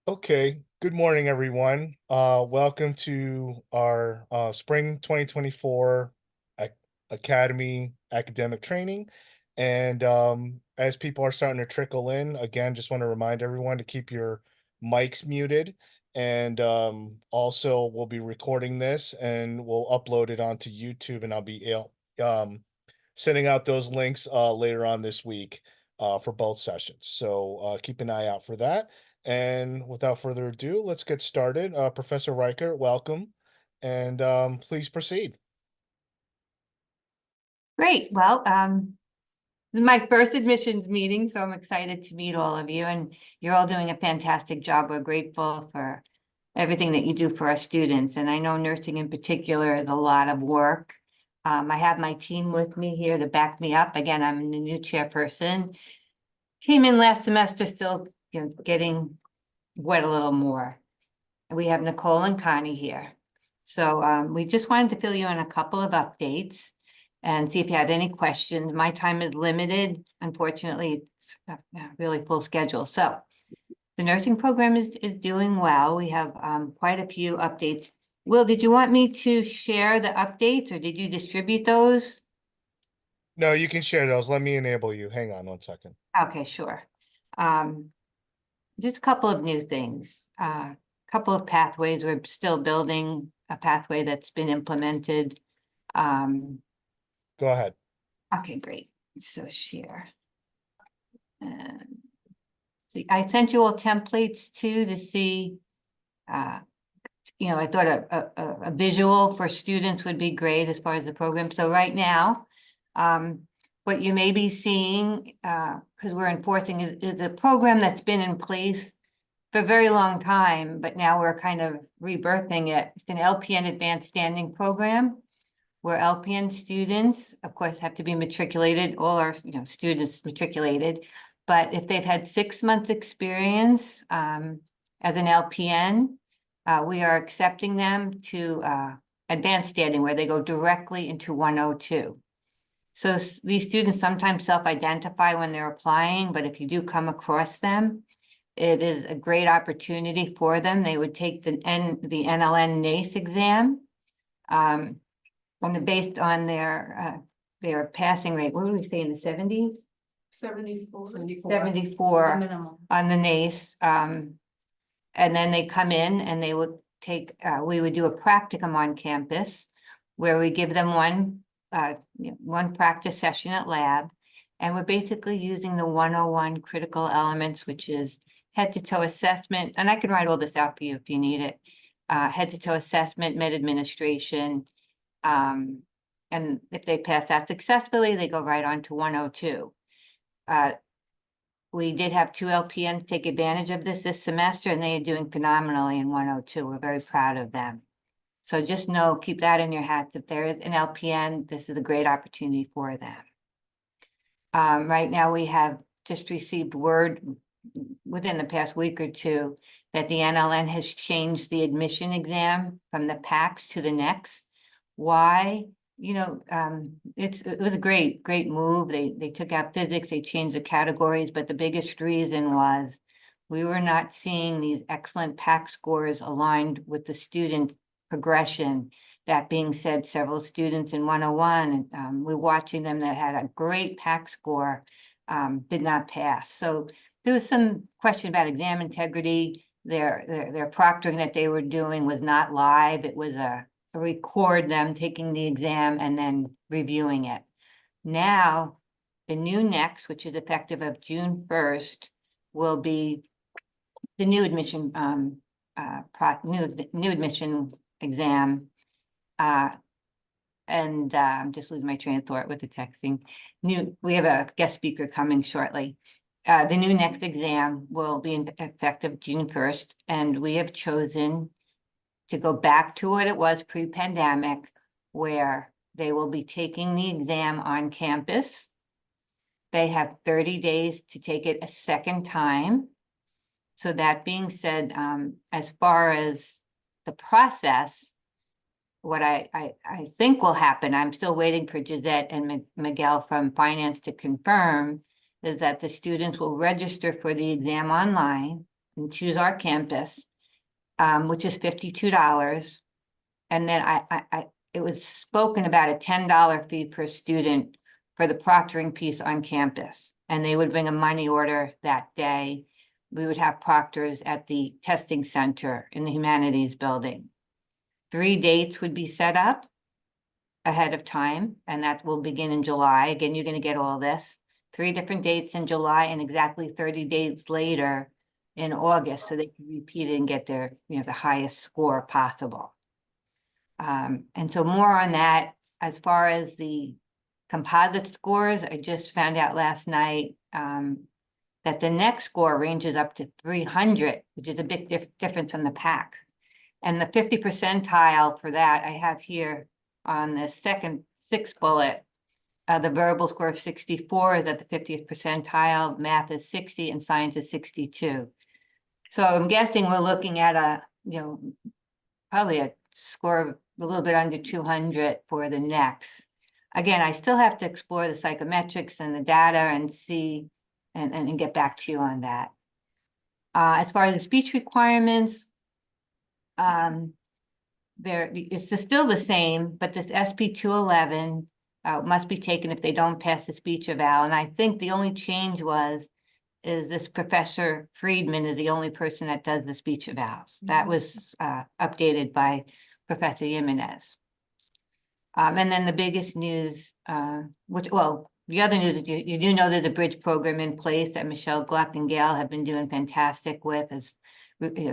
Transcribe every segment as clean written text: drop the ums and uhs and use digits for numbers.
Okay, good morning, everyone. Welcome to our spring 2024 ac- Academy academic training. And as people are starting to trickle in, again, just want to remind everyone to keep your mics muted. And also, we'll be recording this and we'll upload it onto YouTube, and I'll be sending out those links later on this week for both sessions. So keep an eye out for that. And without further ado, let's get started. Professor Riker, welcome, and please proceed. Great. Well, this is my first admissions meeting, so I'm excited to meet all of you, and you're all doing a fantastic job. We're grateful for everything that you do for our students, and I know nursing in particular is a lot of work. I have my team with me here to back me up. Again, I'm the new chairperson. Came in last semester, still getting wet a little more. We have Nicole and Connie here. So we just wanted to fill you in a couple of updates and see if you had any questions. My time is limited. Unfortunately, it's a really full schedule. So the nursing program is doing well. We have quite a few updates. Will, did you want me to share the updates or did you distribute those? No, you can share those. Let me enable you. Hang on 1 second. Okay, sure. Um, just a couple of new things. Couple of pathways. We're still building a pathway that's been implemented. Um, Go ahead. okay, great. So share. And see, I sent you all templates too to see, I thought a visual for students would be great as far as the program. So right now, what you may be seeing, because we're enforcing is a program that's been in place for a very long time, but now we're kind of rebirthing it. It's an LPN advanced standing program where LPN students, of course, have to be matriculated, all our students matriculated. But if they've had 6 months experience as an LPN, we are accepting them to advanced standing where they go directly into 102. So these students sometimes self-identify when they're applying, but if you do come across them, it is a great opportunity for them. They would take the NLN NACE exam. Based on their passing rate, what would we say in the 70s? 74. 74 minimum. on the NACE. And then they come in and they would take, we would do a practicum on campus where we give them one practice session at lab. And we're basically using the 101 critical elements, which is head to toe assessment. And I can write all this out for you if you need it. Head to toe assessment, med administration. And if they pass that successfully, they go right on to 102. We did have 2 LPNs take advantage of this semester, and they are doing phenomenally in 102. We're very proud of them. So just know, keep that in your hats. If there is an LPN, this is a great opportunity for them. Right now, we have just received word within the past week or two that the NLN has changed the admission exam from the PACS to the NEX. Why? It was a great move. They took out physics, they changed the categories, but the biggest reason was we were not seeing these excellent PAC scores aligned with the student progression. That being said, several students in 101, we're watching them that had a great PAC score, did not pass. So there was some question about exam integrity. Their proctoring that they were doing was not live. It was a record them taking the exam and then reviewing it. Now, the new NEX, which is effective of June 1st, will be the new admission new admission exam. I'm just losing my train of thought with the texting. We have a guest speaker coming shortly. The new NEX exam will be effective June 1st, and we have chosen to go back to what it was pre-pandemic, where they will be taking the exam on campus. They have 30 days to take it a second time. So that being said, as far as the process, what I think will happen, I'm still waiting for Gisette and Miguel from finance to confirm, is that the students will register for the exam online. and choose our campus, which is $52. And then it was spoken about a $10 fee per student for the proctoring piece on campus. And they would bring a money order that day. We would have proctors at the testing center in the humanities building. 3 dates would be set up ahead of time, and that will begin in July. Again, you're going to get all this. 3 different dates in July and exactly 30 days later in August, so they can repeat it and get their, the highest score possible. And so more on that. As far as the composite scores, I just found out last night that the next score ranges up to 300, which is a big difference from the pack. And the 50 percentile for that I have here on the second 6th bullet. The verbal score of 64 is at the 50th percentile, math is 60, and science is 62. So I'm guessing we're looking at a, probably a score of a little bit under 200 for the next. Again, I still have to explore the psychometrics and the data and see and get back to you on that. As far as the speech requirements, it's still the same, but this SP 211 must be taken if they don't pass the speech eval. And I think the only change is this Professor Friedman is the only person that does the speech evals. That was updated by Professor Jimenez. And then the biggest news, the other news is you do know there's a bridge program in place that Michelle Gluck and Gail have been doing fantastic with, as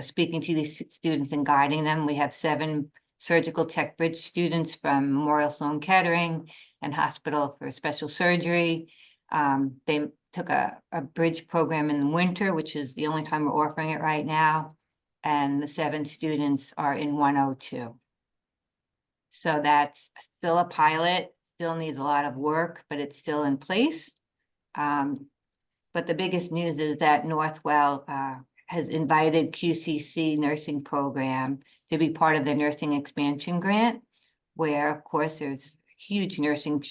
speaking to these students and guiding them. We have 7 surgical tech bridge students from Memorial Sloan Kettering and Hospital for Special Surgery. They took a bridge program in the winter, which is the only time we're offering it right now. And the 7 students are in 102. So that's still a pilot, still needs a lot of work, but it's still in place. But the biggest news is that Northwell has invited QCC nursing program to be part of the nursing expansion grant, where of course there's huge nursing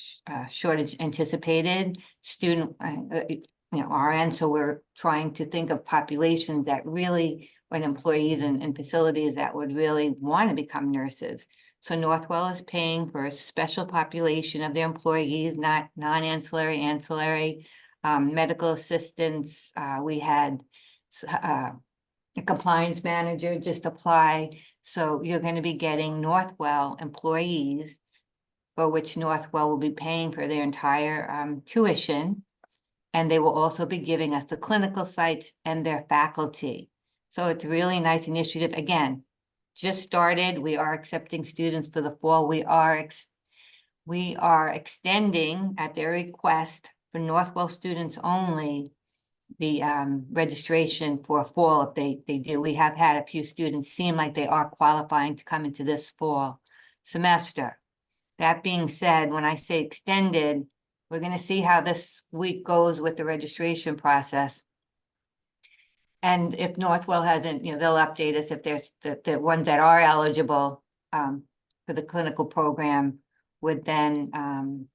shortage anticipated, student, RN. So we're trying to think of populations that really, when employees and facilities that would really want to become nurses. So Northwell is paying for a special population of their employees, not non-ancillary, ancillary, medical assistants. We had a compliance manager just apply. So you're going to be getting Northwell employees for which Northwell will be paying for their entire tuition. And they will also be giving us the clinical sites and their faculty. So it's a really nice initiative. Again, just started. We are accepting students for the fall. We are extending at their request for Northwell students only the registration for fall if they do. We have had a few students seem like they are qualifying to come into this fall semester. That being said, when I say extended, we're going to see how this week goes with the registration process. And if Northwell hasn't, they'll update us if there's the ones that are eligible for the clinical program would then,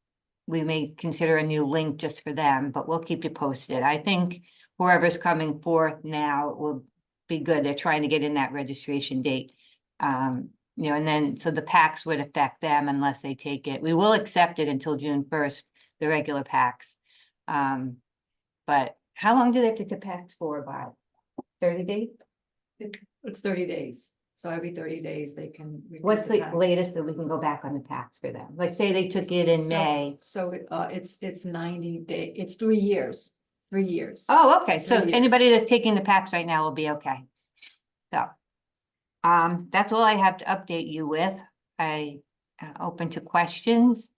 we may consider a new link just for them, but we'll keep you posted. I think whoever's coming forth now will be good. They're trying to get in that registration date. And then, so the PACs would affect them unless they take it. We will accept it until June 1st, the regular PACs. But how long do they have to get PACs for, Bob? 30 days? It's 30 days. So every 30 days they can. What's the latest that we can go back on the PACs for them? Like say they took it in May. So it's 90 days. It's 3 years. 3 years. Oh, okay. 3 So years. anybody that's taking the PACs right now will be okay. So that's all I have to update you with. I open to questions.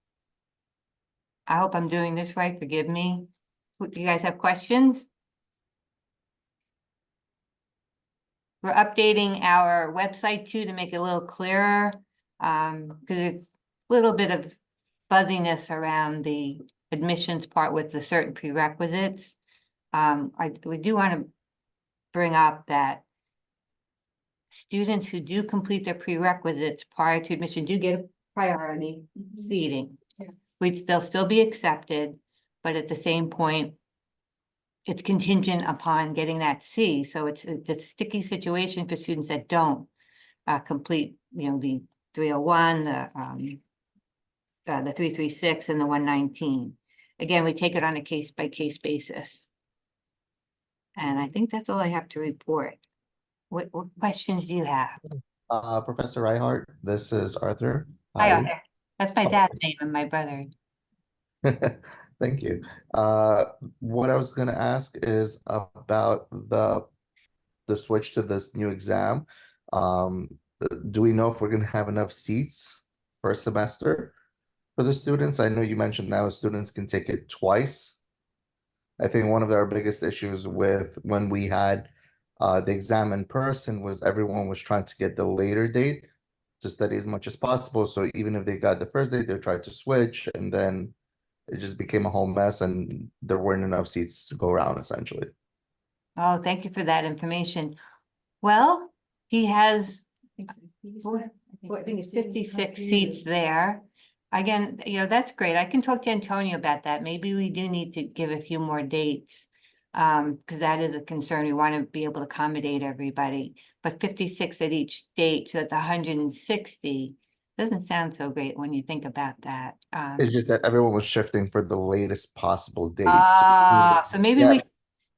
I hope I'm doing this right. Forgive me. Do you guys have questions? We're updating our website too to make it a little clearer because there's a little bit of fuzziness around the admissions part with the certain prerequisites. We do want to bring up that students who do complete their prerequisites prior to admission do get a priority seating, Yes. which they'll still be accepted, but at the same point, it's contingent upon getting that C, so it's a sticky situation for students that don't complete, the 301, the 336 and the 119. Again, we take it on a case-by-case basis. And I think that's all I have to report. What questions do you have? Professor Reinhardt, this is Arthur. Hi, Hi. Arthur. That's my dad's name and my brother. Thank you. What I was gonna ask is about the switch to this new exam. Do we know if we're gonna have enough seats for a semester for the students? I know you mentioned now students can take it twice. I think one of our biggest issues with when we had the exam in person was everyone was trying to get the later date to study as much as possible. So even if they got the first date, they tried to switch, and then it just became a whole mess, and there weren't enough seats to go around essentially. Oh, thank you for that information. Well, he has, I think it's 56 seats there. Again, that's great. I can talk to Antonio about that. Maybe we do need to give a few more dates. Because that is a concern. We want to be able to accommodate everybody, but 56 at each date, so that's 160. Doesn't sound so great when you think about that. It's just that everyone was shifting for the latest possible date. So maybe Yeah.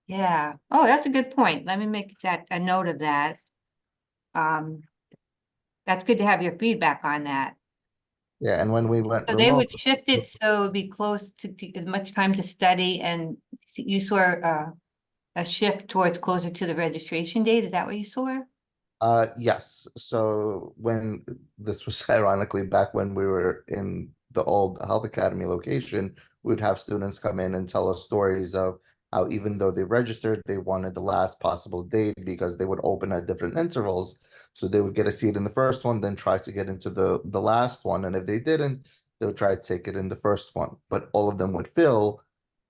yeah. Oh, that's a good point. Let me make that a note of that. That's good to have your feedback on that. Yeah, and when we went So they would remote, shift it so it'd be close to as much time to study, and you saw a shift towards closer to the registration date. Is that what you saw? yes. So when this was ironically back when we were in the old Health Academy location, we'd have students come in and tell us stories of how even though they registered, they wanted the last possible date because they would open at different intervals. So they would get a seat in the first one, then try to get into the last one. And if they didn't, they would try to take it in the first one. But all of them would fill,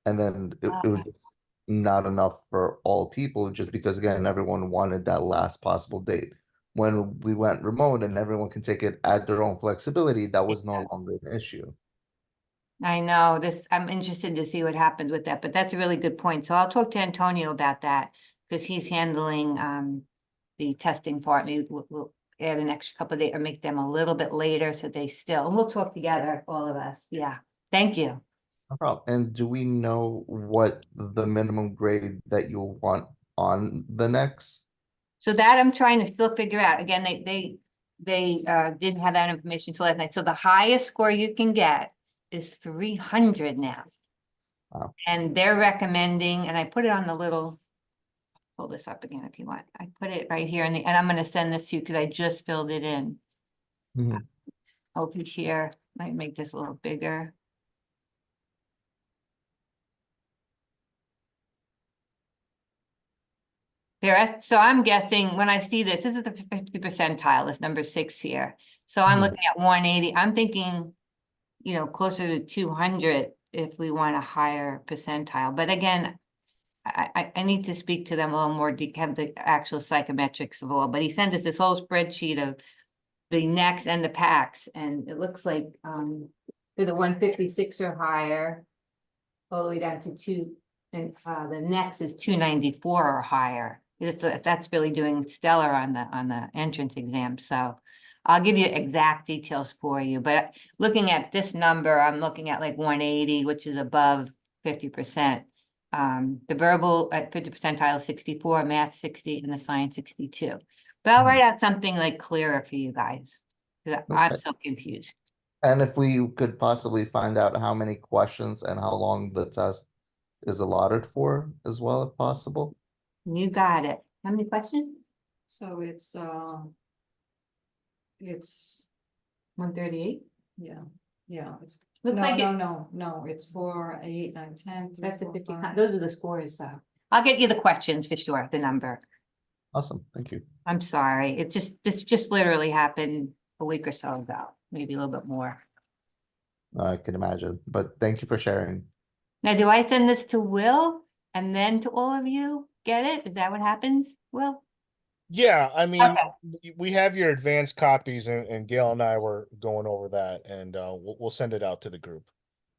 and then it was just not enough for all people, just because again, everyone wanted that last possible date. When we went remote and everyone can take it at their own flexibility, that was no longer an issue. I know this, I'm interested to see what happens with that, but that's a really good point. So I'll talk to Antonio about that because he's handling the testing part. Maybe we'll add an extra couple of days or make them a little bit later so they still, and we'll talk together, all of us. Yeah. Thank you. No problem. And do we know what the minimum grade that you'll want on the next? So that I'm trying to still figure out. Again, they didn't have that information till last night. So the highest score you can get is 300 now. Wow. And they're recommending, and I put it on the little, pull this up again if you want. I put it right here and I'm going to send this to you because I just filled it in. Mhm. Over here, let me make this a little bigger. So I'm guessing when I see this is the 50 percentile, this number 6 here. So I'm Mhm. looking at 180. I'm thinking, closer to 200 if we want a higher percentile. But again, I need to speak to them a little more, have the actual psychometrics of all, but he sent us this whole spreadsheet of the necks and the packs, and it looks like for the 156 or higher, all the way down to 2, and the next is 294 or higher. That's really doing stellar on the entrance exam. So I'll give you exact details for you, but looking at this number, I'm looking at like 180, which is above 50%. The verbal at 50 percentile is 64, math 60, and the science 62. But I'll write out something like clearer for you guys, because I'm Okay. so confused. And if we could possibly find out how many questions and how long the test is allotted for as well, if possible. You got it. How many questions? So it's 138? yeah, it's, Looks no, like it. no, it's 4, 8, 9, 10, 3, That's the 4, 50, 5. those are the scores, so. I'll get you the questions for sure, the number. Awesome, thank you. I'm sorry, this just literally happened a week or so ago, maybe a little bit more. I can imagine, but thank you for sharing. Now, do I send this to Will and then to all of you? Get it? Is that what happens, Will? Yeah, I mean, Okay. we have your advanced copies, and Gail and I were going over that, and we'll send it out to the group.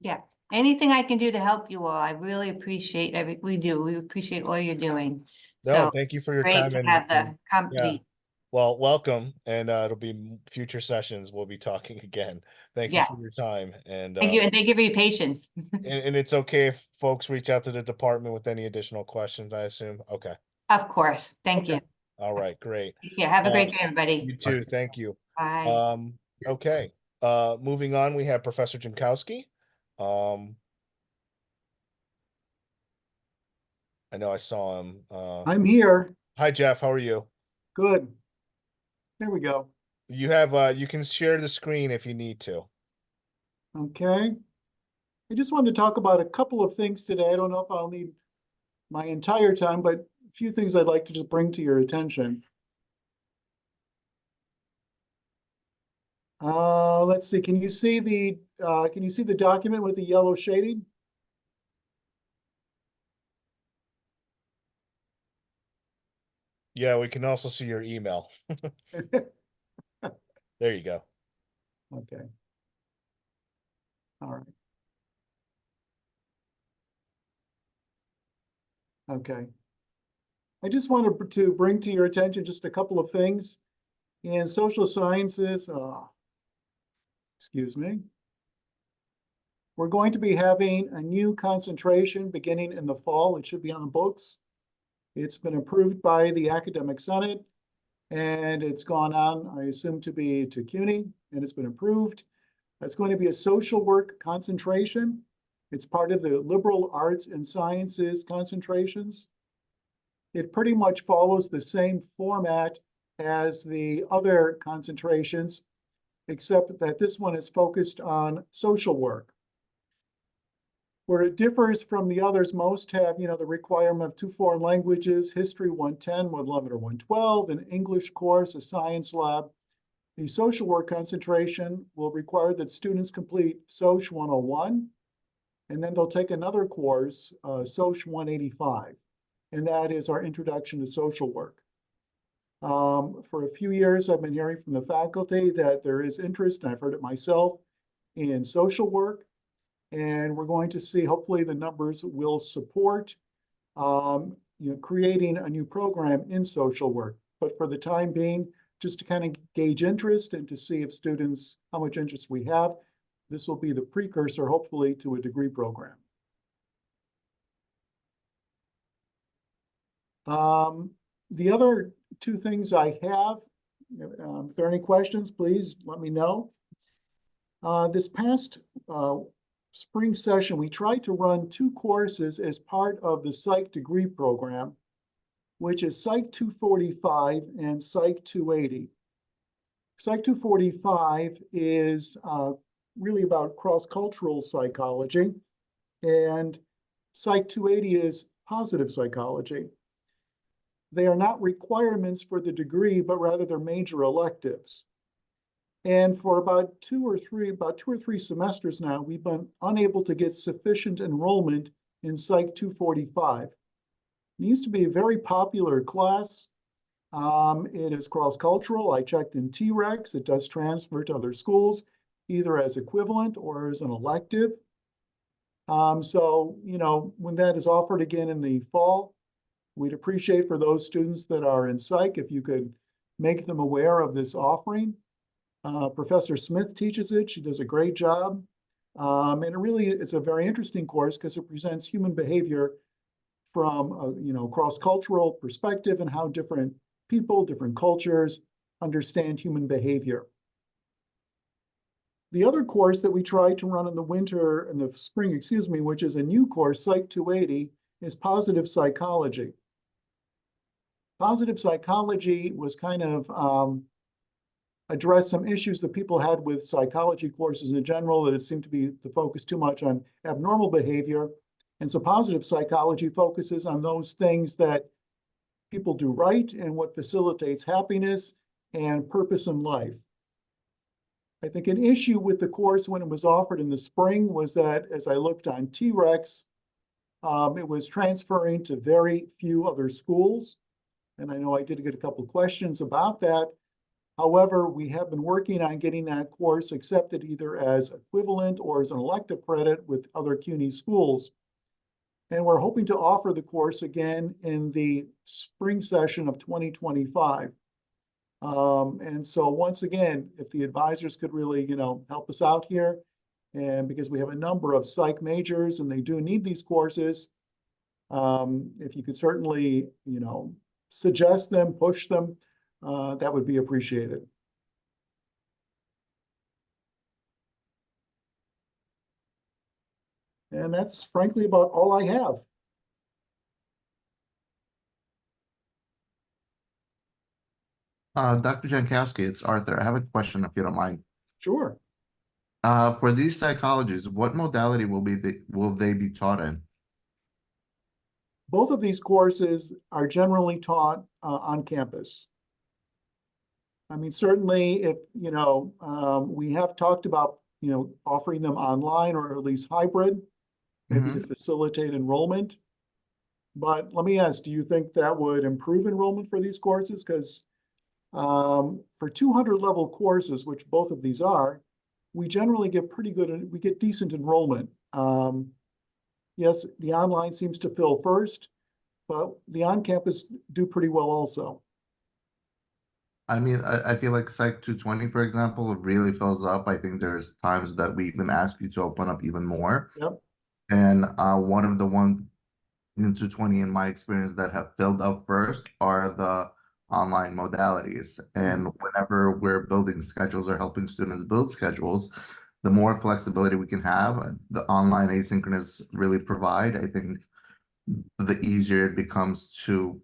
Yeah, anything I can do to help you all, I really appreciate we appreciate all you're doing. No, So thank you for your great time to and have the yeah. company. Well, welcome, and it'll be future sessions. We'll be talking again. Thank you Yeah. for your time, and Thank you, and thank you for your patience. and it's okay if folks reach out to the department with any additional questions, I assume. Okay. Of course. Thank you. All right, great. Take care. Have a great Um, day, everybody. You too. Thank you. Bye. Okay. Moving on, we have Professor Jankowski. Um, I know I saw him. I'm here. Hi, Jeff. How are you? Good. There we go. You have you can share the screen if you need to. Okay. I just wanted to talk about a couple of things today. I don't know if I'll need my entire time, but a few things I'd like to just bring to your attention. Let's see. Can you see the document with the yellow shading? Yeah, we can also see your email. There you go. Okay. All right. Okay. I just wanted to bring to your attention just a couple of things. In social sciences, excuse me. We're going to be having a new concentration beginning in the fall. It should be on the books. It's been approved by the Academic Senate, and it's gone on, I assume, to be to CUNY, and it's been approved. It's going to be a social work concentration. It's part of the liberal arts and sciences concentrations. It pretty much follows the same format as the other concentrations, except that this one is focused on social work. Where it differs from the others, most have, the requirement of 2 foreign languages, history 110, 111, or 112, an English course, a science lab. The social work concentration will require that students complete Soc 101, and then they'll take another course, Soc 185, and that is our introduction to social work. For a few years, I've been hearing from the faculty that there is interest, and I've heard it myself, in social work. And we're going to see, hopefully the numbers will support creating a new program in social work. But for the time being, just to kind of gauge interest and to see if students, how much interest we have, this will be the precursor, hopefully, to a degree program. The other 2 things I have, if there are any questions, please let me know. This past spring session, we tried to run 2 courses as part of the Psych degree program, which is Psych 245 and Psych 280. Psych 245 is really about cross-cultural psychology, and Psych 280 is positive psychology. They are not requirements for the degree, but rather they're major electives. And for about two or three semesters now, we've been unable to get sufficient enrollment in Psych 245. It used to be a very popular class. It is cross-cultural. I checked in TREX. It does transfer to other schools, either as equivalent or as an elective. So, when that is offered again in the fall, we'd appreciate for those students that are in Psych if you could make them aware of this offering. Professor Smith teaches it. She does a great job. And it really is a very interesting course because it presents human behavior from a cross-cultural perspective and how different people, different cultures understand human behavior. The other course that we tried to run in the spring, which is a new course, Psych 280, is positive psychology. Positive psychology was kind of address some issues that people had with psychology courses in general, that it seemed to be to focus too much on abnormal behavior. And so positive psychology focuses on those things that people do right and what facilitates happiness and purpose in life. I think an issue with the course when it was offered in the spring was that as I looked on TREX, it was transferring to very few other schools. And I know I did get a couple of questions about that. However, we have been working on getting that course accepted either as equivalent or as an elective credit with other CUNY schools. And we're hoping to offer the course again in the spring session of 2025. And so once again, if the advisors could really, help us out here, and because we have a number of psych majors and they do need these courses, if you could certainly, suggest them, push them, that would be appreciated. And that's frankly about all I have. Dr. Jankowski, it's Arthur. I have a question if you don't mind. Sure. For these psychologies, what modality will they be taught in? Both of these courses are generally taught on campus. I mean, certainly if, we have talked about, offering them online or at least hybrid, maybe to facilitate enrollment. But let me ask, do you think that would improve enrollment for these courses? Because for 200 level courses, which both of these are, we generally get we get decent enrollment. Yes, the online seems to fill first, but the on-campus do pretty well also. I mean, I feel like Psych 220, for example, really fills up. I think there's times that we even ask you to open up even more. Yep. And one of the ones in 220, in my experience, that have filled up first are the online modalities. And whenever we're building schedules or helping students build schedules, the more flexibility we can have, the online asynchronous really provide, I think the easier it becomes to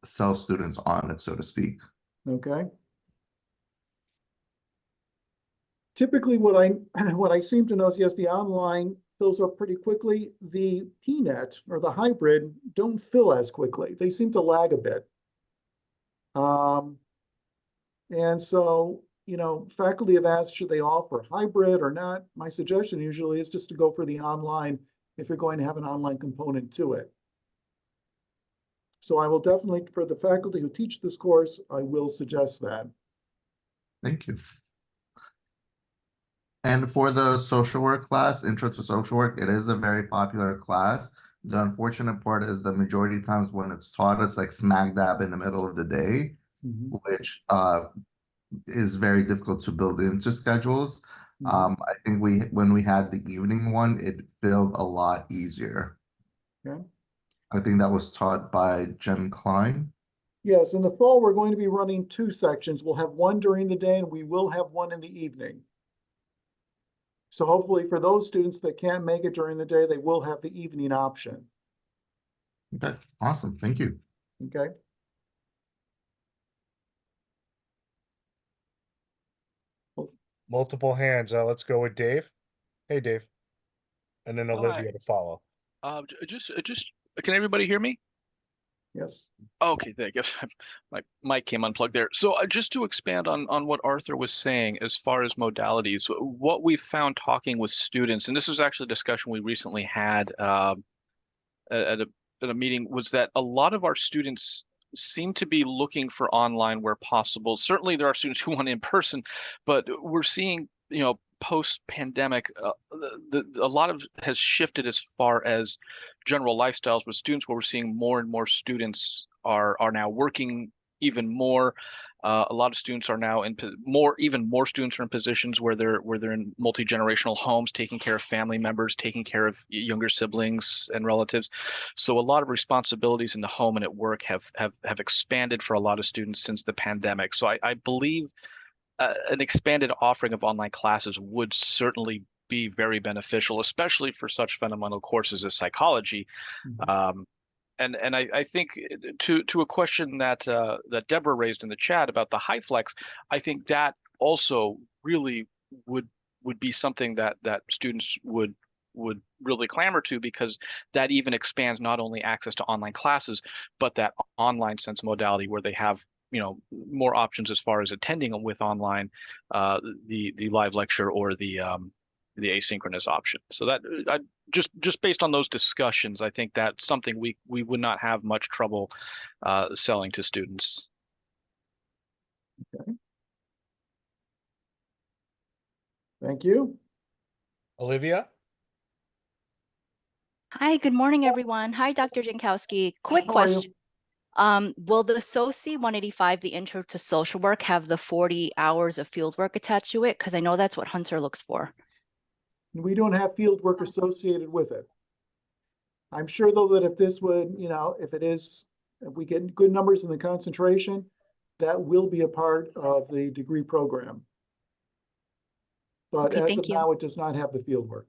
sell students on it, so to speak. Okay. Typically, what I seem to know is, yes, the online fills up pretty quickly. The PNET or the hybrid don't fill as quickly. They seem to lag a bit. And so, faculty have asked, should they offer hybrid or not? My suggestion usually is just to go for the online if you're going to have an online component to it. So I will definitely, for the faculty who teach this course, I will suggest that. Thank you. And for the social work class, Intro to Social Work, it is a very popular class. The unfortunate part is the majority of times when it's taught, it's like smack dab in the middle of the day, which is very difficult to build into schedules. I think when we had the evening one, it felt a lot easier. Okay. I think that was taught by Jen Klein. Yes, in the fall, we're going to be running 2 sections. We'll have one during the day and we will have one in the evening. So hopefully for those students that can't make it during the day, they will have the evening option. Okay, awesome. Thank you. Okay. Multiple hands. Let's go with Dave. Hey, Dave. And then Olivia to follow. Just, can everybody hear me? Yes. Okay, thank you. My mic came unplugged there. So just to expand on what Arthur was saying, as far as modalities, what we found talking with students, and this was actually a discussion we recently had at a meeting, was that a lot of our students seem to be looking for online where possible. Certainly there are students who want in person, but we're seeing, post-pandemic, a lot of has shifted as far as general lifestyles with students, where we're seeing more and more students are now working even more. A lot of students are now even more students are in positions where they're in multi-generational homes, taking care of family members, taking care of younger siblings and relatives. So a lot of responsibilities in the home and at work have expanded for a lot of students since the pandemic. So I believe an expanded offering of online classes would certainly be very beneficial, especially for such fundamental courses as psychology. And I think to a question that Deborah raised in the chat about the HighFlex, I think that also really would be something that students would really clamor to, because that even expands not only access to online classes, but that online sense modality where they have more options as far as attending with online, the live lecture or the asynchronous option. So that just based on those discussions, I think that's something we would not have much trouble selling to students. Okay. Thank you. Olivia? Hi, good morning, everyone. Hi, Dr. Jankowski. Quick How are you? question. Will the SOCI 185, the Intro to Social Work, have the 40 hours of field work attached to it? Because I know that's what Hunter looks for. We don't have field work associated with it. I'm sure though that if this would, if we get good numbers in the concentration, that will be a part of the degree program. But Okay, as thank of you. now, it does not have the field work.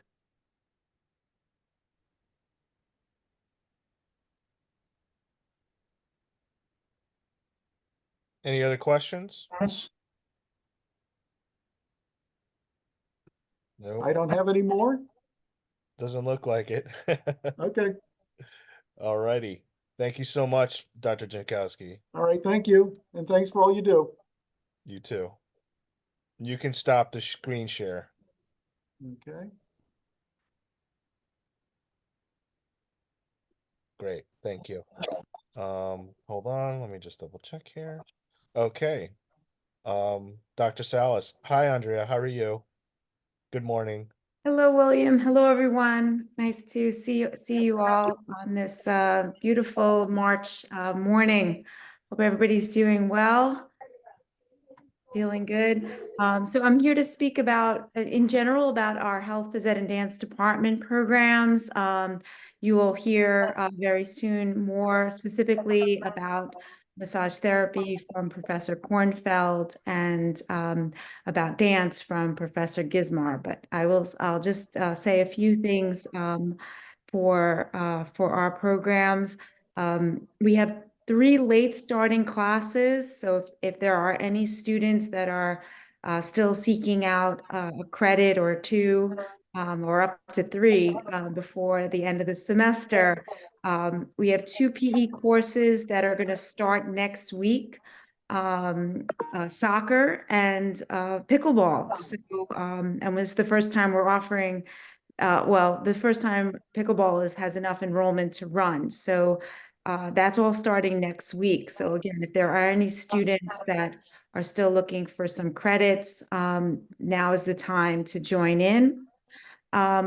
Any other questions? No, I don't have any more. doesn't look like it. Okay. All righty. Thank you so much, Dr. Jankowski. All right. Thank you. And thanks for all you do. You too. You can stop the screen share. Okay. Great, thank you. Hold on, let me just double check here. Okay. Dr. Salas. Hi, Andrea. How are you? Good morning. Hello, William. Hello, everyone. Nice to see you all on this beautiful March morning. Hope everybody's doing well, feeling good. So I'm here to speak about, in general, about our Health, Phys Ed, and Dance Department programs. You will hear very soon more specifically about massage therapy from Professor Kornfeld and about dance from Professor Gizmar. But I'll just say a few things for our programs. We have 3 late starting classes. So if there are any students that are still seeking out a credit or 2 or up to 3 before the end of the semester, we have 2 PE courses that are going to start next week, soccer and pickleball. So, and it's the first time we're offering, the first time pickleball has enough enrollment to run. So that's all starting next week. So again, if there are any students that are still looking for some credits, now is the time to join in.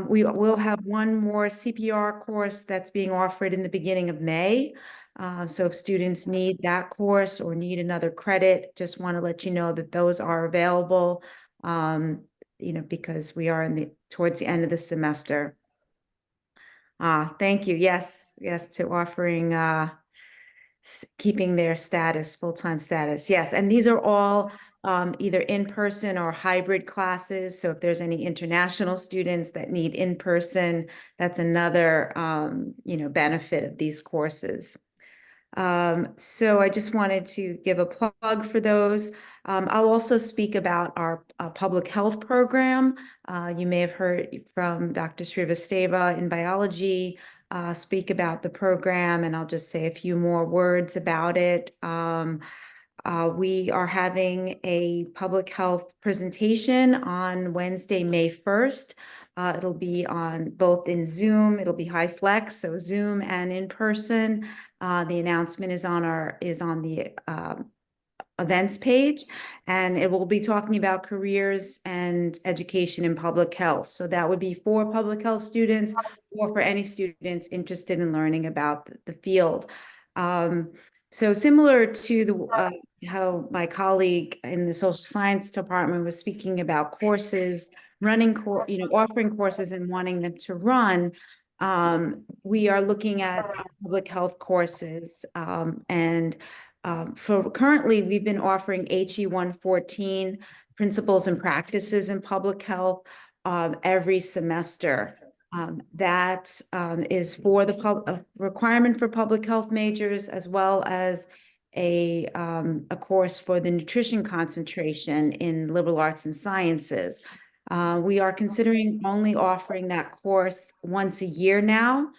We will have one more CPR course that's being offered in the beginning of May. So if students need that course or need another credit, just want to let you know that those are available, because we are towards the end of the semester. Thank you. Yes, to offering keeping their status, full-time status. Yes, and these are all either in-person or hybrid classes. So if there's any international students that need in-person, that's another benefit of these courses. So I just wanted to give a plug for those. I'll also speak about our public health program. You may have heard from Dr. Srivastava in biology speak about the program, and I'll just say a few more words about it. We are having a public health presentation on Wednesday, May 1st. It'll be on both in Zoom, it'll be high flex, so Zoom and in person. The announcement is on the events page, and it will be talking about careers and education in public health. So that would be for public health students or for any students interested in learning about the field. So similar to how my colleague in the social science department was speaking about courses, offering courses and wanting them to run, we are looking at public health courses, and for currently, we've been offering HE 114 principles and practices in public health every semester. That is for the requirement for public health majors, as well as a course for the nutrition concentration in liberal arts and sciences. We are considering only offering that course once a year now,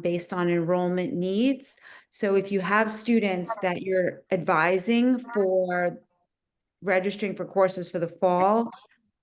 based on enrollment needs. So if you have students that you're advising for registering for courses for the fall,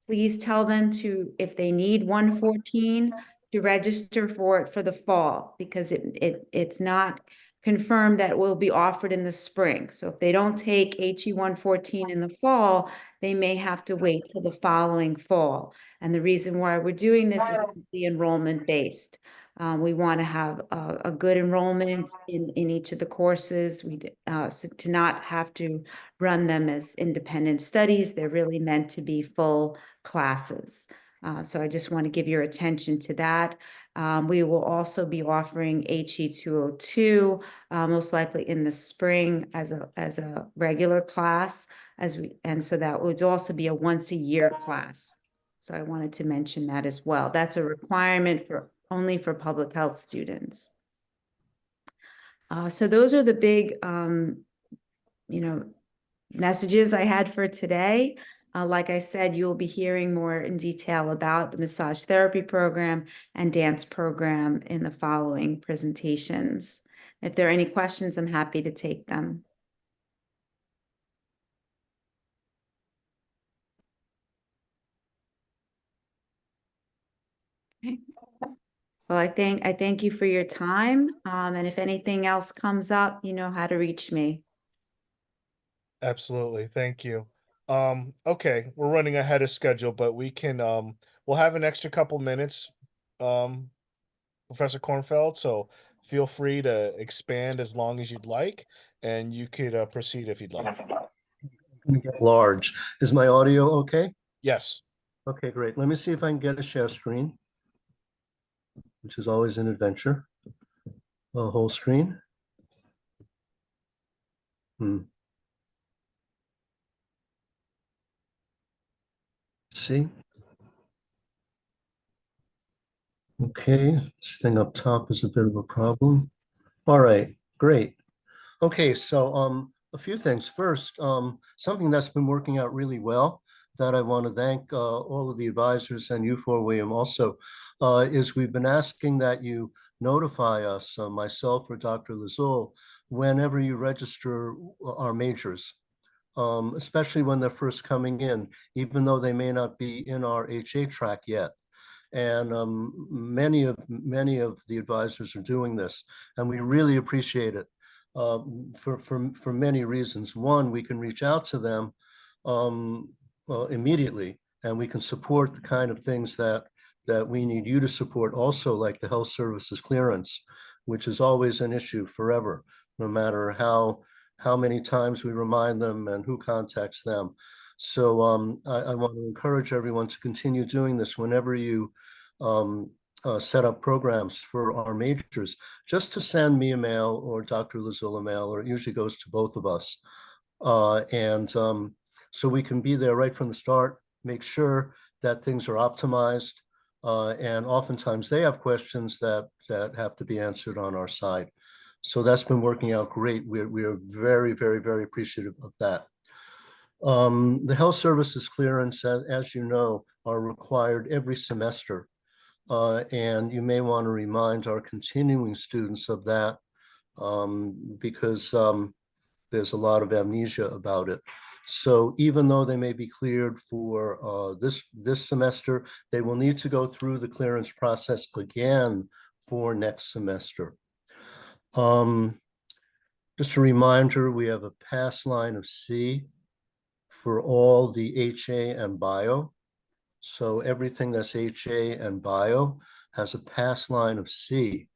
please tell them if they need 114, to register for it for the fall, because it's not confirmed that will be offered in the spring. So if they don't take HE 114 in the fall, they may have to wait till the following fall. And the reason why we're doing this is the enrollment based. We want to have a good enrollment in each of the courses. So to not have to run them as independent studies, they're really meant to be full classes. So I just want to give your attention to that. We will also be offering HE 202, most likely in the spring as a regular class, and so that would also be a once a year class. So I wanted to mention that as well. That's a requirement only for public health students. So those are the big, messages I had for today. Like I said, you'll be hearing more in detail about the massage therapy program and dance program in the following presentations. If there are any questions, I'm happy to take them. Okay. Well, I thank you for your time. And if anything else comes up, you know how to reach me. Absolutely. Thank you. Okay, we're running ahead of schedule, but we'll have an extra couple minutes, um, Professor Kornfeld, so feel free to expand as long as you'd like, and you could proceed if you'd like. Gonna get large. Is my audio okay? Yes. Okay, great. Let me see if I can get a share screen, which is always an adventure. A whole screen. See? Okay, this thing up top is a bit of a problem. All right, great. Okay, so a few things. First, something that's been working out really well that I want to thank all of the advisors and you for, William, also, is we've been asking that you notify us, myself or Dr. Lazul, whenever you register our majors, especially when they're first coming in, even though they may not be in our HA track yet. And many of the advisors are doing this, and we really appreciate it for many reasons. One, we can reach out to them immediately, and we can support the kind of things that we need you to support also, like the health services clearance, which is always an issue forever, no matter how many times we remind them and who contacts them. So I want to encourage everyone to continue doing this whenever you set up programs for our majors, just to send me a mail or Dr. Lazul a mail, or it usually goes to both of us. So we can be there right from the start, make sure that things are optimized. And oftentimes they have questions that have to be answered on our side. So that's been working out great. We are very, very, very appreciative of that. The health services clearance, as you know, are required every semester. And you may want to remind our continuing students of that because there's a lot of amnesia about it. So even though they may be cleared for this semester, they will need to go through the clearance process again for next semester. Just a reminder, we have a pass line of C for all the HA and bio. So everything that's HA and bio has a pass line of C,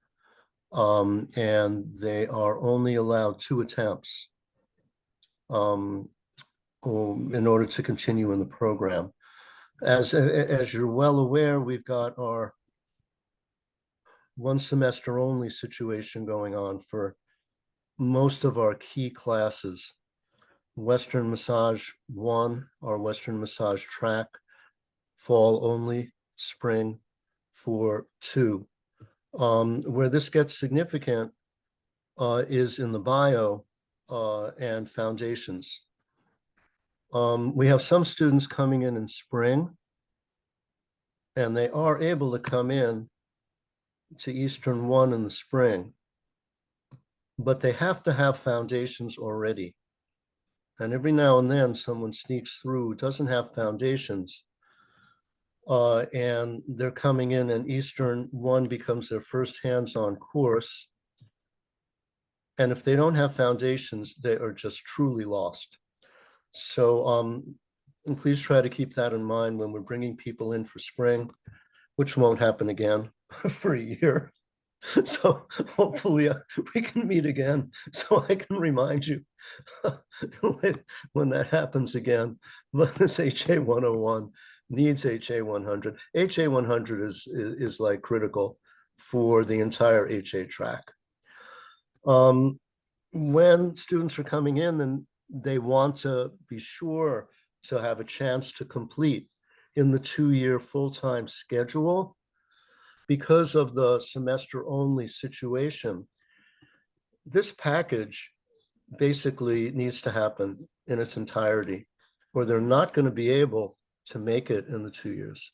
and they are only allowed 2 attempts in order to continue in the program. As you're well aware, we've got our 1 semester only situation going on for most of our key classes. Western Massage 1, our Western Massage track, fall only, spring for 2. Where this gets significant is in the bio and foundations. We have some students coming in spring, and they are able to come in to Eastern 1 in the spring, but they have to have foundations already. And every now and then someone sneaks through who doesn't have foundations, and they're coming in and Eastern 1 becomes their first hands-on course. And if they don't have foundations, they are just truly lost. So and please try to keep that in mind when we're bringing people in for spring, which won't happen again for a year. So hopefully we can meet again so I can remind you when that happens again. But this HA 101 needs HA 100. HA 100 is like critical for the entire HA track. When students are coming in, then they want to be sure to have a chance to complete in the 2-year full-time schedule. Because of the semester only situation, this package basically needs to happen in its entirety, or they're not going to be able to make it in the 2 years.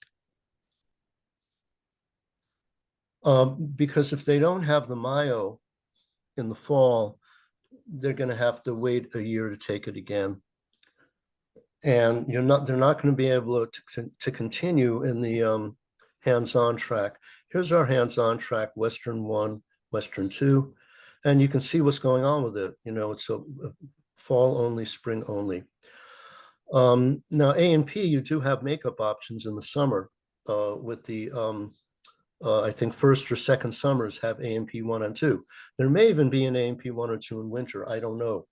Because if they don't have the MIO in the fall, they're going to have to wait a year to take it again. And they're not going to be able to continue in the hands-on track. Here's our hands-on track, Western 1, Western 2, and you can see what's going on with it. It's a fall only, spring only. Now A&P, you do have makeup options in the summer with the I think first or second summers have A&P 1 and 2. There may even be an A&P 1 or 2 in winter. I don't know.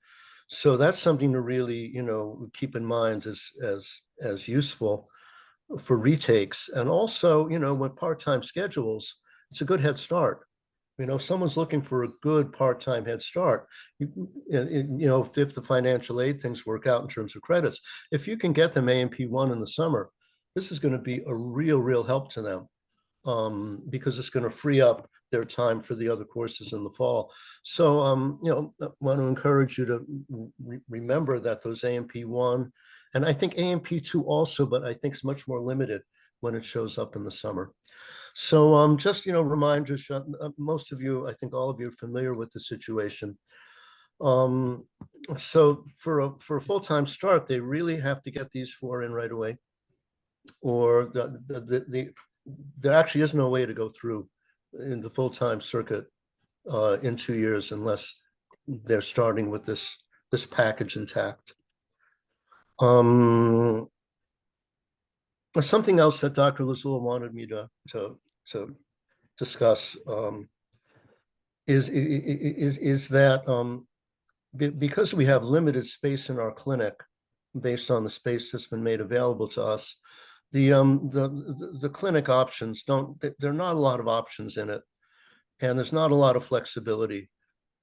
So that's something to really, keep in mind as useful for retakes. And also, with part-time schedules, it's a good head start. If someone's looking for a good part-time head start, if the financial aid things work out in terms of credits, if you can get them A&P 1 in the summer, this is going to be a real help to them. Because it's going to free up their time for the other courses in the fall. So, I want to encourage you to remember that those A&P 1, and I think A&P 2 also, but I think it's much more limited when it shows up in the summer. So just, reminders, most of you, I think all of you are familiar with the situation. So for a full-time start, they really have to get these 4 in right away, or there actually is no way to go through in the full-time circuit in 2 years unless they're starting with this package intact. Something else that Dr. Lazula wanted me to discuss is that because we have limited space in our clinic based on the space that's been made available to us, the clinic options there are not a lot of options in it, and there's not a lot of flexibility.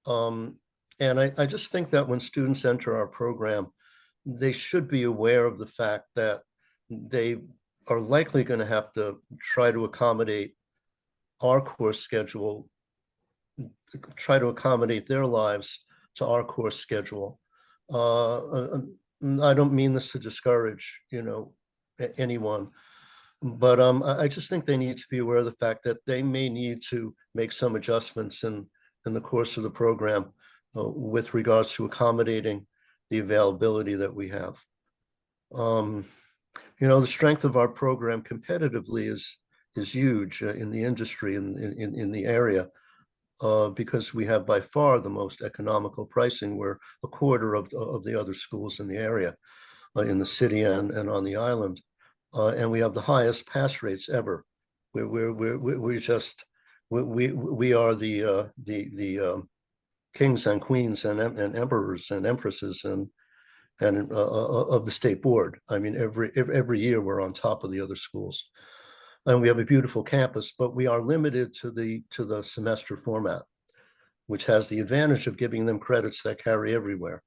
And I just think that when students enter our program, they should be aware of the fact that they are likely going to have to try to accommodate our course schedule, try to accommodate their lives to our course schedule. I don't mean this to discourage, anyone, but I just think they need to be aware of the fact that they may need to make some adjustments in the course of the program with regards to accommodating the availability that we have. The strength of our program competitively is huge in the industry in the area, because we have by far the most economical pricing. We're a quarter of the other schools in the area, in the city and on the island, and we have the highest pass rates ever. We are the kings and queens and emperors and empresses and of the state board. I mean, every year we're on top of the other schools, and we have a beautiful campus. But we are limited to the semester format, which has the advantage of giving them credits that carry everywhere,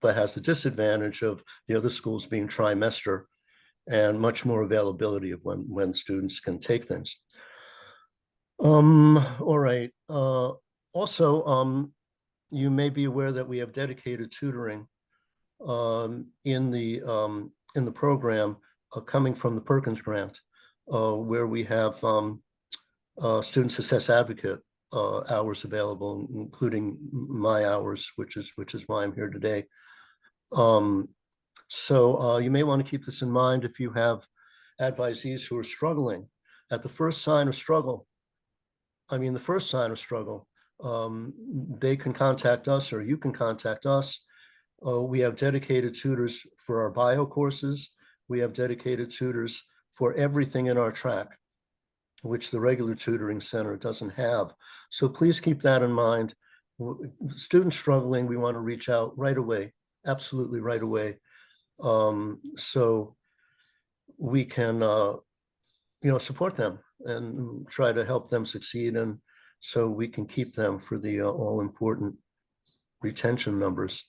but has the disadvantage of the other schools being trimester and much more availability of when students can take things. All right. Also, you may be aware that we have dedicated tutoring in the program coming from the Perkins Grant, where we have student success advocate hours available, including my hours, which is why I'm here today. So you may want to keep this in mind if you have advisees who are struggling. At the first sign of struggle, they can contact us, or you can contact us. We have dedicated tutors for our bio courses. We have dedicated tutors for everything in our track, which the regular tutoring center doesn't have. So please keep that in mind. Students struggling, we want to reach out right away, absolutely right away. So we can, support them and try to help them succeed, and so we can keep them for the all important retention numbers.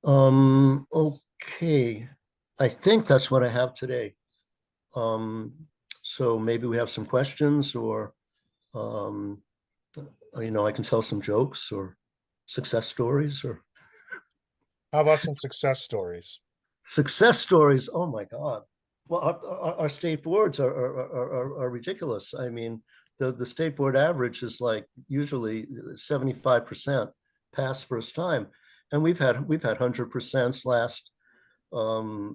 Okay, I think that's what I have today. So maybe we have some questions, or I can tell some jokes or success stories, or How about some success stories? success stories. Oh my God. Well, our state boards are ridiculous. I mean, the state board average is like usually 75% pass first time. And we've had 100% last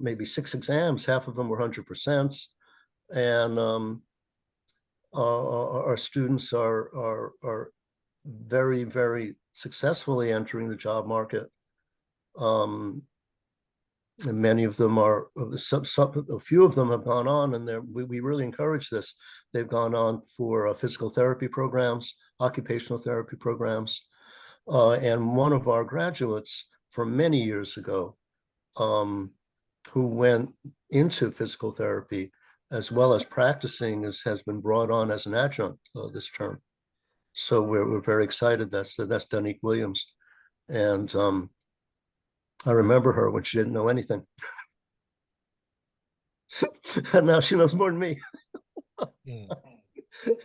maybe 6 exams, half of them were 100%. And our students are very, very successfully entering the job market. And many of them are, a few of them have gone on, and we really encourage this. They've gone on for physical therapy programs, occupational therapy programs. And one of our graduates from many years ago, who went into physical therapy as well as practicing, has been brought on as an adjunct this term. So we're very excited. That's Donique Williams. And I remember her when she didn't know anything. And now she knows more than me. Hmm.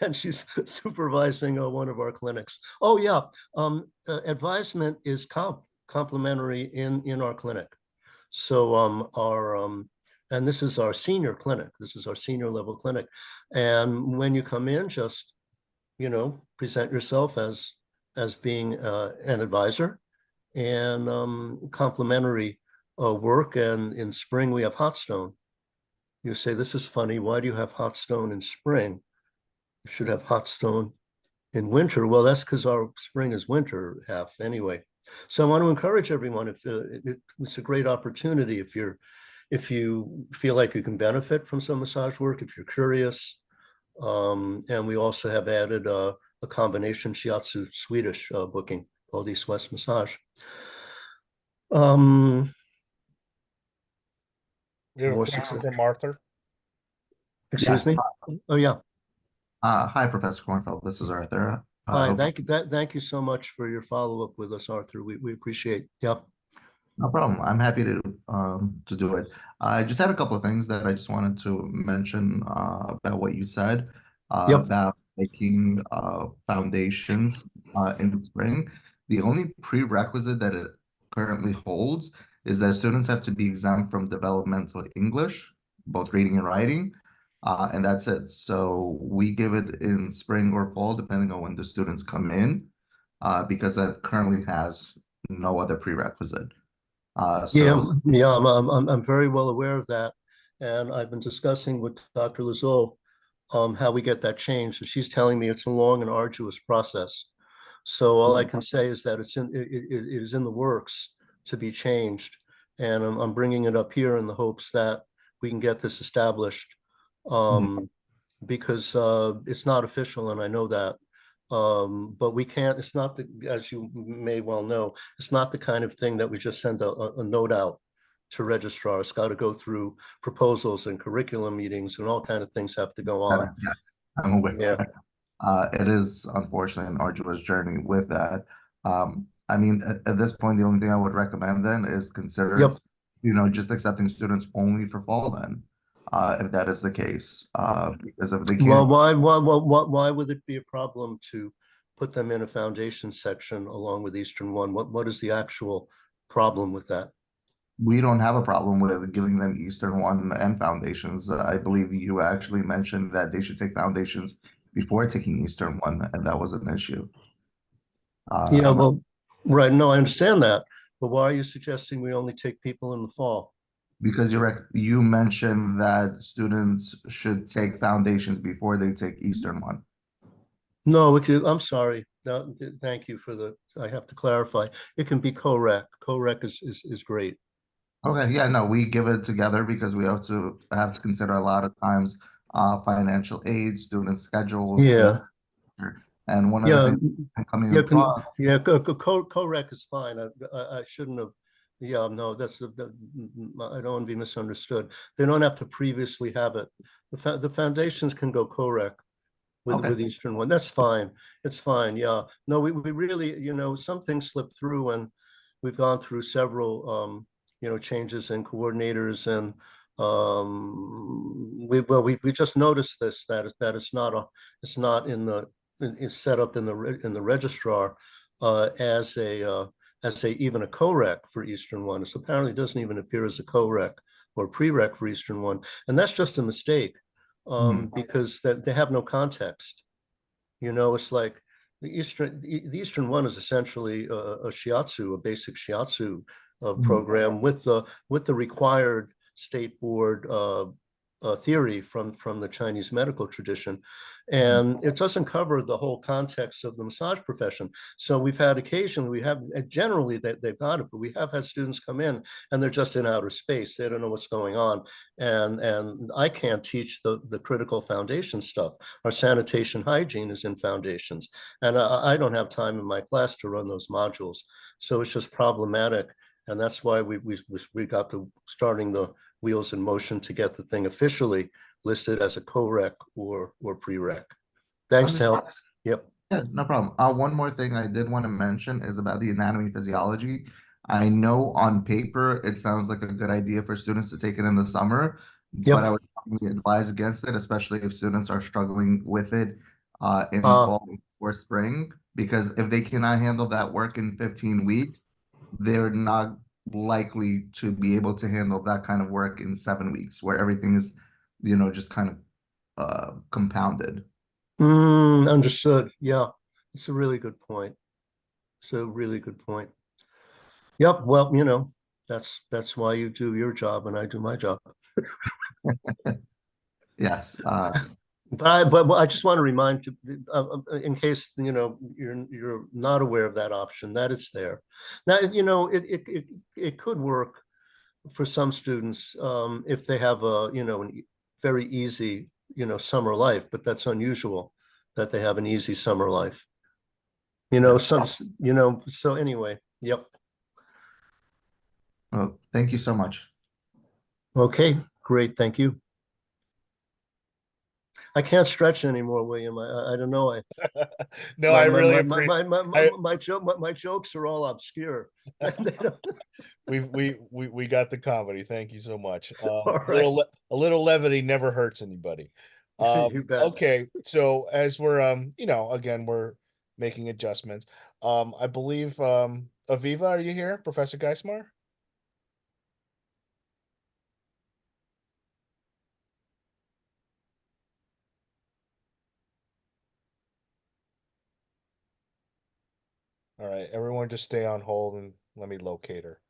And she's supervising one of our clinics. Oh yeah, Advisement is complimentary in our clinic. So and this is our senior clinic. This is our senior level clinic. And when you come in, just present yourself as being an advisor, and complimentary work. And in spring we have hot stone. You say, this is funny. Why do you have hot stone in spring? You should have hot stone in winter. Well, that's because our spring is winter half anyway. So I want to encourage everyone, if it's a great opportunity, if you feel like you can benefit from some massage work, if you're curious. And we also have added a combination shiatsu Swedish booking called East West Massage. We have a More question success. from Arthur. Excuse me? Oh, yeah. Hi, Professor Kornfeld. This is Arthur. Hi, thank you so much for your follow-up with us, Arthur. We appreciate. Yeah. No problem. I'm happy to do it. I just had a couple of things that I just wanted to mention about what you said Yep. about making foundations in the spring. The only prerequisite that it currently holds is that students have to be exempt from developmental English, both reading and writing, and that's it. So we give it in spring or fall, depending on when the students come in, because that currently has no other prerequisite. Yeah, I'm very well aware of that. And I've been discussing with Dr. Lazoe how we get that changed. So she's telling me it's a long and arduous process. So all I can say is that it is in the works to be changed. And I'm bringing it up here in the hopes that we can get this established, because it's not official, and I know that. But we can't, it's not as you may well know, it's not the kind of thing that we just send a note out to registrar. It's got to go through proposals and curriculum meetings, and all kind of things have to go on. Yes, I'm aware. Yeah. It is unfortunately an arduous journey with that. I mean, at this point, the only thing I would recommend then is consider, just accepting students only for fall then, if that is the case. Because if they Well, can't, why would it be a problem to put them in a foundation section along with Eastern One? What is the actual problem with that? we don't have a problem with giving them Eastern One and foundations. I believe you actually mentioned that they should take foundations before taking Eastern One, and that was an issue. Yeah, well, right. No, I understand that. But why are you suggesting we only take people in the fall? Because you mentioned that students should take foundations before they take Eastern One. No, I'm sorry. no, thank you for the, I have to clarify. It can be co-rec. Co-rec is great. Okay, yeah, no, we give it together because we have to consider a lot of times financial aid, student schedules, Yeah, and one of the yeah, things coming yeah, across. yeah, co-rec is fine. I shouldn't have, yeah, no, I don't want to be misunderstood. They don't have to previously have it. The foundations can go co-rec Okay. with Eastern One. That's fine. It's fine. Yeah. No, we really, some things slip through, and we've gone through several changes in coordinators, and we just noticed this, that it's not in the it's set up in the registrar as a even a co-rec for Eastern One. It apparently doesn't even appear as a co-rec or pre-rec for Eastern One, and that's just a mistake because they have no context. It's like the Eastern One is essentially a shiatsu, a basic shiatsu program with the required state board theory from the Chinese medical tradition, and it doesn't cover the whole context of the massage profession. So we've had occasionally, generally they've got it, but we have had students come in and they're just in outer space. They don't know what's going on, and I can't teach the critical foundation stuff. Our sanitation hygiene is in foundations, and I don't have time in my class to run those modules. So it's just problematic, and that's why we got starting the wheels in motion to get the thing officially listed as a co-rec or pre-rec. Thanks to help. Yep. Yeah, no problem. One more thing I did want to mention is about the anatomy physiology. I know on paper it sounds like a good idea for students to take it in the summer, but I Yep. would probably advise against it, especially if students are struggling with it in Uh, fall or spring, because if they cannot handle that work in 15 weeks, they're not likely to be able to handle that kind of work in 7 weeks, where everything is, just kind of compounded. Understood. Yeah, it's a really good point. It's a really good point. Yep. Well, that's why you do your job and I do my job. Yes. But I just want to remind you, in case you're not aware of that option, that it's there. Now, it could work for some students if they have a very easy summer life, but that's unusual that they have an easy summer life. So anyway, yep. Well, thank you so much. Okay, great, thank you. I can't stretch anymore, William. I don't know. No, I really appreciate. My jokes are all obscure. We got the comedy. Thank you so much. All right. A little levity never hurts anybody. You bet. Okay, so as we're again we're making adjustments. I believe Aviva, are you here, Professor Geismar? All right, everyone just stay on hold and let me locate her.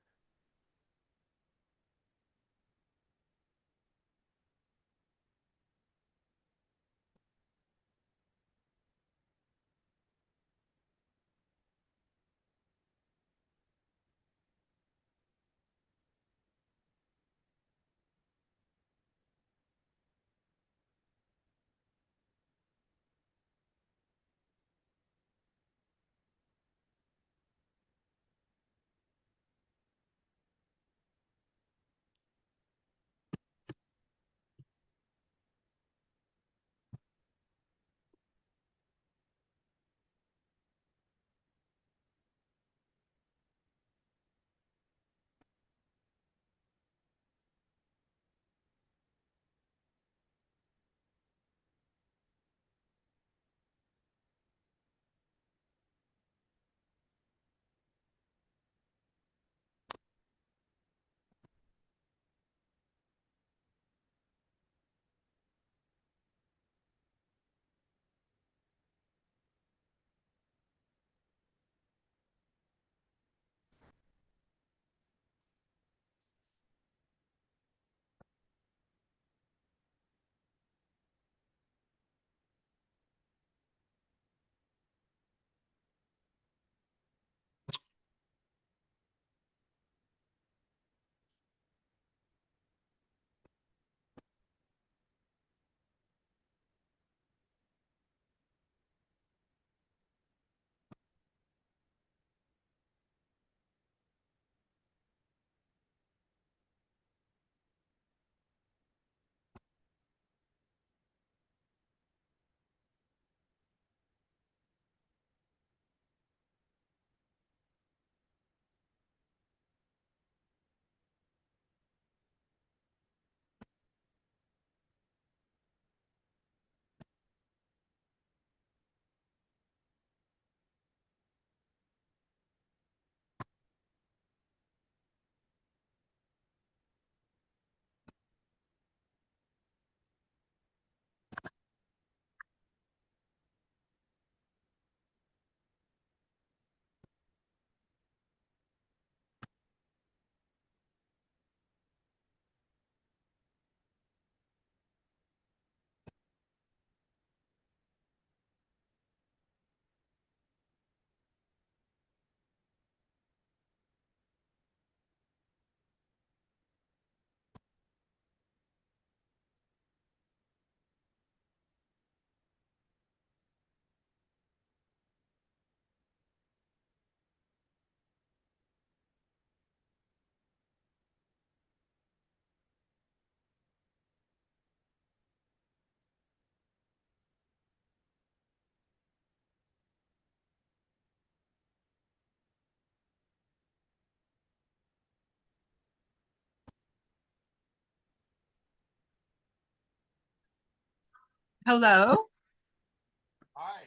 Hello. Hi.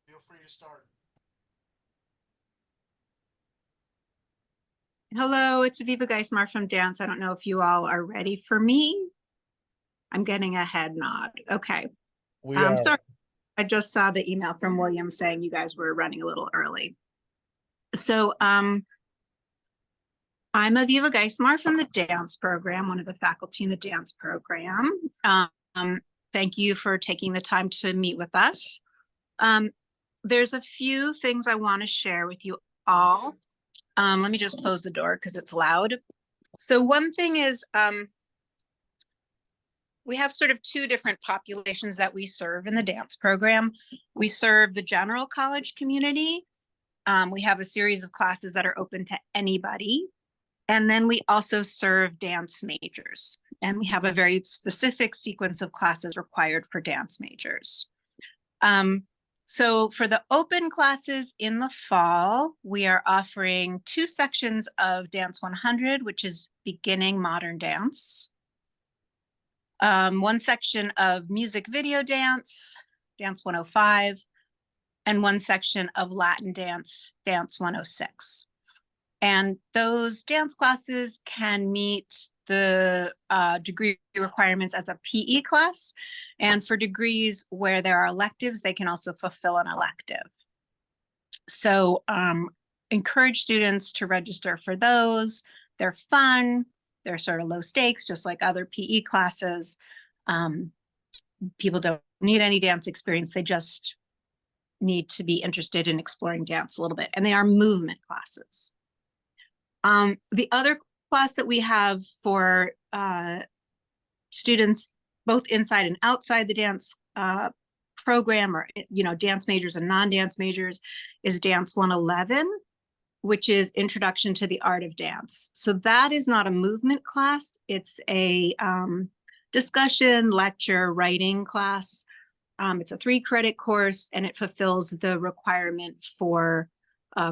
Feel free to start. Hello, it's Aviva Geismar from Dance. I don't know if you all are ready for me. I'm getting a head nod. Okay. We are. Sorry, I just saw the email from William saying you guys were running a little early. So, I'm Aviva Geismar from the dance program, one of the faculty in the dance program. Thank you for taking the time to meet with us. There's a few things I want to share with you all. Let me just close the door because it's loud. So one thing is, we have sort of two different populations that we serve in the dance program. We serve the general college community. We have a series of classes that are open to anybody. And then we also serve dance majors. And we have a very specific sequence of classes required for dance majors. So for the open classes in the fall, we are offering 2 sections of Dance 100, which is beginning modern dance. 1 section of music video dance, Dance 105, and 1 section of Latin dance, Dance 106. And those dance classes can meet the degree requirements as a PE class. And for degrees where there are electives, they can also fulfill an elective. So encourage students to register for those. They're fun. They're sort of low stakes, just like other PE classes. People don't need any dance experience. They just need to be interested in exploring dance a little bit. And they are movement classes. The other class that we have for students both inside and outside the dance program, or dance majors and non-dance majors, is Dance 111, which is Introduction to the Art of Dance. So that is not a movement class. It's a discussion, lecture, writing class. It's a 3-credit course, and it fulfills the requirement for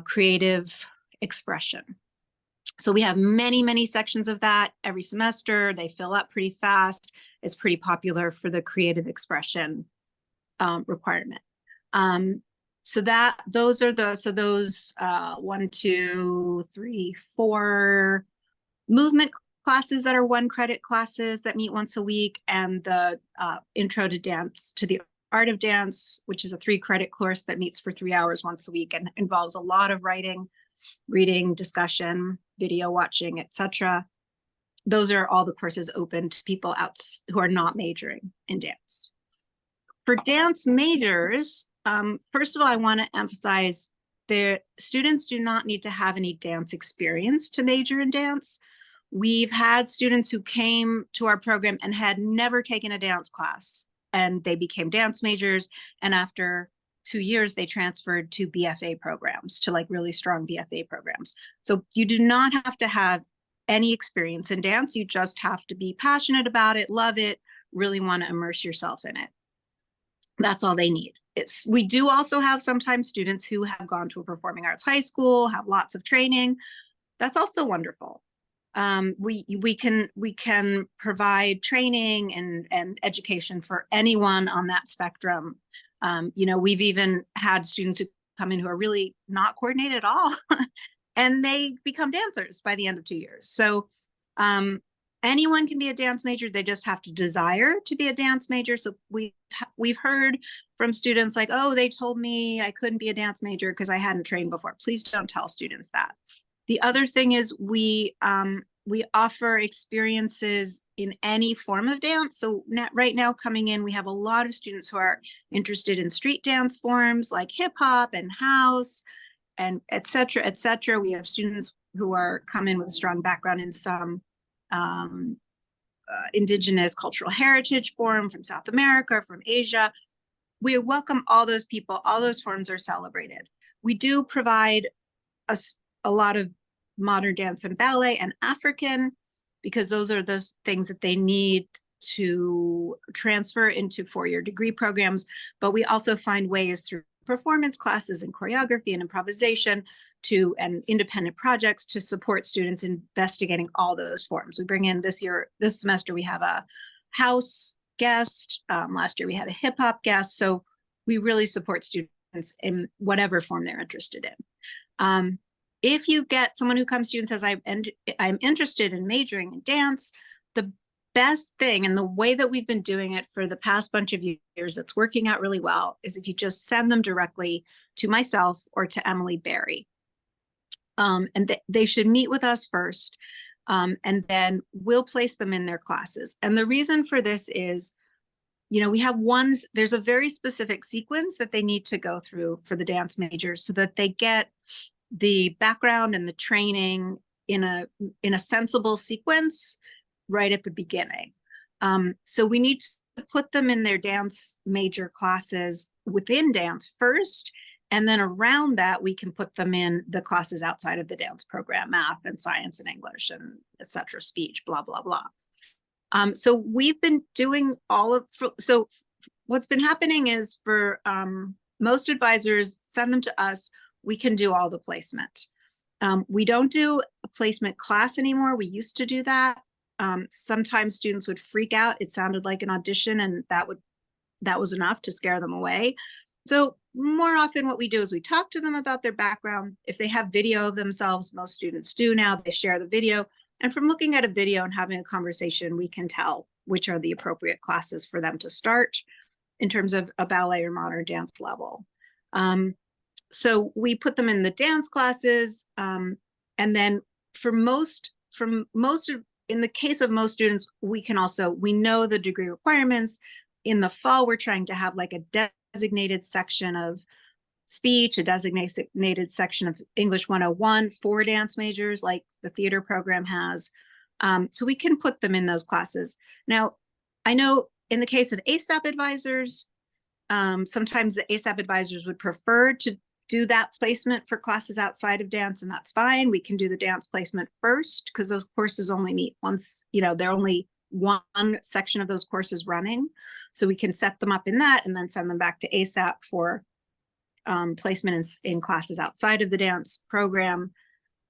creative expression. So we have many, many sections of that every semester. They fill up pretty fast. It's pretty popular for the creative expression requirement. So those 1, 2, 3, 4 movement classes that are 1-credit classes that meet once a week, and the Intro to Dance, to the Art of Dance, which is a 3-credit course that meets for 3 hours once a week and involves a lot of writing, reading, discussion, video watching, etc. Those are all the courses open to people who are not majoring in dance. For dance majors, first of all, I want to emphasize the students do not need to have any dance experience to major in dance. We've had students who came to our program and had never taken a dance class, and they became dance majors. And after 2 years, they transferred to BFA programs, to like really strong BFA programs. So you do not have to have any experience in dance. You just have to be passionate about it, love it, really want to immerse yourself in it. That's all they need. We do also have sometimes students who have gone to a performing arts high school, have lots of training. That's also wonderful. We can provide training and education for anyone on that spectrum. We've even had students who come in who are really not coordinated at all, and they become dancers by the end of 2 years. So anyone can be a dance major. They just have to desire to be a dance major. So we've heard from students like, oh, they told me I couldn't be a dance major because I hadn't trained before. Please don't tell students that. The other thing is we offer experiences in any form of dance. So right now coming in, we have a lot of students who are interested in street dance forms like hip hop and house and et cetera, et cetera. We have students who come in with a strong background in some indigenous cultural heritage form from South America, from Asia. We welcome all those people. All those forms are celebrated. We do provide a lot of modern dance and ballet and African, because those are those things that they need to transfer into 4-year degree programs. But we also find ways through performance classes and choreography and improvisation and independent projects to support students investigating all those forms. We bring in this semester, we have a house guest. Last year we had a hip hop guest. So we really support students in whatever form they're interested in. If you get someone who comes to you and says, I'm interested in majoring in dance, the best thing and the way that we've been doing it for the past bunch of years that's working out really well is if you just send them directly to myself or to Emily Berry. And they should meet with us first, and then we'll place them in their classes. And the reason for this is, we have there's a very specific sequence that they need to go through for the dance majors so that they get the background and the training in a sensible sequence right at the beginning. So we need to put them in their dance major classes within dance first. And then around that, we can put them in the classes outside of the dance program, math and science and English and et cetera, speech, blah, blah, blah. So we've been doing so what's been happening is for most advisors, send them to us, we can do all the placement. We don't do a placement class anymore. We used to do that. Sometimes students would freak out. It sounded like an audition and that was enough to scare them away. So more often what we do is we talk to them about their background. If they have video of themselves, most students do now, they share the video. And from looking at a video and having a conversation, we can tell which are the appropriate classes for them to start in terms of a ballet or modern dance level. So we put them in the dance classes. And then in the case of most students, we know the degree requirements. In the fall, we're trying to have like a designated section of speech, a designated section of English 101 for dance majors, like the theater program has. So we can put them in those classes. Now, I know in the case of ASAP advisors, sometimes the ASAP advisors would prefer to do that placement for classes outside of dance, and that's fine. We can do the dance placement first because those courses only meet once, they're only one section of those courses running. So we can set them up in that and then send them back to ASAP for placement in classes outside of the dance program.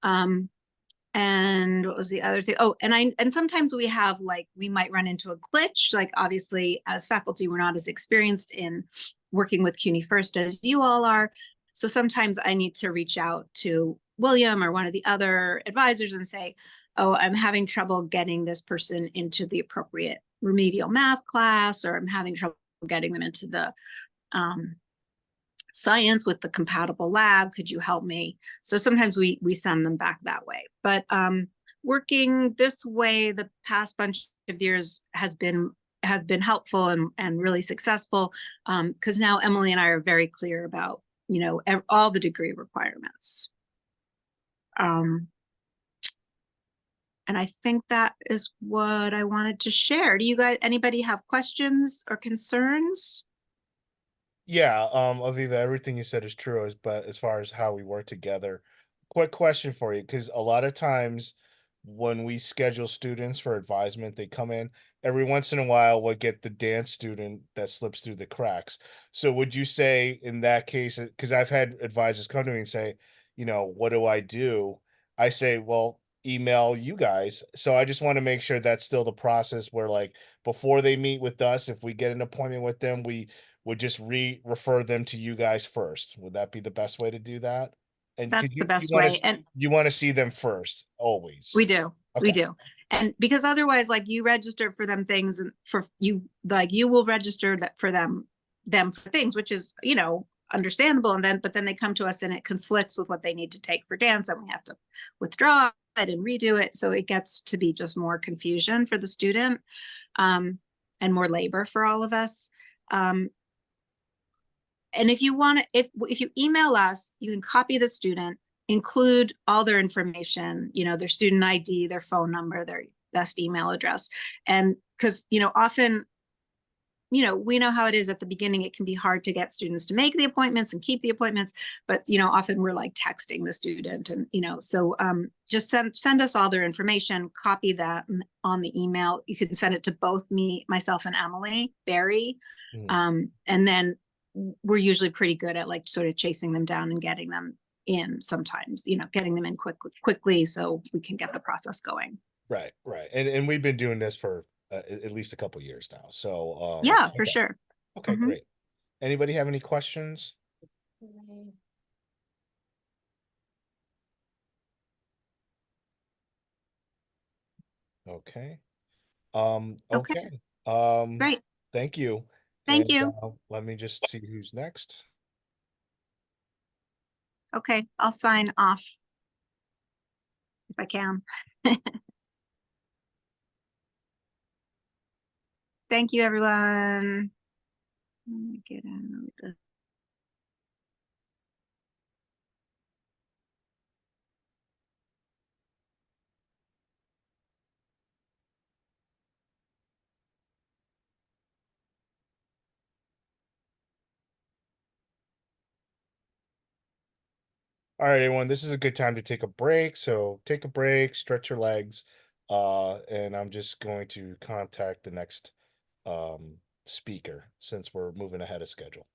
And what was the other thing? Oh, and sometimes we might run into a glitch. Like obviously as faculty, we're not as experienced in working with CUNY First as you all are. So sometimes I need to reach out to William or one of the other advisors and say, oh, I'm having trouble getting this person into the appropriate remedial math class, or I'm having trouble getting them into the science with the compatible lab. Could you help me? So sometimes we send them back that way. But working this way the past bunch of years has been helpful and really successful, because now Emily and I are very clear about all the degree requirements. And I think that is what I wanted to share. Do you guys, anybody have questions or concerns? Yeah, Aviva, everything you said is true, but as far as how we work together, quick question for you, because a lot of times when we schedule students for advisement, they come in every once in a while, we'll get the dance student that slips through the cracks. So would you say in that case, because I've had advisors come to me and say, what do I do? I say, well, email you guys. So I just want to make sure that's still the process where, like, before they meet with us, if we get an appointment with them, we would just refer them to you guys first. Would that be the best way to do that? And That's the you best want way. to And you want to see them first, always. we do. Okay. We do. And because otherwise, like, you register for them things, and you will register that for them for things, which is, understandable. And but then they come to us and it conflicts with what they need to take for dance, and we have to withdraw it and redo it. So it gets to be just more confusion for the student, and more labor for all of us. And if you want to, if you email us, you can copy the student, include all their information, their student ID, their phone number, their best email address. And because, often, we know how it is at the beginning. It can be hard to get students to make the appointments and keep the appointments, but, often we're like texting the student and, so just send us all their information, copy that on the email. You can send it to both myself and Emily Berry. And then we're usually pretty good at like sort of chasing them down and getting them in sometimes, getting them in quickly so we can get the process going. Right. And we've been doing this for at least a couple years now. So, Yeah, for okay. sure. Okay, Mhm. great. Anybody have any questions? Okay. Okay, Okay. great. Thank you. Thank And you. let me just see who's next. Okay, I'll sign off if I can. Thank you, everyone. Let me get out. All right, everyone, this is a good time to take a break. So take a break, stretch your legs, and I'm just going to contact the next speaker since we're moving ahead of schedule.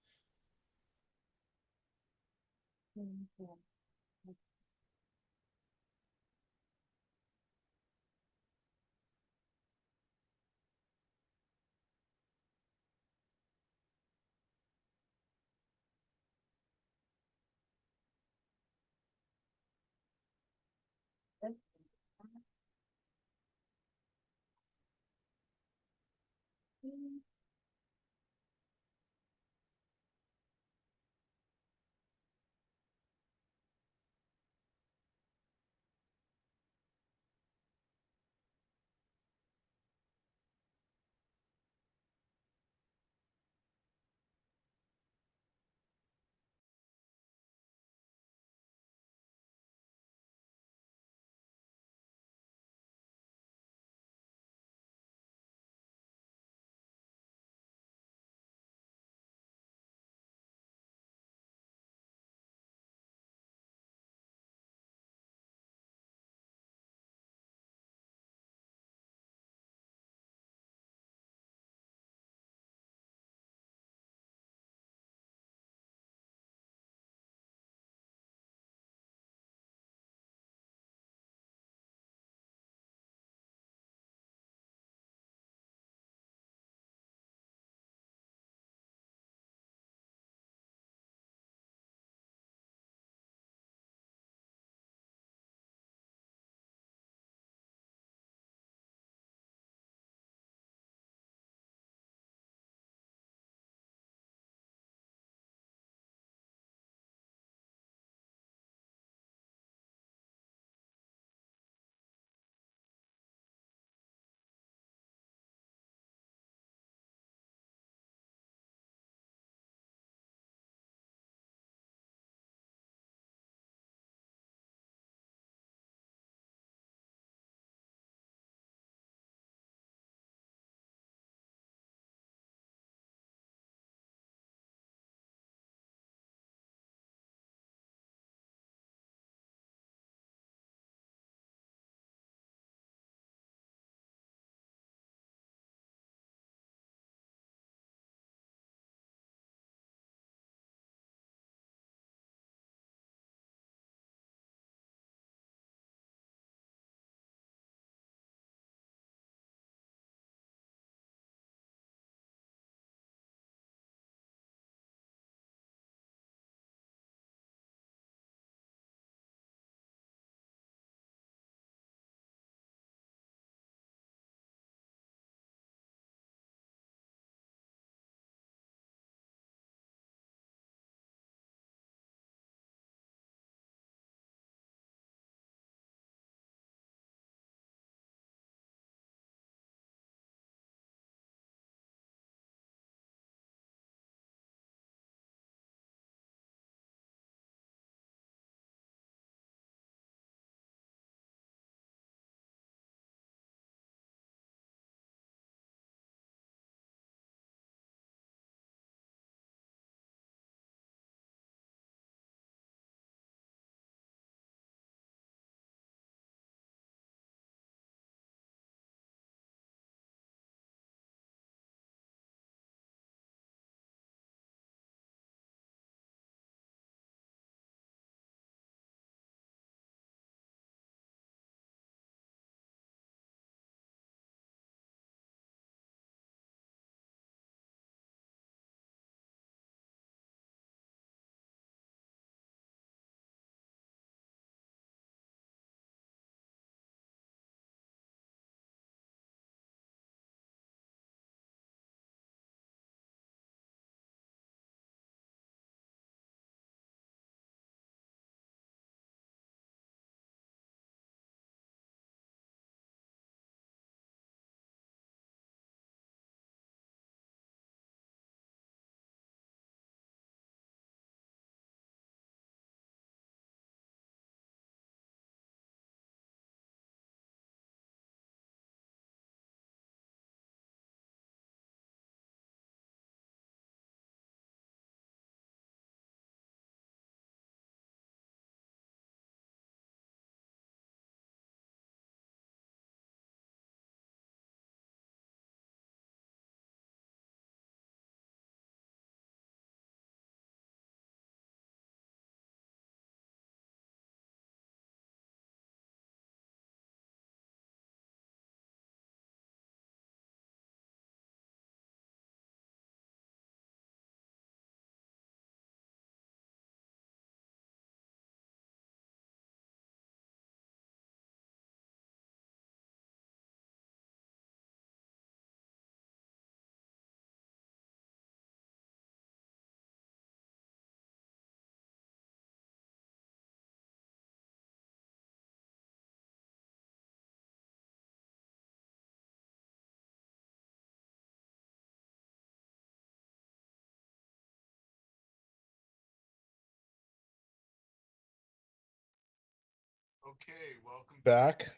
Okay, welcome back.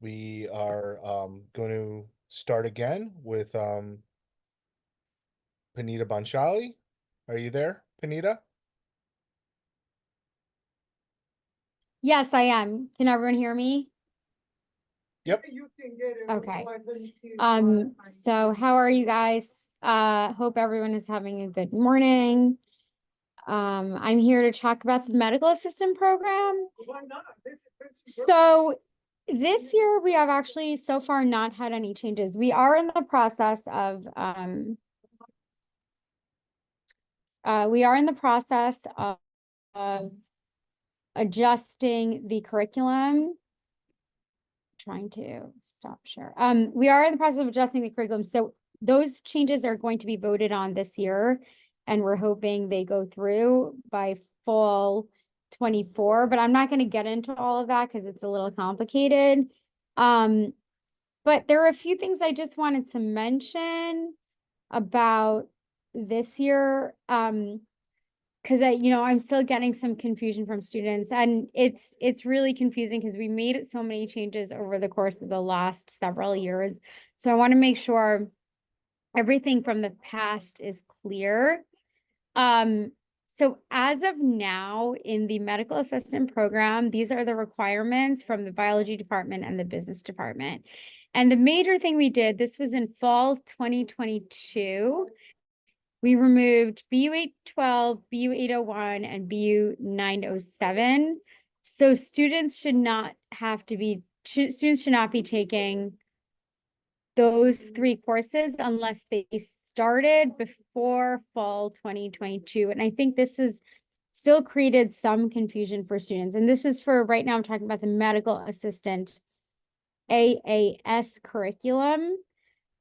We are going to start again with Panita Bonchali. Are you there, Panita? Yes, I am. Can everyone hear me? Yep. Okay. So how are you guys? Hope everyone is having a good morning. I'm here to talk about the medical assistant program. So this year we have actually so far not had any changes. We are in the process of of adjusting the curriculum. Trying to stop share. We are in the process of adjusting the curriculum. So those changes are going to be voted on this year. And we're hoping they go through by fall 24, but I'm not going to get into all of that because it's a little complicated. But there are a few things I just wanted to mention about this year. Because I'm still getting some confusion from students, and it's really confusing because we made so many changes over the course of the last several years. So I want to make sure everything from the past is clear. So as of now, in the medical assistant program, these are the requirements from the biology department and the business department. And the major thing we did, this was in fall 2022. We removed BU 812, BU 801, and BU 907. So students should not be taking those 3 courses unless they started before fall 2022. And I think this has still created some confusion for students. And this is for right now, I'm talking about the medical assistant AAS curriculum.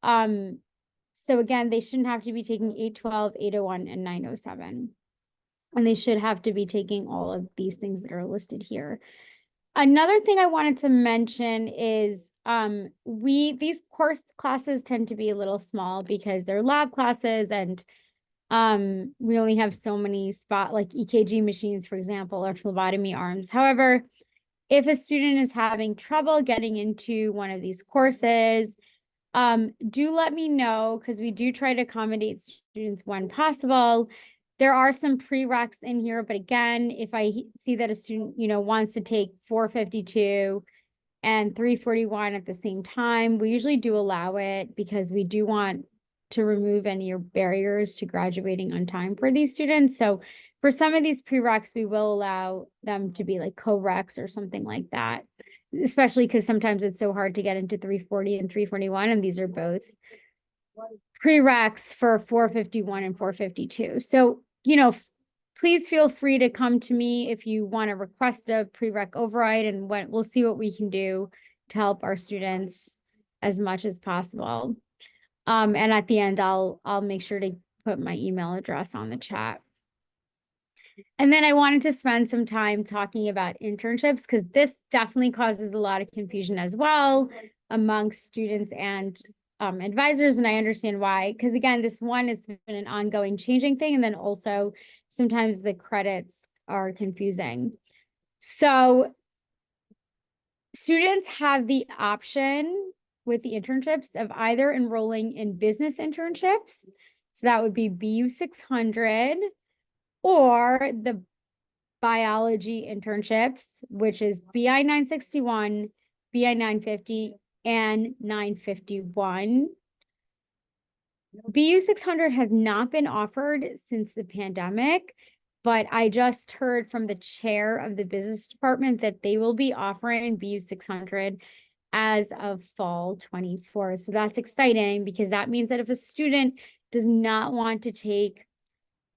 So again, they shouldn't have to be taking 812, 801, and 907. And they should have to be taking all of these things that are listed here. Another thing I wanted to mention is these course classes tend to be a little small because they're lab classes, and we only have so many like EKG machines, for example, or phlebotomy arms. However, if a student is having trouble getting into one of these courses, do let me know, because we do try to accommodate students when possible. There are some prereqs in here, but again, if I see that a student, wants to take 452 and 341 at the same time, we usually do allow it because we do want to remove any barriers to graduating on time for these students. So for some of these prereqs, we will allow them to be like co-reqs or something like that, especially because sometimes it's so hard to get into 340 and 341, and these are both prereqs for 451 and 452. So, please feel free to come to me if you want to request a prereq override, and we'll see what we can do to help our students as much as possible. And at the end, I'll make sure to put my email address on the chat. And then I wanted to spend some time talking about internships, because this definitely causes a lot of confusion as well amongst students and advisors. And I understand why, because again, this one has been an ongoing changing thing. And then also sometimes the credits are confusing. So students have the option with the internships of either enrolling in business internships. So that would be BU 600, or the biology internships, which is BI 961, BI 950, and 951. BU 600 has not been offered since the pandemic, but I just heard from the chair of the business department that they will be offering BU 600 as of fall 24. So that's exciting, because that means that if a student does not want to take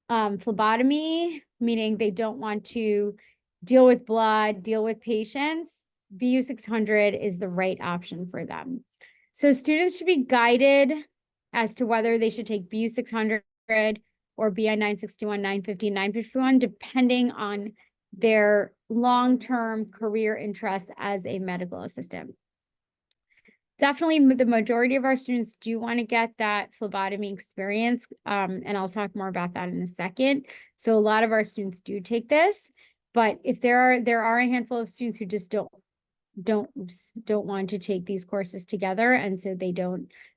phlebotomy, meaning they don't want to deal with blood, deal with patients, BU 600 is the right option for them. So students should be guided as to whether they should take BU 600 or BI 961, 950, 951, depending on their long-term career interests as a medical assistant. Definitely, the majority of our students do want to get that phlebotomy experience, and I'll talk more about that in a second. So a lot of our students do take this. But if there are a handful of students who just don't want to take these courses together, and so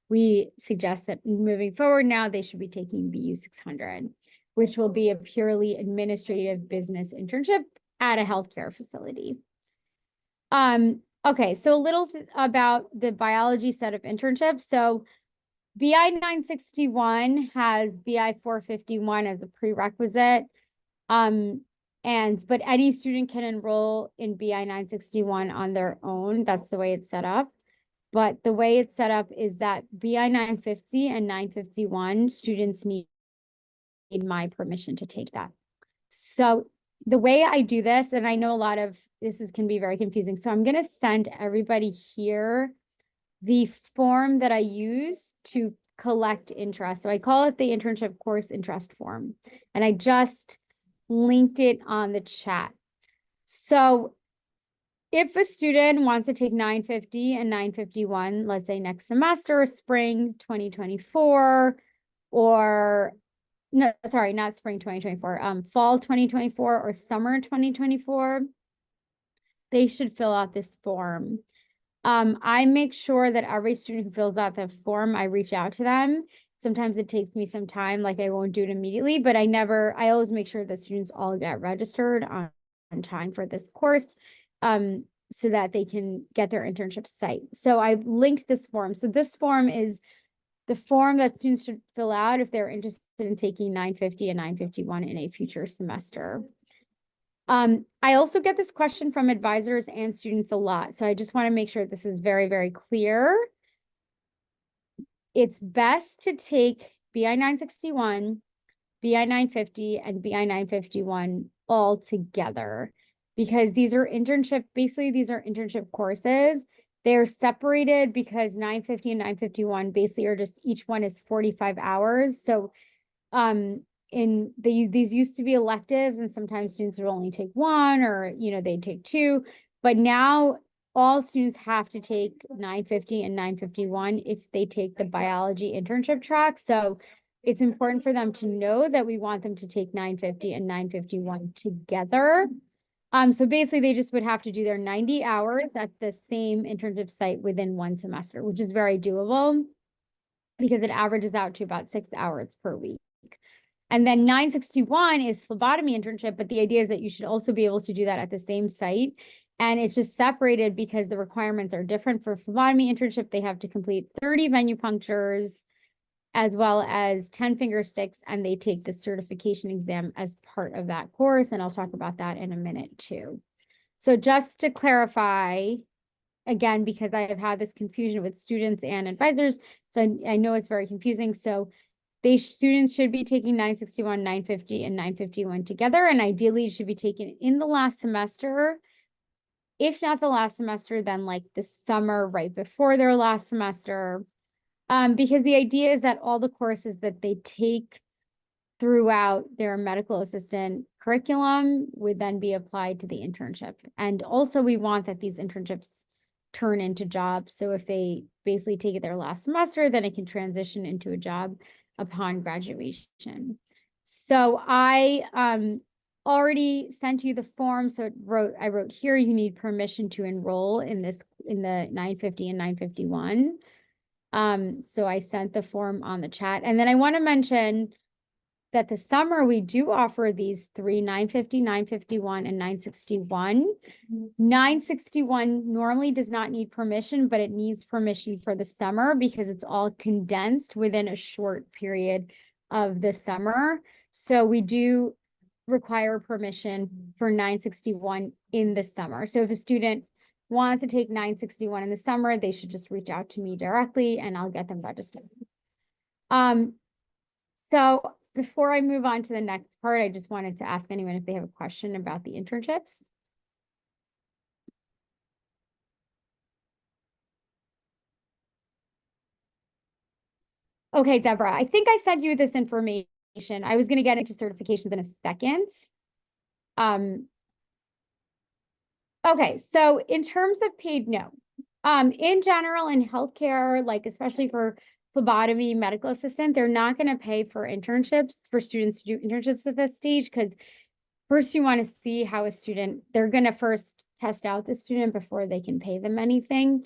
we suggest that moving forward now they should be taking BU 600, which will be a purely administrative business internship at a healthcare facility. Okay, so a little about the biology set of internships. So BI 961 has BI 451 as a prerequisite. But any student can enroll in BI 961 on their own. That's the way it's set up. But the way it's set up is that BI 950 and 951 students need my permission to take that. So the way I do this, and I know a lot of can be very confusing. So I'm going to send everybody here the form that I use to collect interest. So I call it the internship course interest form. And I just linked it on the chat. So if a student wants to take 950 and 951, let's say next semester, spring 2024, or no, sorry, not spring 2024, fall 2024 or summer 2024, they should fill out this form. I make sure that every student who fills out the form, I reach out to them. Sometimes it takes me some time, like I won't do it immediately, but I always make sure that students all get registered on time for this course, so that they can get their internship site. So I've linked this form. So this form is the form that students should fill out if they're interested in taking 950 and 951 in a future semester. I also get this question from advisors and students a lot. So I just want to make sure this is very, very clear. It's best to take BI 961, BI 950, and BI 951 all together, because these are internship courses. They're separated because 950 and 951 basically are just, each one is 45 hours. So these used to be electives, and sometimes students would only take one, or they'd take two, but now all students have to take 950 and 951 if they take the biology internship track. So it's important for them to know that we want them to take 950 and 951 together. So basically they just would have to do their 90 hours at the same internship site within one semester, which is very doable because it averages out to about 6 hours per week. And then 961 is phlebotomy internship, but the idea is that you should also be able to do that at the same site. And it's just separated because the requirements are different. For phlebotomy internship, they have to complete 30 venipunctures as well as 10 finger sticks, and they take the certification exam as part of that course. And I'll talk about that in a minute too. So just to clarify, again, because I have had this confusion with students and advisors, so I know it's very confusing. So students should be taking 961, 950, and 951 together, and ideally it should be taken in the last semester. If not the last semester, then like the summer right before their last semester. Because the idea is that all the courses that they take throughout their medical assistant curriculum would then be applied to the internship. And also we want that these internships turn into jobs. So if they basically take it their last semester, then it can transition into a job upon graduation. So I already sent you the form. So I wrote here, you need permission to enroll in the 950 and 951. So I sent the form on the chat. And then I want to mention that the summer we do offer these 3, 950, 951, and 961. 961 normally does not need permission, but it needs permission for the summer because it's all condensed within a short period of the summer. So we do require permission for 961 in the summer. So if a student wants to take 961 in the summer, they should just reach out to me directly and I'll get them registered. So before I move on to the next part, I just wanted to ask anyone if they have a question about the internships. Okay, Deborah, I think I sent you this information. I was going to get into certifications in a second. Okay, so in terms of paid, no. In general, in healthcare, like especially for phlebotomy, medical assistant, they're not going to pay for internships, for students to do internships at this stage, because first you want to see how a student, they're going to first test out the student before they can pay them anything.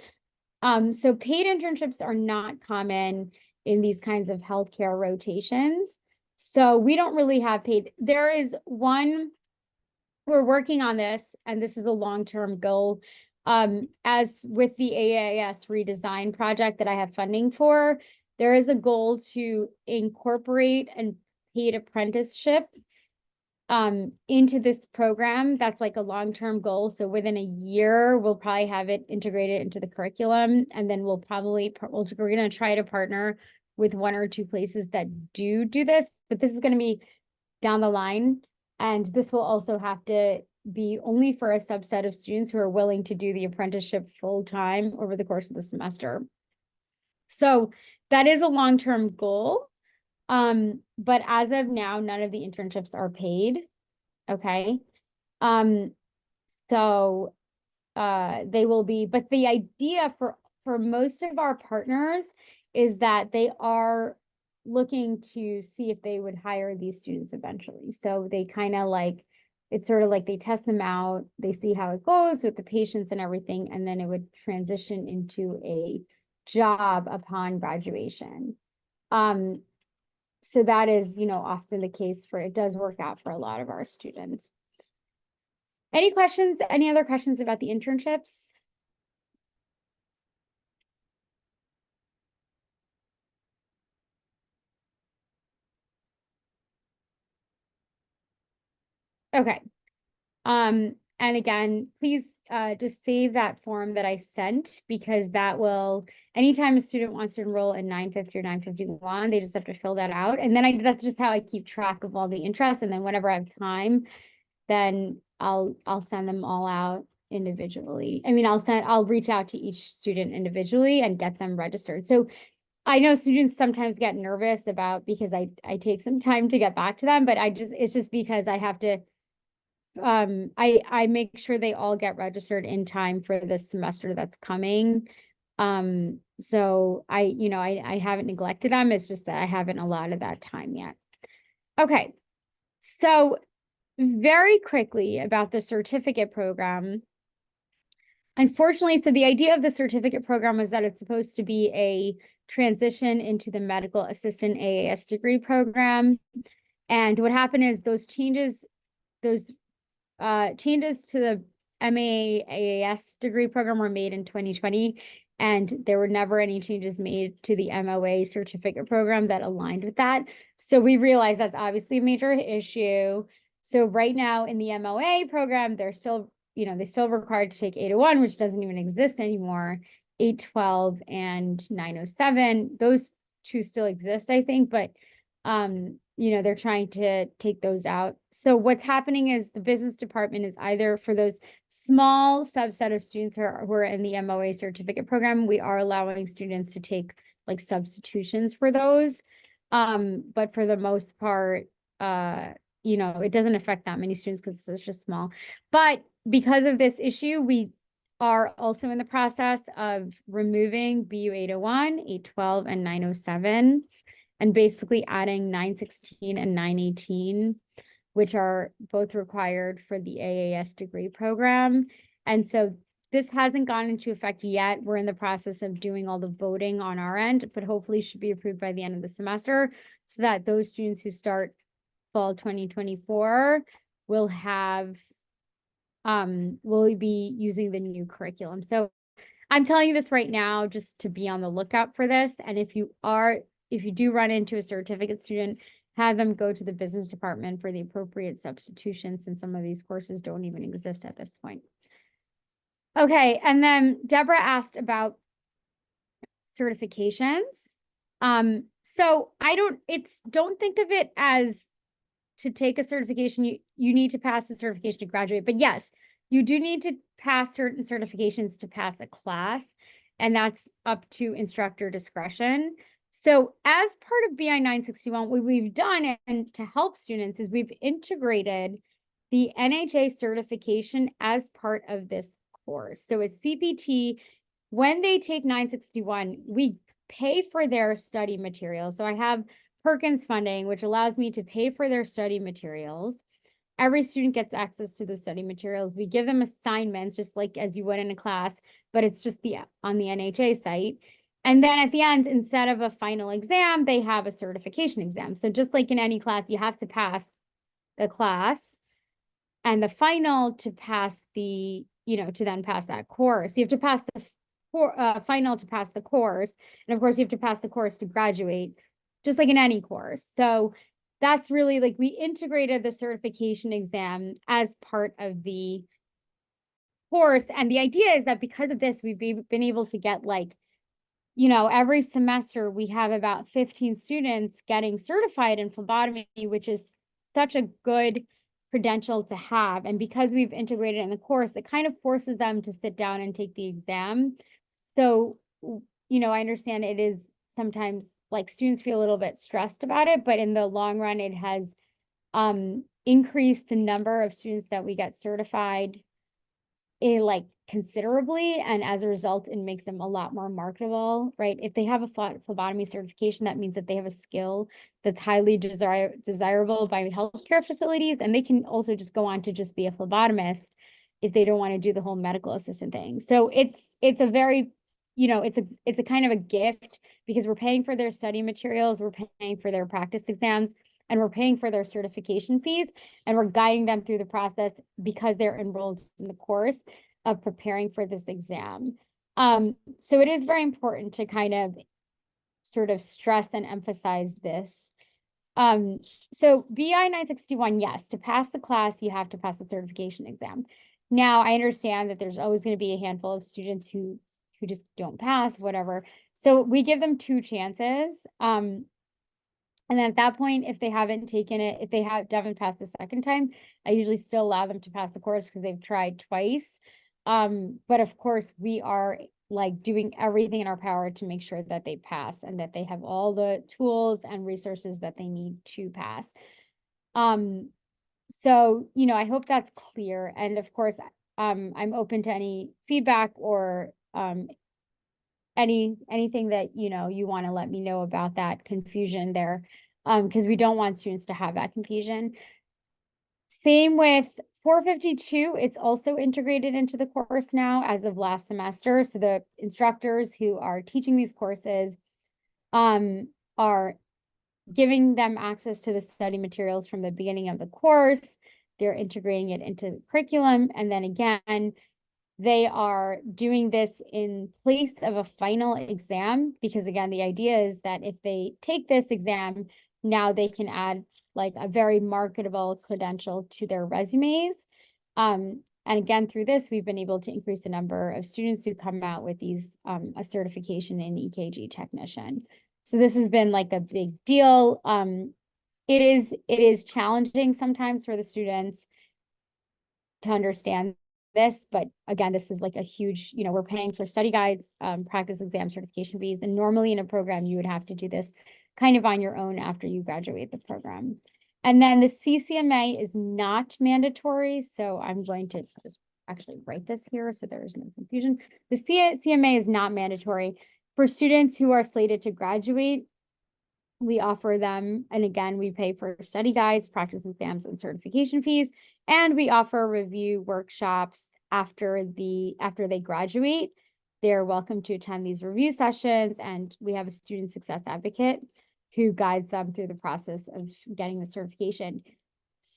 So paid internships are not common in these kinds of healthcare rotations. So we don't really have paid. There is one, we're working on this, and this is a long-term goal. As with the AAS redesign project that I have funding for, there is a goal to incorporate a paid apprenticeship into this program. That's like a long-term goal. So within a year, we'll probably have it integrated into the curriculum. And then we're going to try to partner with 1 or 2 places that do this, but this is going to be down the line. And this will also have to be only for a subset of students who are willing to do the apprenticeship full time over the course of the semester. So that is a long-term goal. But as of now, none of the internships are paid. Okay. So they will be, but the idea for most of our partners is that they are looking to see if they would hire these students eventually. So they kind of like, it's sort of like they test them out, they see how it goes with the patients and everything, and then it would transition into a job upon graduation. So that is, often the case it does work out for a lot of our students. Any questions? Any other questions about the internships? Okay. And again, please just save that form that I sent, because that will, anytime a student wants to enroll in 950 or 951, they just have to fill that out. And then that's just how I keep track of all the interest. And then whenever I have time, then I'll send them all out individually. I mean, I'll reach out to each student individually and get them registered. So I know students sometimes get nervous because I take some time to get back to them, but it's just because I have to, I make sure they all get registered in time for this semester that's coming. So I haven't neglected them. It's just that I haven't allotted that time yet. Okay. So very quickly about the certificate program. Unfortunately, so the idea of the certificate program was that it's supposed to be a transition into the medical assistant AAS degree program. And what happened is those changes to the MAAS degree program were made in 2020, and there were never any changes made to the MOA certificate program that aligned with that. So we realized that's obviously a major issue. So right now in the MOA program, they're still, they still required to take 801, which doesn't even exist anymore. 812 and 907, those 2 still exist, I think, but they're trying to take those out. So what's happening is the business department is either, for those small subset of students who are in the MOA certificate program, we are allowing students to take like substitutions for those. But for the most part, it doesn't affect that many students because it's just small. But because of this issue, we are also in the process of removing BU 801, 812, and 907. And basically adding 916 and 918, which are both required for the AAS degree program. And so this hasn't gone into effect yet. We're in the process of doing all the voting on our end, but hopefully should be approved by the end of the semester, so that those students who start fall 2024 will be using the new curriculum. So I'm telling you this right now just to be on the lookout for this. And if you do run into a certificate student, have them go to the business department for the appropriate substitution, since some of these courses don't even exist at this point. Okay, and then Deborah asked about certifications. So don't think of it as to take a certification, you need to pass a certification to graduate. But yes, you do need to pass certain certifications to pass a class, and that's up to instructor discretion. So as part of BI 961, what we've done and to help students is we've integrated the NHA certification as part of this course. So it's CPT. When they take 961, we pay for their study material. So I have Perkins funding, which allows me to pay for their study materials. every student gets access to the study materials. We give them assignments, just like as you would in a class, but it's just on the NHA site. And then at the end, instead of a final exam, they have a certification exam. So just like in any class, you have to pass the class, and the final to pass the, to then pass that course. You have to pass the final to pass the course. And of course, you have to pass the course to graduate, just like in any course. So that's really like, we integrated the certification exam as part of the course. And the idea is that because of this, we've been able to get like, every semester we have about 15 students getting certified in phlebotomy, which is such a good credential to have. And because we've integrated it in the course, it kind of forces them to sit down and take the exam. So, I understand it is sometimes like students feel a little bit stressed about it, but in the long run, it has increased the number of students that we get certified like considerably, and as a result, it makes them a lot more marketable, right? If they have a phlebotomy certification, that means that they have a skill that's highly desirable by healthcare facilities, and they can also just go on to just be a phlebotomist if they don't want to do the whole medical assistant thing. So it's a very, it's a kind of a gift, because we're paying for their study materials, we're paying for their practice exams, and we're paying for their certification fees, and we're guiding them through the process because they're enrolled in the course of preparing for this exam. So it is very important to kind of sort of stress and emphasize this. So BI 961, yes, to pass the class, you have to pass the certification exam. Now, I understand that there's always going to be a handful of students who just don't pass, whatever. So we give them 2 chances. And then at that point, if they haven't taken it, if they haven't passed the second time, I usually still allow them to pass the course because they've tried twice. But of course, we are like doing everything in our power to make sure that they pass and that they have all the tools and resources that they need to pass. So, I hope that's clear. And of course, I'm open to any feedback or anything that, you want to let me know about that confusion there, because we don't want students to have that confusion. Same with 452, it's also integrated into the course now as of last semester. So the instructors who are teaching these courses are giving them access to the study materials from the beginning of the course. They're integrating it into the curriculum. And then again, they are doing this in place of a final exam, because again, the idea is that if they take this exam, now they can add like a very marketable credential to their resumes. And again, through this, we've been able to increase the number of students who come out with these a certification in EKG technician. So this has been like a big deal. It is challenging sometimes for the students to understand this, but again, this is like a huge, we're paying for study guides, practice exam certification fees, and normally in a program, you would have to do this kind of on your own after you graduate the program. And then the CCMA is not mandatory, so I'm going to just actually write this here so there is no confusion. The CCMA is not mandatory. For students who are slated to graduate, we offer them, and again, we pay for study guides, practice exams, and certification fees, and we offer review workshops after they graduate. They're welcome to attend these review sessions, and we have a student success advocate who guides them through the process of getting the certification.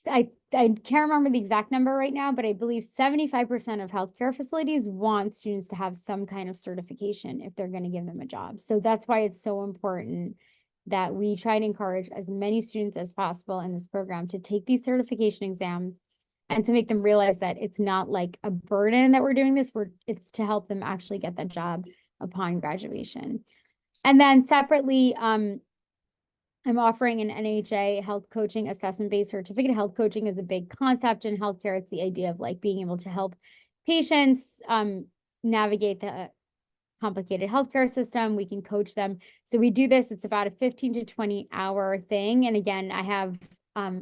I can't remember the exact number right now, but I believe 75% of healthcare facilities want students to have some kind of certification if they're going to give them a job. So that's why it's so important that we try to encourage as many students as possible in this program to take these certification exams and to make them realize that it's not like a burden that we're doing this, it's to help them actually get that job upon graduation. And then separately, I'm offering an NHA health coaching assessment-based certificate. Health coaching is a big concept in healthcare. It's the idea of like being able to help patients navigate the complicated healthcare system. We can coach them. So we do this. It's about a 15 to 20 hour thing. And again, I have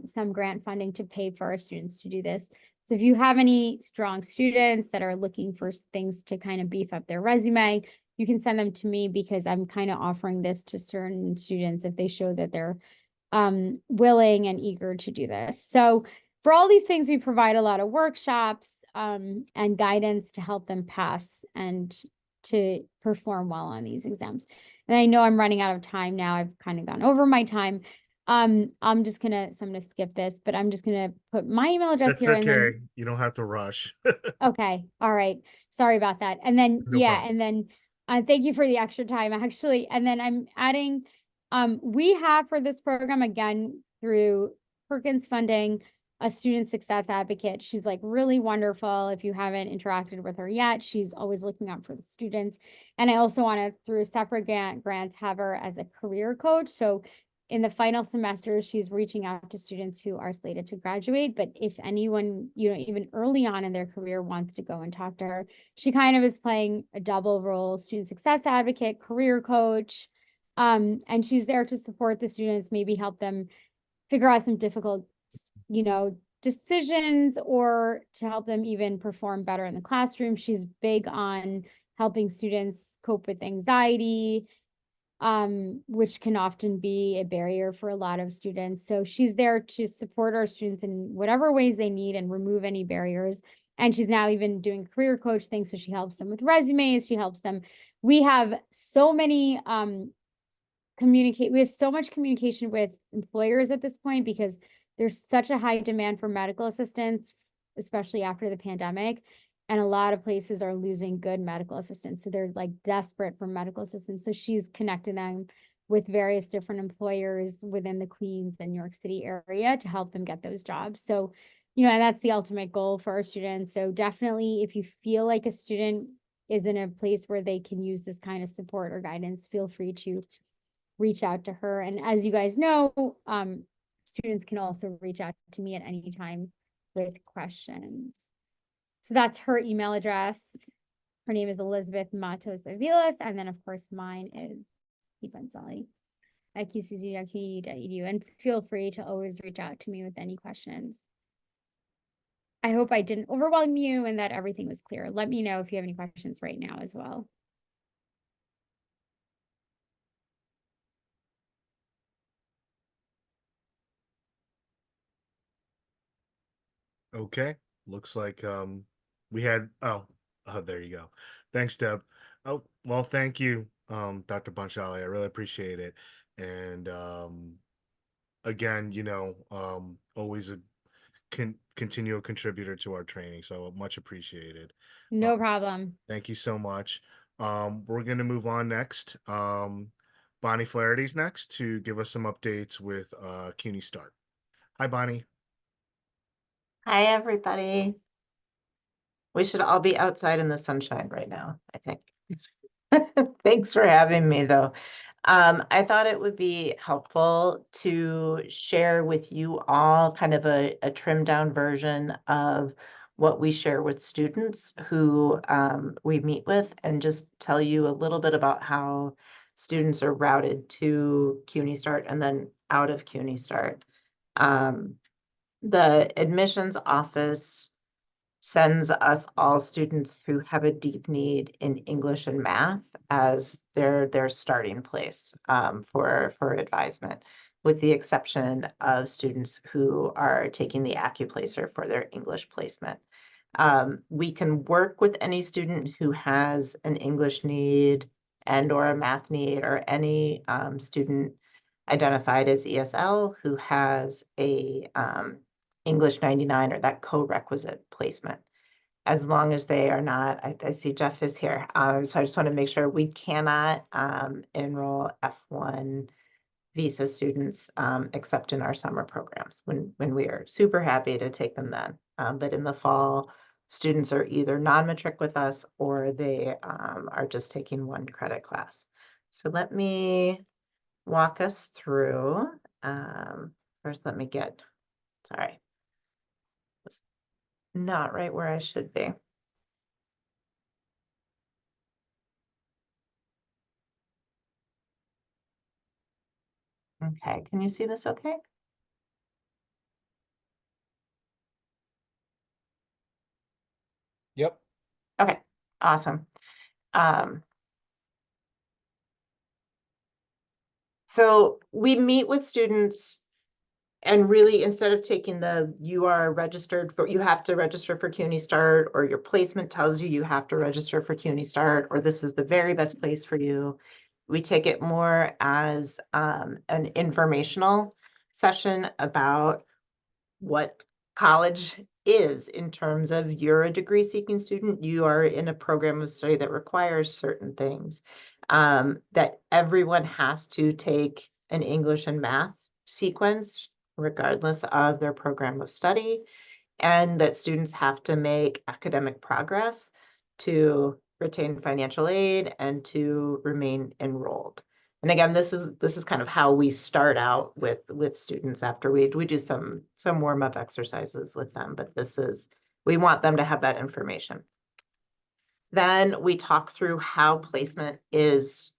some grant funding to pay for our students to do this. So if you have any strong students that are looking for things to kind of beef up their resume, you can send them to me, because I'm kind of offering this to certain students if they show that they're willing and eager to do this. So for all these things, we provide a lot of workshops and guidance to help them pass and to perform well on these exams. And I know I'm running out of time now. I've kind of gone over my time. I'm gonna skip this, but I'm just gonna put my email address That's here and then. okay. You don't have to rush. Okay, all right. Sorry about that. And then, No yeah, problem. and then thank you for the extra time, actually. And then I'm adding, we have for this program, again, through Perkins funding, a student success advocate. She's like really wonderful. If you haven't interacted with her yet, she's always looking out for the students. And I also want to, through a separate grant, have her as a career coach. So in the final semester, she's reaching out to students who are slated to graduate. But if anyone, even early on in their career wants to go and talk to her, she kind of is playing a double role, student success advocate, career coach. And she's there to support the students, maybe help them figure out some difficult, decisions, or to help them even perform better in the classroom. She's big on helping students cope with anxiety, which can often be a barrier for a lot of students. So she's there to support our students in whatever ways they need and remove any barriers. And she's now even doing career coach things. So she helps them with resumes. She helps them. We have so many, we have so much communication with employers at this point because there's such a high demand for medical assistants, especially after the pandemic. And a lot of places are losing good medical assistants. So they're like desperate for medical assistants. So she's connecting them with various different employers within the Queens and New York City area to help them get those jobs. So, and that's the ultimate goal for our students. So definitely, if you feel like a student is in a place where they can use this kind of support or guidance, feel free to reach out to her. And as you guys know, students can also reach out to me at any time with questions. So that's her email address. Her name is Elizabeth Matos Avilas. And then, of course, mine is @qcc.edu. And feel free to always reach out to me with any questions. I hope I didn't overwhelm you and that everything was clear. Let me know if you have any questions right now as well. Okay. Looks like we had there you go. Thanks, Deb. Oh, well, thank you, Dr. Bonchali. I really appreciate it. And again, always a continual contributor to our training. So much appreciated. No problem. Thank you so much. We're gonna move on next. Bonnie Flaherty's next to give us some updates with CUNY Start. Hi, Bonnie. Hi, everybody. We should all be outside in the sunshine right now, I think. Thanks for having me, though. I thought it would be helpful to share with you all kind of a trimmed down version of what we share with students who we meet with, and just tell you a little bit about how students are routed to CUNY Start and then out of CUNY Start. The admissions office sends us all students who have a deep need in English and math as their starting place for advisement, with the exception of students who are taking the AccuPlacer for their English placement. We can work with any student who has an English need and or a math need, or any student identified as ESL who has a English 99 or that co-requisite placement, as long as they are not, I see Jeff is here. So I just want to make sure we cannot enroll F1 visa students except in our summer programs, when we are super happy to take them then. But in the fall, students are either non-matric with us, or they are just taking one credit class. So let me walk us through. First, let me get, sorry, was not right where I should be. Okay, can you see this okay? Yep. Okay, awesome. So we meet with students And really, instead of taking you are registered for, you have to register for CUNY Start, or your placement tells you you have to register for CUNY Start, or this is the very best place for you, we take it more as an informational session about what college is in terms of you're a degree seeking student, you are in a program of study that requires certain things, that everyone has to take an English and math sequence regardless of their program of study, and that students have to make academic progress to retain financial aid and to remain enrolled. And again, this is kind of how we start out with students after we do some warm-up exercises with them, but we want them to have that information. Then we talk through how placement is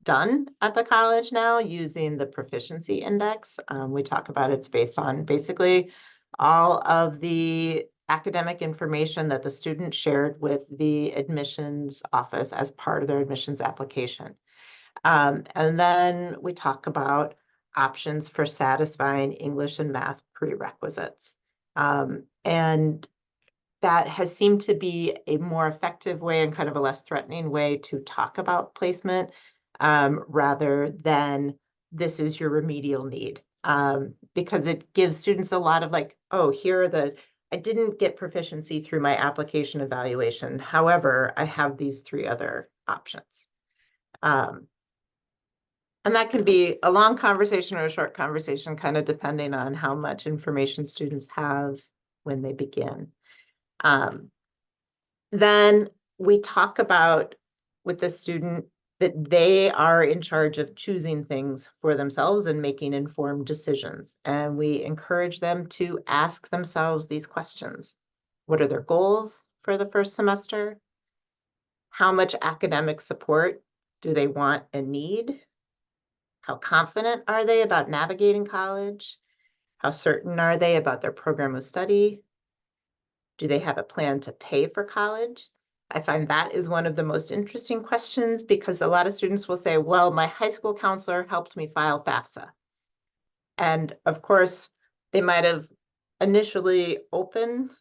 done at the college now using the proficiency index. We talk about it's based on basically all of the academic information that the student shared with the admissions office as part of their admissions application. And then we talk about options for satisfying English and math prerequisites. And that has seemed to be a more effective way and kind of a less threatening way to talk about placement, rather than this is your remedial need. Because it gives students a lot of like, oh, here are I didn't get proficiency through my application evaluation. However, I have these 3 other options. And that can be a long conversation or a short conversation, kind of depending on how much information students have when they begin. Then we talk about with the student that they are in charge of choosing things for themselves and making informed decisions. And we encourage them to ask themselves these questions. What are their goals for the first semester? How much academic support do they want and need? How confident are they about navigating college? How certain are they about their program of study? Do they have a plan to pay for college? I find that is one of the most interesting questions because a lot of students will say, well, my high school counselor helped me file FAFSA. And of course, they might have initially opened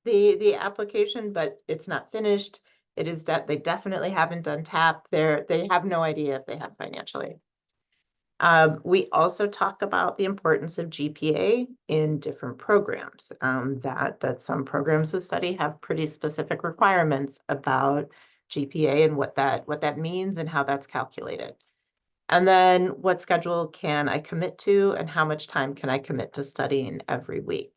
the application, but it's not finished. It is that they definitely haven't done TAP. They have no idea if they have financial aid. We also talk about the importance of GPA in different programs, that some programs of study have pretty specific requirements about GPA and what that means and how that's calculated. And then what schedule can I commit to and how much time can I commit to studying every week?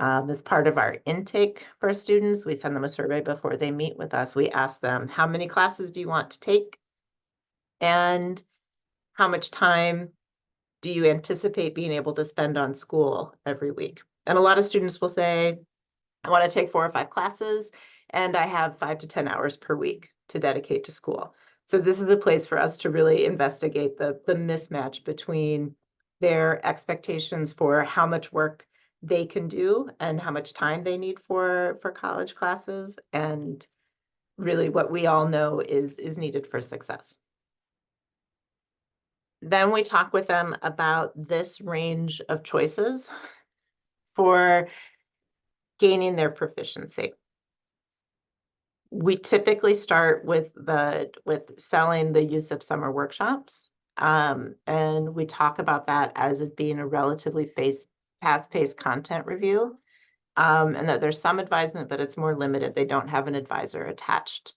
As part of our intake for students, we send them a survey before they meet with us. We ask them, how many classes do you want to take? And how much time do you anticipate being able to spend on school every week? And a lot of students will say, I want to take 4 or 5 classes, and I have 5 to 10 hours per week to dedicate to school. So this is a place for us to really investigate the mismatch between their expectations for how much work they can do and how much time they need for college classes, and really what we all know is needed for success. Then we talk with them about this range of choices for gaining their proficiency. We typically start with selling the use of summer workshops. And we talk about that as it being a relatively fast-paced content review. And that there's some advisement, but it's more limited. They don't have an advisor attached.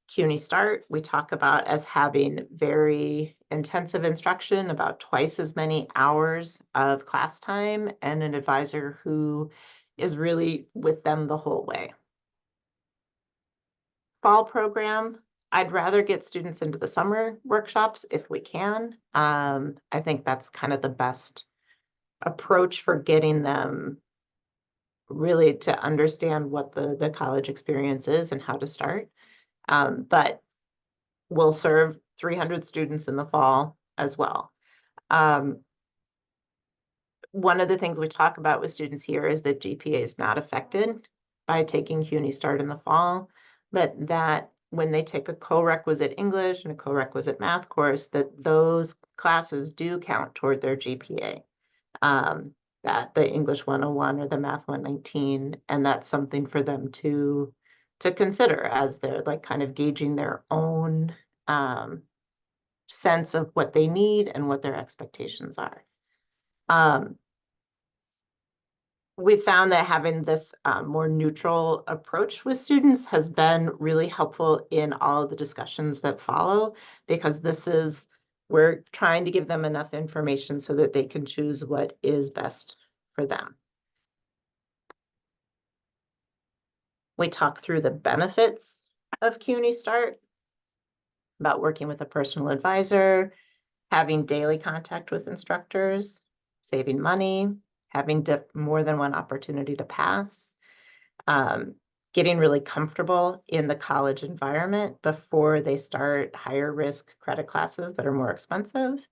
CUNY Start, we talk about as having very intensive instruction, about twice as many hours of class time, and an advisor who is really with them the whole way. Fall program, I'd rather get students into the summer workshops if we can. I think that's kind of the best approach for getting them really to understand what the college experience is and how to start. But we'll serve 300 students in the fall as well. One of the things we talk about with students here is that GPA is not affected by taking CUNY Start in the fall, but that when they take a co-requisite English and a co-requisite math course, that those classes do count toward their GPA. that the English 101 or the Math 119, and that's something for them to consider as they're like kind of gauging their own sense of what they need and what their expectations are. We found that having this more neutral approach with students has been really helpful in all of the discussions that follow, because we're trying to give them enough information so that they can choose what is best for them. We talk through the benefits of CUNY Start, about working with a personal advisor, having daily contact with instructors, saving money, having more than one opportunity to pass, getting really comfortable in the college environment before they start higher risk credit classes that are more expensive.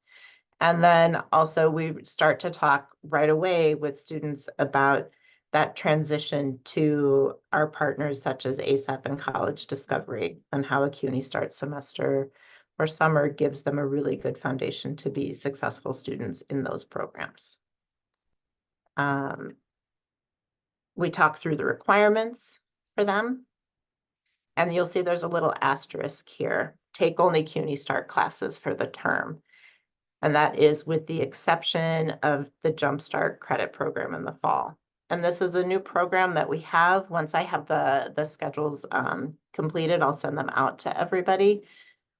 And then also we start to talk right away with students about that transition to our partners such as ASAP and College Discovery, and how a CUNY Start semester or summer gives them a really good foundation to be successful students in those programs. We talk through the requirements for them. And you'll see there's a little asterisk here. Take only CUNY Start classes for the term. And that is with the exception of the Jumpstart credit program in the fall. And this is a new program that we have. Once I have the schedules completed, I'll send them out to everybody.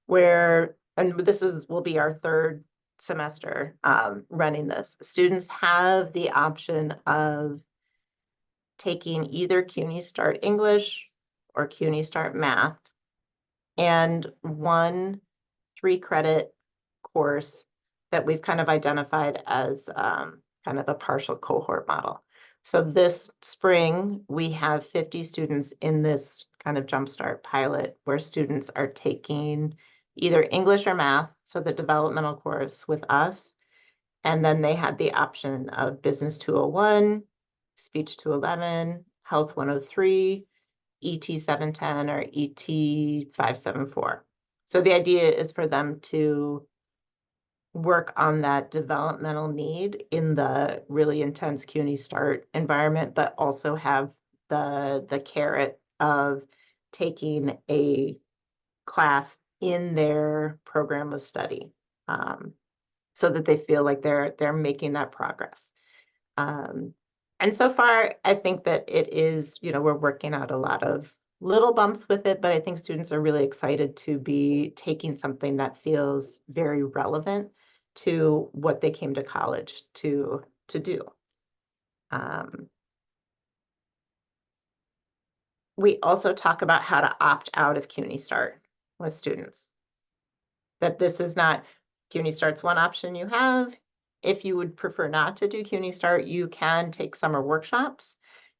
And this will be our third semester running this. Students have the option of taking either CUNY Start English or CUNY Start Math and one 3-credit course that we've kind of identified as kind of a partial cohort model. So this spring, we have 50 students in this kind of Jumpstart pilot where students are taking either English or math, so the developmental course with us, and then they had the option of Business 201, Speech 211, Health 103, ET 710, or ET 574. So the idea is for them to work on that developmental need in the really intense CUNY Start environment, but also have the carrot of taking a class in their program of study, so that they feel like they're making that progress. And so far, I think that it is, we're working out a lot of little bumps with it, but I think students are really excited to be taking something that feels very relevant to what they came to college to do. We also talk about how to opt out of CUNY Start with students. That this is not CUNY Start's one option you have. If you would prefer not to do CUNY Start, you can take summer workshops,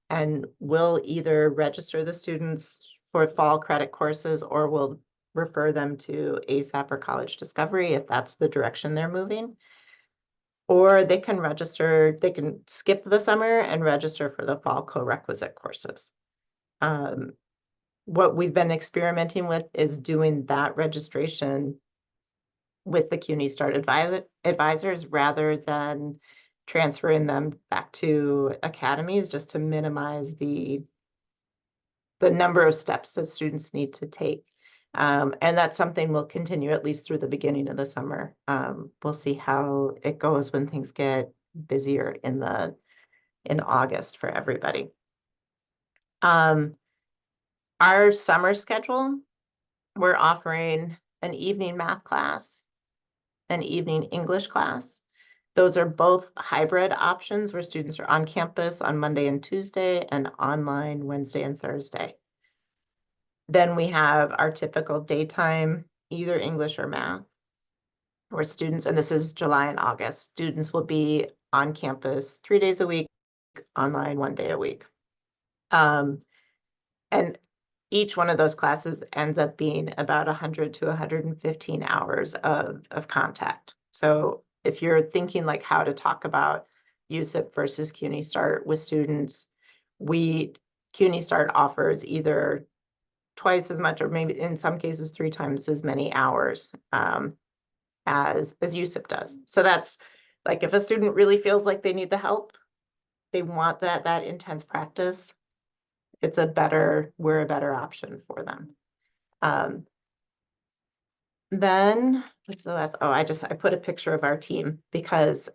and we'll either register the students for fall credit courses or we'll refer them to ASAP or College Discovery if that's the direction they're moving. Or they can skip the summer and register for the fall co-requisite courses. What we've been experimenting with is doing that registration with the CUNY Start advisors rather than transferring them back to academies, just to minimize the number of steps that students need to take. And that's something we'll continue at least through the beginning of the summer. We'll see how it goes when things get busier in August for everybody. Our summer schedule, we're offering an evening math class, an evening English class. Those are both hybrid options where students are on campus on Monday and Tuesday and online Wednesday and Thursday. Then we have our typical daytime, either English or math, where students, and this is July and August, students will be on campus 3 days a week, online 1 day a week. And each one of those classes ends up being about 100 to 115 hours of contact. So if you're thinking like how to talk about USIP versus CUNY Start with students, CUNY Start offers either twice as much, or maybe in some cases 3 times as many hours as USIP does. So that's Like if a student really feels like they need the help, they want that intense practice, we're a better option for them. Then what's the last? Oh, I put a picture of our team because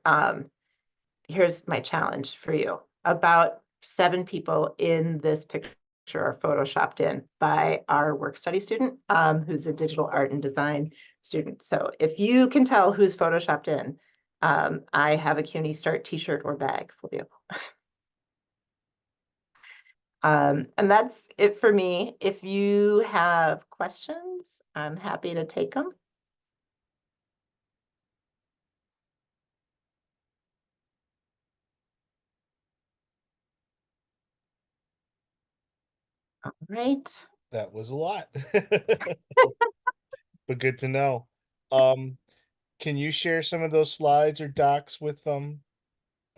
here's my challenge for you. About 7 people in this picture are photoshopped in by our work study student, who's a digital art and design student. So if you can tell who's photoshopped in, I have a CUNY Start t-shirt or bag for you. And that's it for me. If you have questions, I'm happy to take them. All right. That was a lot. But good to know. Can you share some of those slides or docs with them?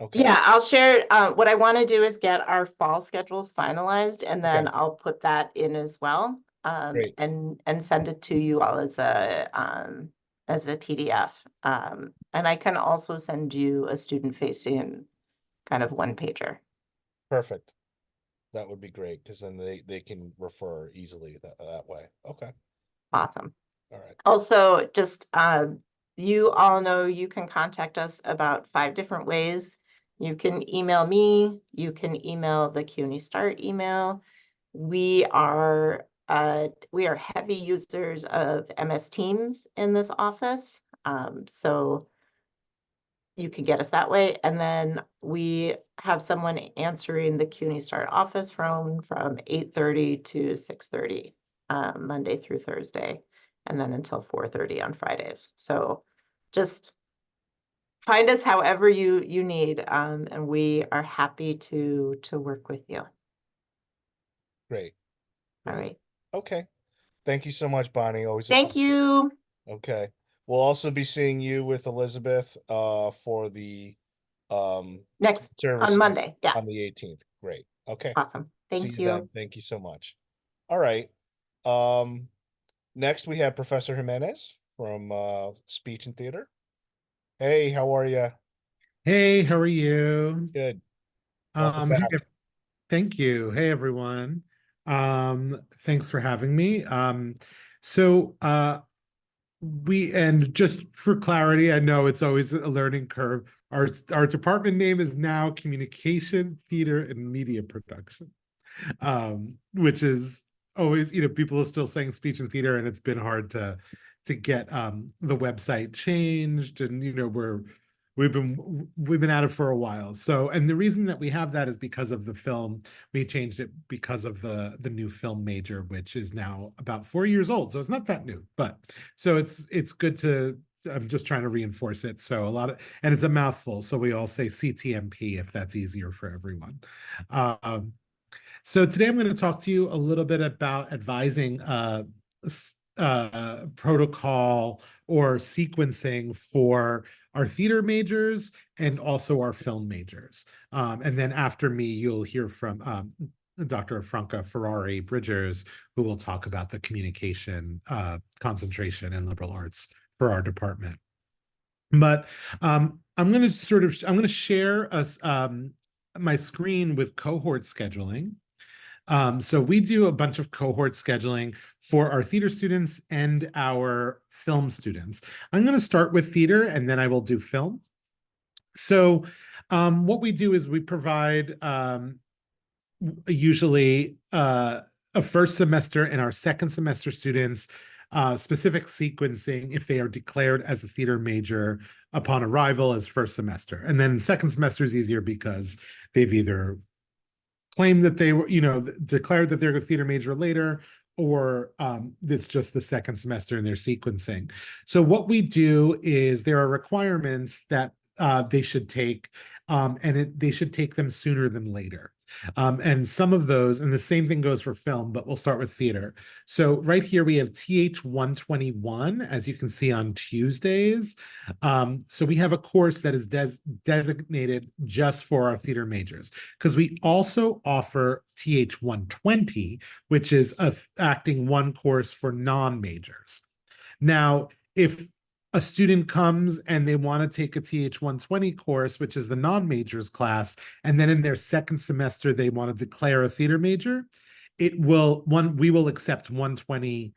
Okay, Yeah, I'll share. What I want to do is get our fall schedules finalized, and then Okay. I'll put that in as well. Great. And send it to you all as a PDF. And I can also send you a student facing kind of one pager. Perfect. That would be great because then they can refer easily that way. Okay. Awesome. All right. Also, just you all know you can contact us about 5 different ways. You can email me, you can email the CUNY Start email. We are heavy users of MS Teams in this office. So you can get us that way. And then we have someone answering the CUNY Start office phone from 8:30 to 6:30, Monday through Thursday, and then until 4:30 on Fridays. So just find us however you need, and we are happy to work with you. Great. All Great. right. Okay. Thank you so much, Bonnie. Always a Thank pleasure. you. Okay. We'll also be seeing you with Elizabeth for the Next service on Monday. Yeah. on the 18th. Great. Okay. Awesome. See Thank you then. you. Thank you so much. All right. Next we have Professor Jimenez from Speech and Theater. Hey, how are you? Hey, how are you? Good. Welcome Hey, back. thank you. Hey, everyone. Thanks for having me. So and just for clarity, I know it's always a learning curve. Our department name is now Communication, Theater, and Media Production, which is always, people are still saying speech and theater, and it's been hard to get the website changed, and we've been at it for a while. So, and the reason that we have that is because of the film. We changed it because of the new film major, which is now about 4 years old. So it's not that new, but so it's good to. I'm just trying to reinforce it. So and it's a mouthful. So we all say CTMP if that's easier for everyone. So today I'm going to talk to you a little bit about advising protocol or sequencing for our theater majors and also our film majors. And then after me, you'll hear from Dr. Franca Ferrari Bridgers, who will talk about the communication concentration in liberal arts for our department. But I'm going to share us my screen with cohort scheduling. So we do a bunch of cohort scheduling for our theater students and our film students. I'm going to start with theater and then I will do film. So what we do is we provide usually a first semester and our second semester students specific sequencing if they are declared as a theater major upon arrival as first semester. And then second semester is easier because they've either claimed that they were, declared that they're a theater major later, or it's just the second semester and they're sequencing. So what we do is there are requirements that they should take, and they should take them sooner than later. And some of those, and the same thing goes for film, but we'll start with theater. So right here we have TH 121, as you can see on Tuesdays. So we have a course that is designated just for our theater majors, because we also offer TH 120, which is a acting one course for non-majors. Now, if a student comes and they want to take a TH 120 course, which is the non-majors class, and then in their second semester they want to declare a theater major, we will accept 120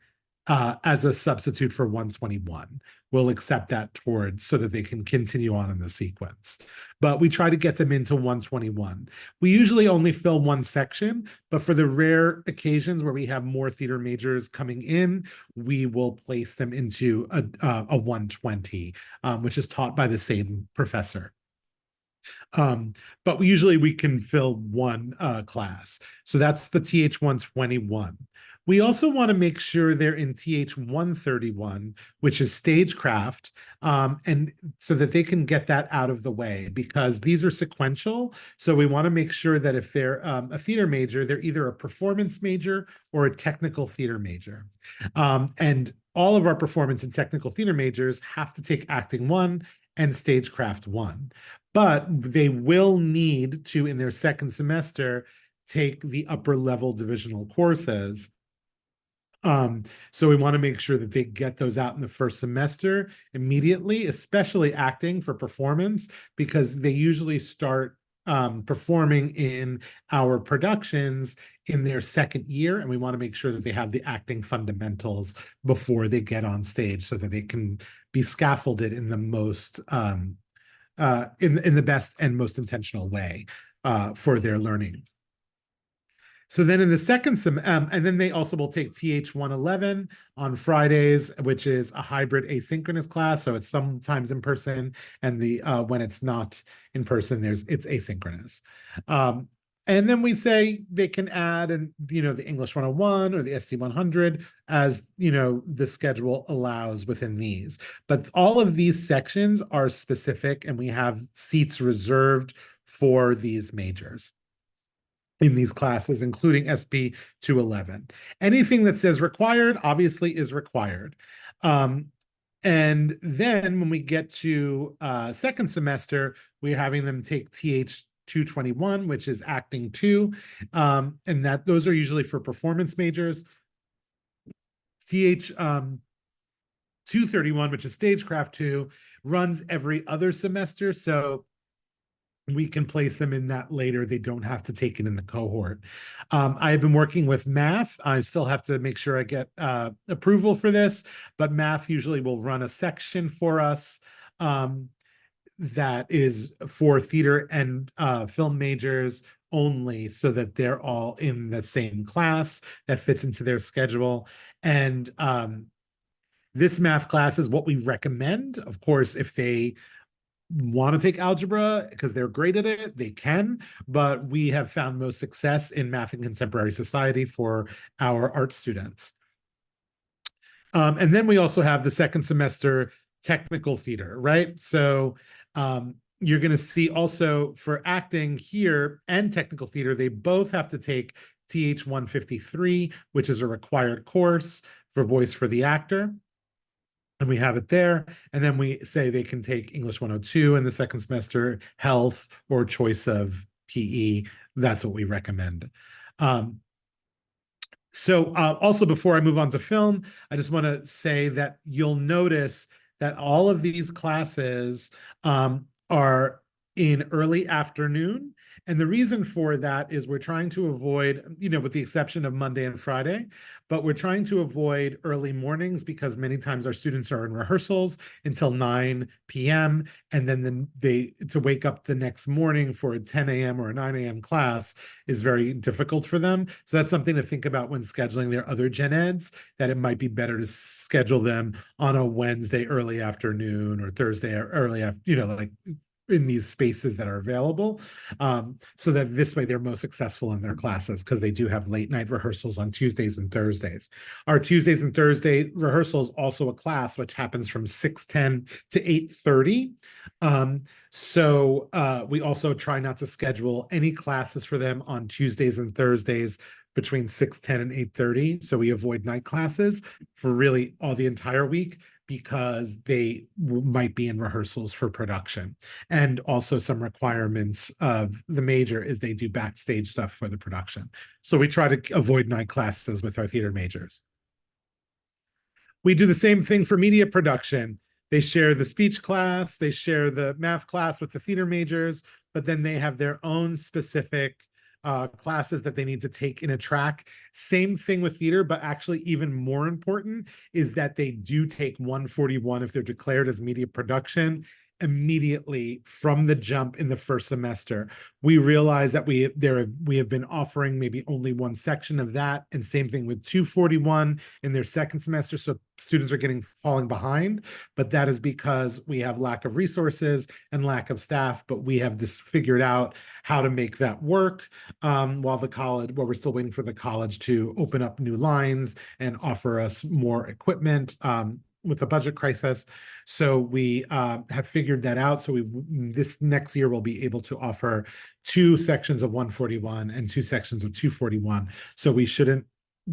as a substitute for 121. We'll accept that towards so that they can continue on in the sequence. But we try to get them into 121. We usually only fill one section, but for the rare occasions where we have more theater majors coming in, we will place them into a 120, which is taught by the same professor. But usually we can fill one class. So that's the TH 121. We also want to make sure they're in TH 131, which is stagecraft, and so that they can get that out of the way, because these are sequential. So we want to make sure that if they're a theater major, they're either a performance major or a technical theater major. And all of our performance and technical theater majors have to take acting 1 and stagecraft 1. But they will need to, in their second semester, take the upper level divisional courses. So we want to make sure that they get those out in the first semester immediately, especially acting for performance, because they usually start performing in our productions in their second year, and we want to make sure that they have the acting fundamentals before they get on stage, so that they can be scaffolded in the most in the best and most intentional way for their learning. So then in the second and then they also will take TH 111 on Fridays, which is a hybrid asynchronous class. So it's sometimes in person, and the when it's not in person, it's asynchronous. And then we say they can add, and the English 101 or the ST 100 as the schedule allows within these. But all of these sections are specific, and we have seats reserved for these majors in these classes, including SP 211. Anything that says required obviously is required. And then when we get to second semester, we're having them take TH 221, which is acting 2, and those are usually for performance majors. TH 231, which is stagecraft 2, runs every other semester, so we can place them in that later. They don't have to take it in the cohort. I have been working with math. I still have to make sure I get approval for this, but math usually will run a section for us that is for theater and film majors only, so that they're all in the same class that fits into their schedule. And this math class is what we recommend. Of course, if they want to take algebra because they're great at it, they can, but we have found most success in math and contemporary society for our art students. And then we also have the second semester technical theater, right? So you're going to see also for acting here and technical theater, they both have to take TH 153, which is a required course for voice for the actor. And we have it there. And then we say they can take English 102 in the second semester, health, or choice of PE. That's what we recommend. Also, before I move on to film, I just want to say that you'll notice that all of these classes are in early afternoon. And the reason for that is we're trying to avoid, with the exception of Monday and Friday, but we're trying to avoid early mornings, because many times our students are in rehearsals until 9 p.m. And then to wake up the next morning for a 10 a.m. or a 9 a.m. class is very difficult for them. So that's something to think about when scheduling their other gen eds, that it might be better to schedule them on a Wednesday early afternoon or Thursday early after, like in these spaces that are available, so that this way they're most successful in their classes, because they do have late night rehearsals on Tuesdays and Thursdays. Our Tuesdays and Thursday rehearsals also a class which happens from 6:10 to 8:30. So we also try not to schedule any classes for them on Tuesdays and Thursdays between 6:10 and 8:30. So we avoid night classes for really all the entire week, because they might be in rehearsals for production. And also some requirements of the major is they do backstage stuff for the production. So we try to avoid night classes with our theater majors. We do the same thing for media production. They share the speech class, they share the math class with the theater majors, but then they have their own specific classes that they need to take in a track. Same thing with theater, but actually even more important is that they do take 141 if they're declared as media production immediately from the jump in the first semester. We realize that we have been offering maybe only one section of that, and same thing with 241 in their second semester, so students are falling behind, but that is because we have lack of resources and lack of staff, but we have just figured out how to make that work while we're still waiting for the college to open up new lines and offer us more equipment with the budget crisis. So we have figured that out. So this next year we'll be able to offer 2 sections of 141 and 2 sections of 241. So we shouldn't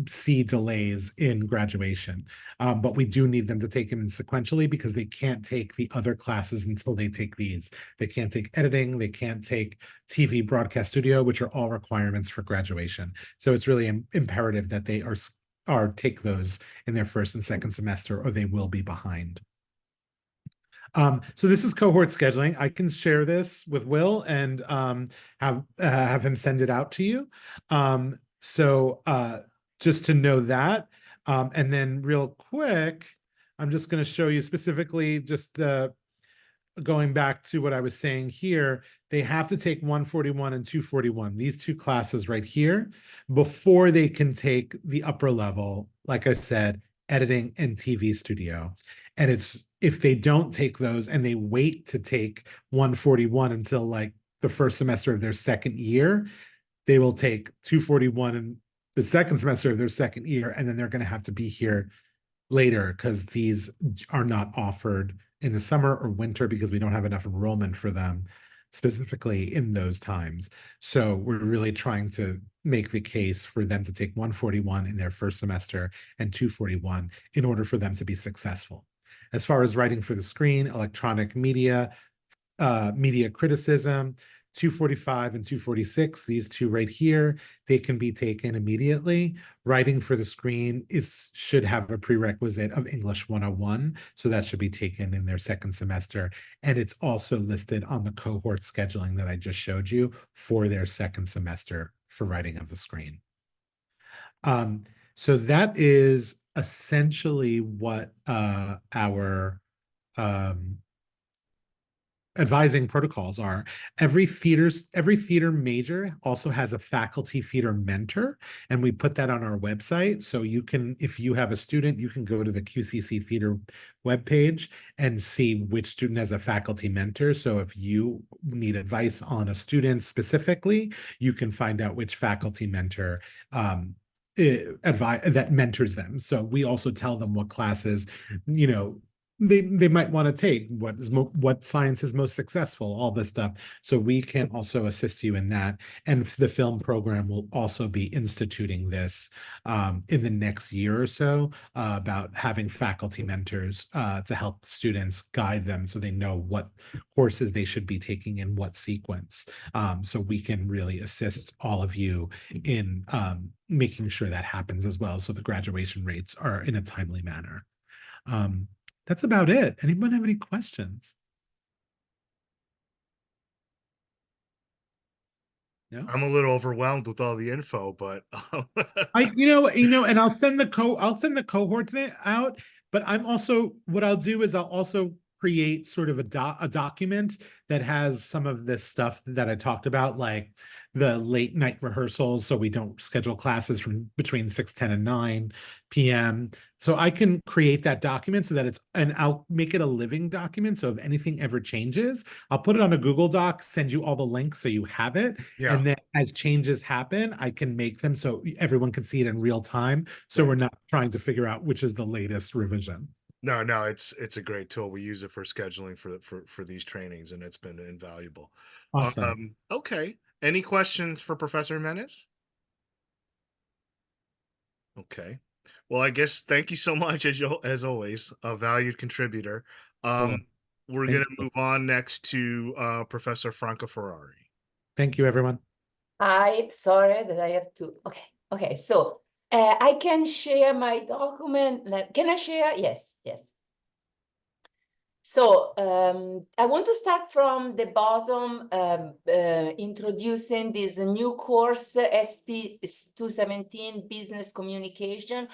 see delays in graduation. But we do need them to take them in sequentially because they can't take the other classes until they take these. They can't take editing, they can't take TV broadcast studio, which are all requirements for graduation. So it's really imperative that they take those in their first and second semester, or they will be behind. So this is cohort scheduling. I can share this with Will and have him send it out to you. Just to know that. And then real quick, I'm just going to show you specifically just going back to what I was saying here, they have to take 141 and 241, these 2 classes right here, before they can take the upper level, like I said, editing and TV studio. And if they don't take those and they wait to take 141 until like the first semester of their second year, they will take 241 in the second semester of their second year, and then they're going to have to be here later because these are not offered in the summer or winter because we don't have enough enrollment for them specifically in those times. So we're really trying to make the case for them to take 141 in their first semester and 241 in order for them to be successful. As far as writing for the screen, electronic media, media criticism, 245 and 246, these 2 right here, they can be taken immediately. Writing for the screen should have a prerequisite of English 101, so that should be taken in their second semester. And it's also listed on the cohort scheduling that I just showed you for their second semester for writing of the screen. So that is essentially what our advising protocols are. Every theater major also has a faculty theater mentor, and we put that on our website. So you can, if you have a student, you can go to the QCC theater webpage and see which student has a faculty mentor. So if you need advice on a student specifically, you can find out which faculty mentor that mentors them. So we also tell them what classes, they might want to take, what science is most successful, all this stuff. So we can also assist you in that. And the film program will also be instituting this in the next year or so about having faculty mentors to help students guide them so they know what courses they should be taking in what sequence. So we can really assist all of you in making sure that happens as well. So the graduation rates are in a timely manner. That's about it. Anyone have any questions? No? I'm a little overwhelmed with all the info, but and I'll send the cohort thing out, but what I'll do is I'll also create sort of a document that has some of this stuff that I talked about, like the late night rehearsals, so we don't schedule classes from between 6:10 and 9 p.m. So I can create that document and I'll make it a living document. So if anything ever changes, I'll put it on a Google Doc, send you all the links so you have it. Yeah. And then as changes happen, I can make them so everyone can see it in real time. So we're not trying to figure out which is the latest revision. No, it's a great tool. We use it for scheduling for these trainings, and it's been invaluable. Awesome. Okay. Any questions for Professor Jimenez? Okay. Well, I guess thank you so much as always, a valued contributor. Cool. We're Thank gonna you. move on next to Professor Franca Ferrari. Thank you, everyone. I'm sorry that I have to. Okay. So I can share my document. Can I share? Yes. So I want to start from the bottom, introducing this new course, SP 217 Business Communication.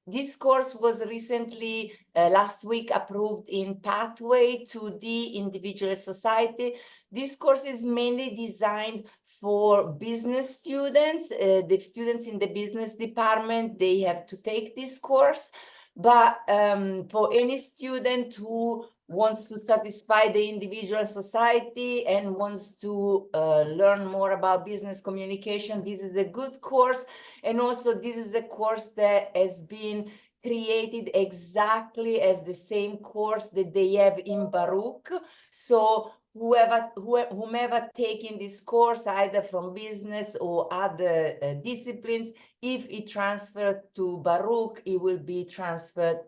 This course was recently, last week, approved in Pathway to the Individual Society. This course is mainly designed for business students. The students in the business department, they have to take this course. But for any student who wants to satisfy the individual society and wants to learn more about business communication, this is a good course. And also this is a course that has been created exactly as the same course that they have in Baruch. So whomever taking this course, either from business or other disciplines, if it transferred to Baruch, it will be transferred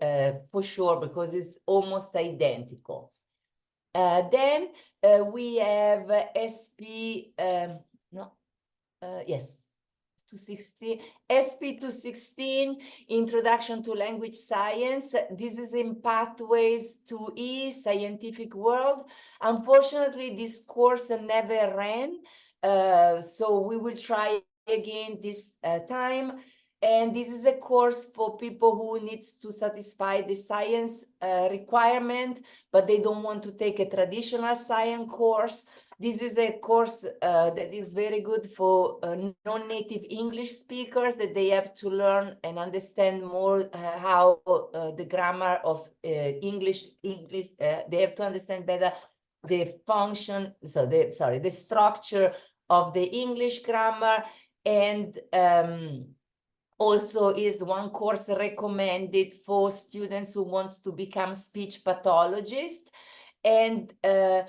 for sure, because it's almost identical. Then we have SP, yes, 216, SP 216, Introduction to Language Science. This is in Pathways to E, Scientific World. Unfortunately, this course never ran, so we will try again this time. And this is a course for people who needs to satisfy the science requirement, but they don't want to take a traditional science course. This is a course that is very good for non-native English speakers, that they have to learn and understand more how the grammar of English, they have to understand better the function, the structure of the English grammar. And also is one course recommended for students who wants to become speech pathologist. And I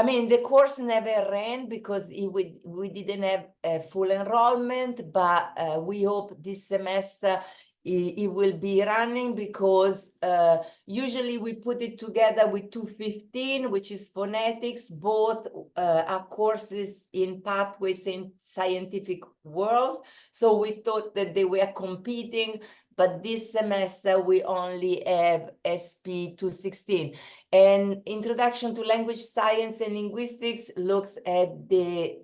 mean, the course never ran because we didn't have a full enrollment, but we hope this semester it will be running, because usually we put it together with 215, which is phonetics. Both are courses in Pathways in Scientific World. So we thought that they were competing, but this semester we only have SP 216. And Introduction to Language Science and Linguistics looks at the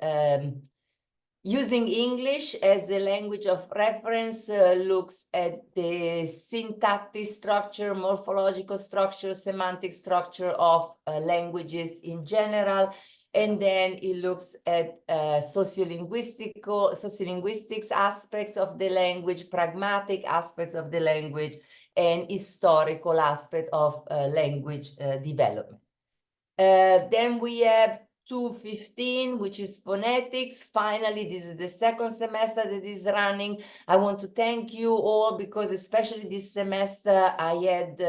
using English as a language of reference, looks at the syntactic structure, morphological structure, semantic structure of languages in general. And then it looks at sociolinguistics aspects of the language, pragmatic aspects of the language, and historical aspect of language development. Then we have 215, which is phonetics. Finally, this is the second semester that is running. I want to thank you all, because especially this semester I had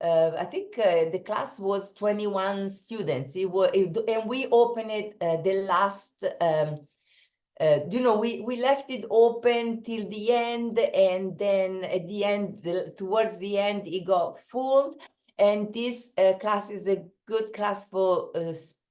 I think the class was 21 students. And we opened it the last we left it open till the end, and then at the end, towards the end, it got full. And this class is a good class for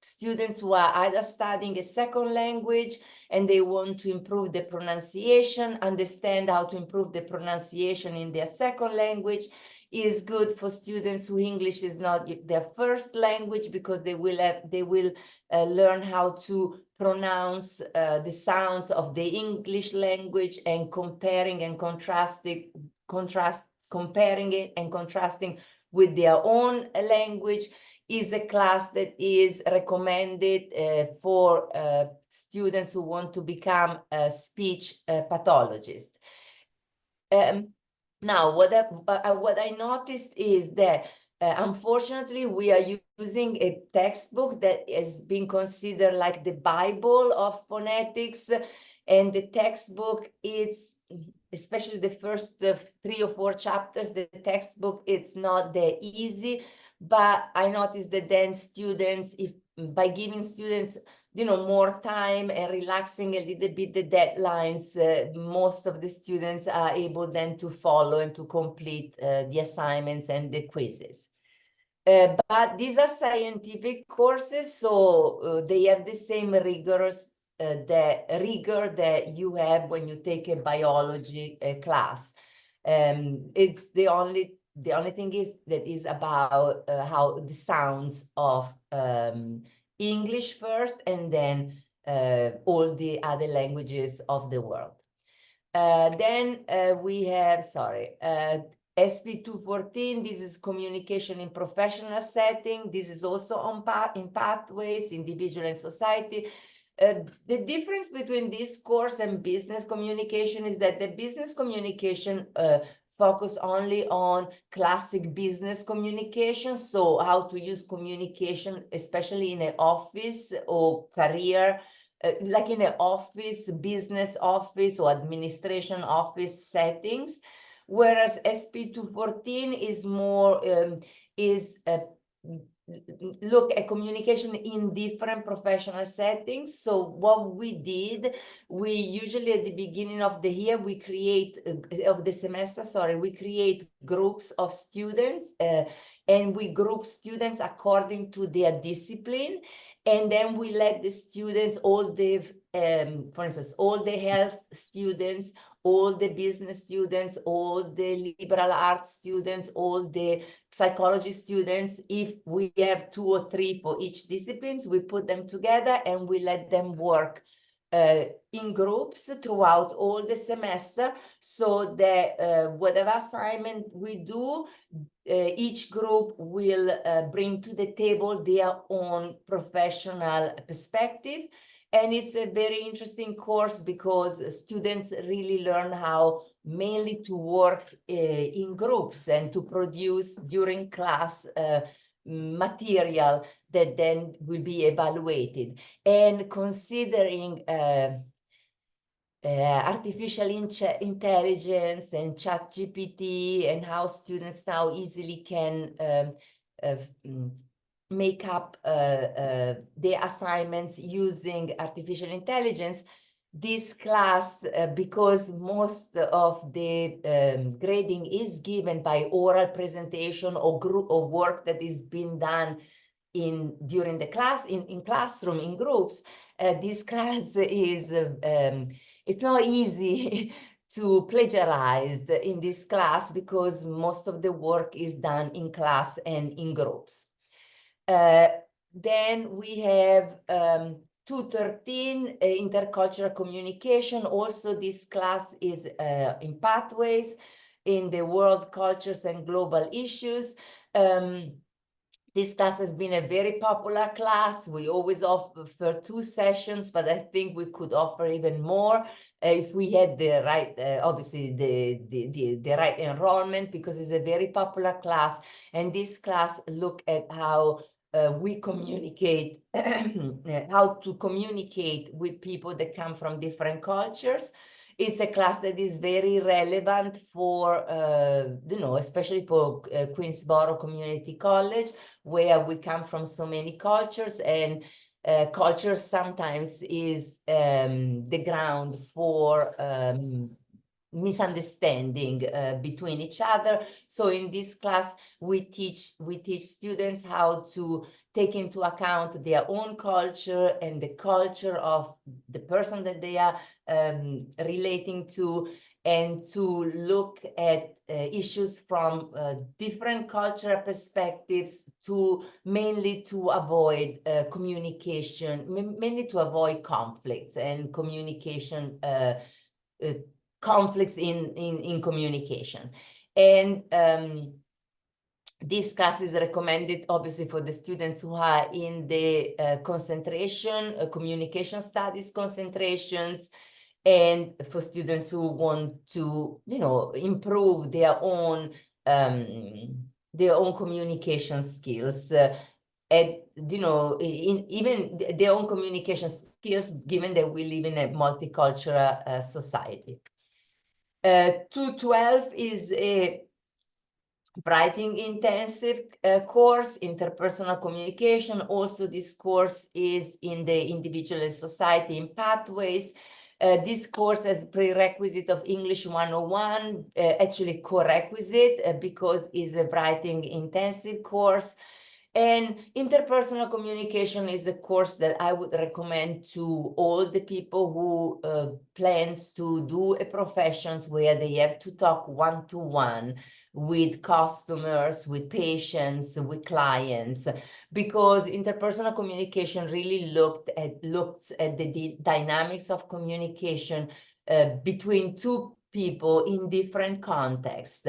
students who are either studying a second language and they want to improve the pronunciation, understand how to improve the pronunciation in their second language. Is good for students who English is not their first language, because they will learn how to pronounce the sounds of the English language, and comparing it and contrasting with their own language. Is a class that is recommended for students who want to become a speech pathologist. Now, what I noticed is that unfortunately, we are using a textbook that has been considered like the Bible of phonetics, and the textbook is, especially the first 3 or 4 chapters, the textbook, it's not that easy. But I noticed that then students, by giving students more time and relaxing a little bit the deadlines, most of the students are able then to follow and to complete the assignments and the quizzes. But these are scientific courses, so they have the same rigor that you have when you take a biology class. It's the only the only thing is that is about how the sounds of English first, and then all the other languages of the world. Then we have, SP 214, this is communication in professional setting. This is also on in pathways, individual and society. The difference between this course and business communication is that the business communication focus only on classic business communication. So how to use communication, especially in an office or career, like in an office, business office or administration office settings. Whereas SP 214 is more, look at communication in different professional settings. So what we did, we usually at the beginning of the year, we create, of the semester, sorry, we create groups of students, and we group students according to their discipline. And then we let the students, all the, for instance, all the health students, all the business students, all the liberal arts students, all the psychology students, if we have 2 or 3 for each disciplines, we put them together and we let them work in groups throughout all the semester, so that whatever assignment we do, each group will bring to the table their own professional perspective. And it's a very interesting course because students really learn how mainly to work in groups and to produce during class material that then will be evaluated. And considering artificial intelligence and ChatGPT and how students now easily can make up their assignments using artificial intelligence, this class, because most of the grading is given by oral presentation or group of work that is being done during the class, in classroom, in groups, this class is, it's not easy to plagiarize in this class because most of the work is done in class and in groups. Then we have 213, intercultural communication. Also, this class is in pathways in the world cultures and global issues. This class has been a very popular class. We always offer 2 sessions, but I think we could offer even more if we had the right, obviously the right enrollment, because it's a very popular class. And this class look at how we communicate, how to communicate with people that come from different cultures. It's a class that is very relevant for, especially for Queensborough Community College, where we come from so many cultures, and culture sometimes is the ground for misunderstanding between each other. So in this class, we teach students how to take into account their own culture and the culture of the person that they are relating to, and to look at issues from different cultural perspectives, to mainly to avoid communication, mainly to avoid conflicts and communication, conflicts in communication. And this class is recommended obviously for the students who are in the concentration, communication studies concentrations, and for students who want to, improve their own communication skills. And, even their own communication skills, given that we live in a multicultural society. 212 is a writing intensive course, interpersonal communication. Also, this course is in the individual and society in pathways. This course has prerequisite of English 101, actually co-requisite, because it's a writing intensive course. And interpersonal communication is a course that I would recommend to all the people who plans to do a professions where they have to talk one-to-one with customers, with patients, with clients, because interpersonal communication really looks at the dynamics of communication between two people in different contexts.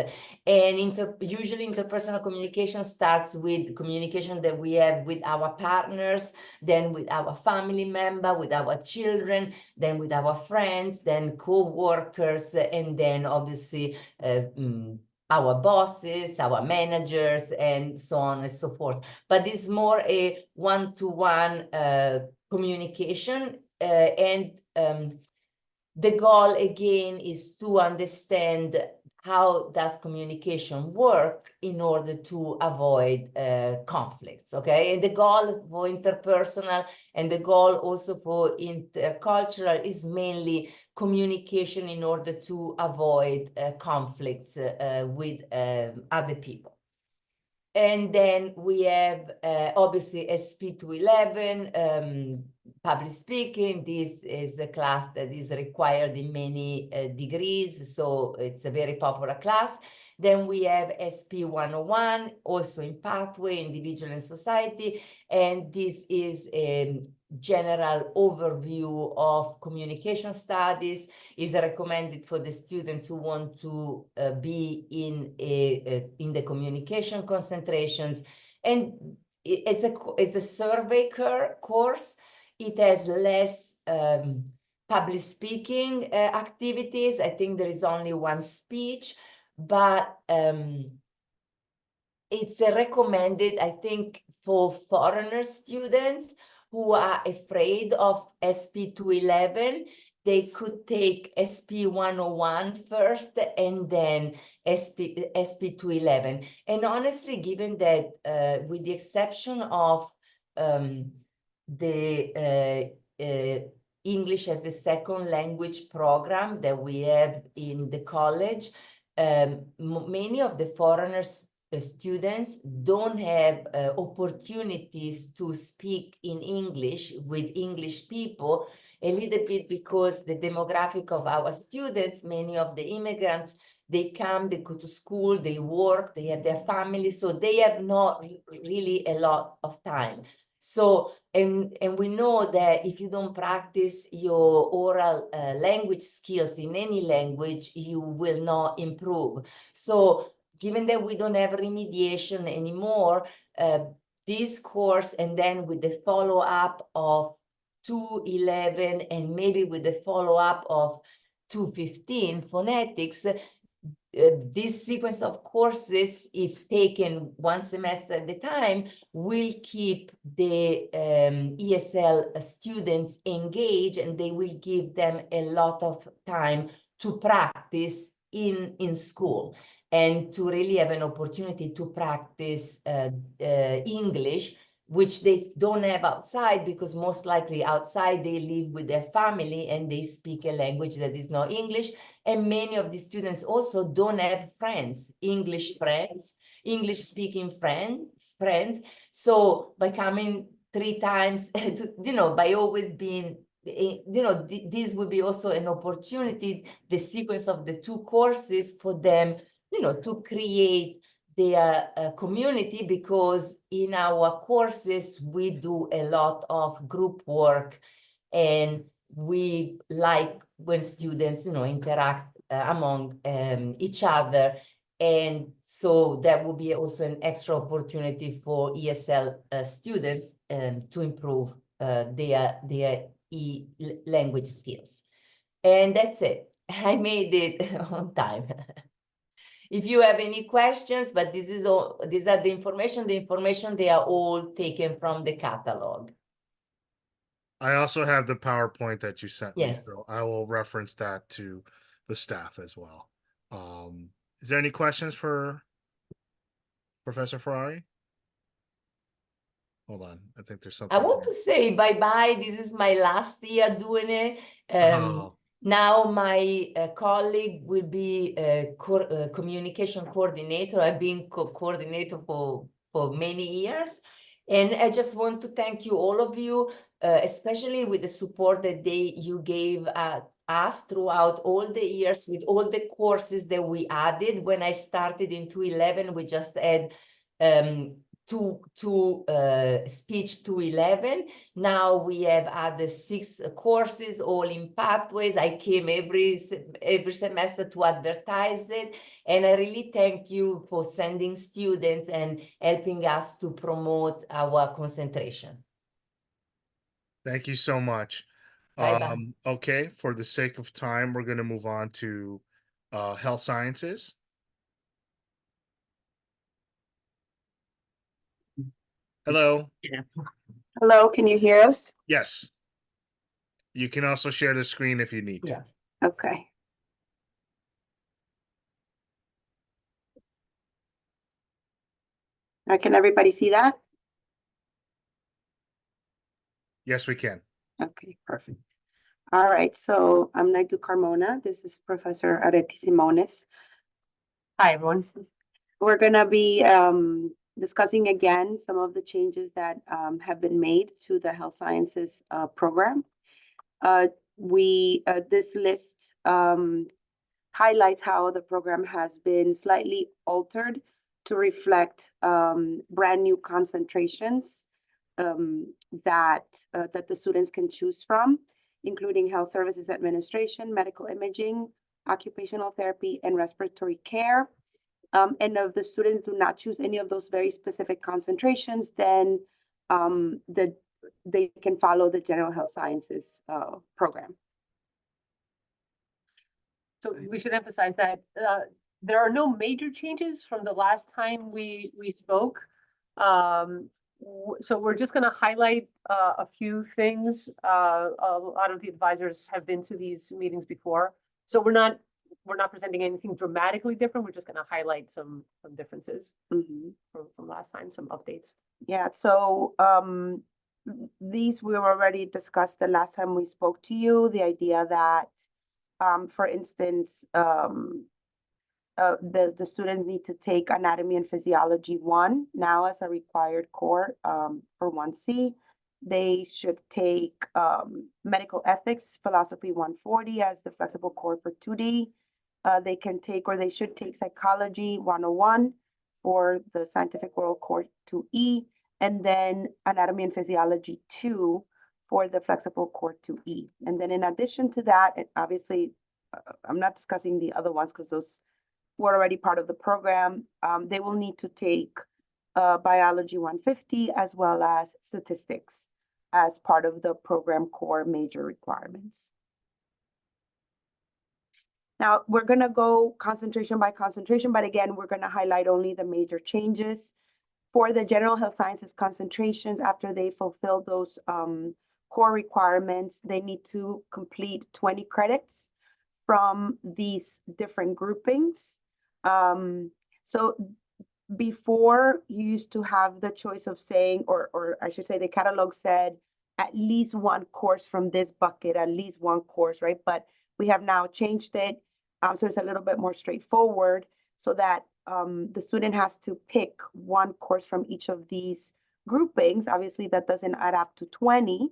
And usually interpersonal communication starts with communication that we have with our partners, then with our family member, with our children, then with our friends, then co-workers, and then obviously our bosses, our managers, and so on and so forth. But it's more a one-to-one communication, and the goal again is to understand how does communication work in order to avoid conflicts, okay? And the goal for interpersonal and the goal also for intercultural is mainly communication in order to avoid conflicts with other people. And then we have obviously SP211, public speaking. This is a class that is required in many degrees, so it's a very popular class. Then we have SP101, also in Pathway, Individual and Society, and this is a general overview of communication studies. Is recommended for the students who want to be in the communication concentrations. And it's a survey course. It has less public speaking activities. I think there is only one speech, but it's recommended, I think, for foreigner students who are afraid of SP211. They could take SP101 first and then SP211. And honestly, given that with the exception of the English as a second language program that we have in the college, many of the foreigners students don't have opportunities to speak in English with English people, a little bit because the demographic of our students, many of the immigrants, they come, they go to school, they work, they have their families, so they have not really a lot of time. So, and we know that if you don't practice your oral language skills in any language, you will not improve. So given that we don't have remediation anymore, this course, and then with the follow-up of 211 and maybe with the follow-up of 215 phonetics, this sequence of courses, if taken one semester at a time, will keep the ESL students engaged, and they will give them a lot of time to practice in school and to really have an opportunity to practice English, which they don't have outside, because most likely outside they live with their family and they speak a language that is not English. And many of the students also don't have friends, English speaking friends. So by coming 3 times, by always being, this would be also an opportunity, the sequence of the 2 courses for them, to create their community, because in our courses, we do a lot of group work, and we like when students, interact among each other. And so that will be also an extra opportunity for ESL students to improve their language skills. And that's it. I made it on time. If you have any questions, but these are the information. The information, they are all taken from the catalog. I also have the PowerPoint that you sent me, Yes. so I will reference that to the staff as well. Is there any questions for Professor Ferrari? Hold on, I think there's something. I want to say bye-bye. This is my last year doing it. Oh. Now my colleague will be communication coordinator. I've been coordinator for for many years. And I just want to thank you, all of you, especially with the support that you gave us throughout all the years with all the courses that we added. When I started in 2011, we just had speech 211. Now we have added 6 courses, all in pathways. I came every semester to advertise it. And I really thank you for sending students and helping us to promote our concentration. Thank you so much. Bye-bye. Okay, for the sake of time, we're going to move on to health sciences. Hello. Hello, can you hear us? Yes. You can also share the screen if you need to. Yeah. Okay. Can everybody see that? Yes, we can. Okay, perfect. All right, so I'm Naidu Carmona. This is Professor Areti Simones. Hi, everyone. We're gonna be discussing again some of the changes that have been made to the health sciences program. This list highlights how the program has been slightly altered to reflect brand new concentrations that the students can choose from, including health services administration, medical imaging, occupational therapy, and respiratory care. And if the students do not choose any of those very specific concentrations, then they can follow the general health sciences program. So we should emphasize that there are no major changes from the last time we spoke. So we're just going to highlight a few things. A lot of the advisors have been to these meetings before, so we're not presenting anything dramatically different. We're just going to highlight some differences from last time, some updates. Yeah. So these we already discussed the last time we spoke to you. The idea that, for instance, the students need to take Anatomy and Physiology 1 now as a required core for 1C. They should take Medical Ethics, Philosophy 140 as the flexible core for 2D. They can take, or they should take, Psychology 101 for the Scientific World Core 2E, and then Anatomy and Physiology 2 for the flexible core 2E. And then in addition to that, and obviously, I'm not discussing the other ones because those were already part of the program. They will need to take Biology 150 as well as Statistics as part of the program core major requirements. Now, we're going to go concentration by concentration, but again, we're going to highlight only the major changes. For the general health sciences concentrations, after they fulfill those core requirements, they need to complete 20 credits from these different groupings. So before, you used to have the choice of saying, or I should say the catalog said, at least one course from this bucket, at least one course, right? But we have now changed it. So it's a little bit more straightforward, so that the student has to pick one course from each of these groupings. Obviously, that doesn't add up to 20.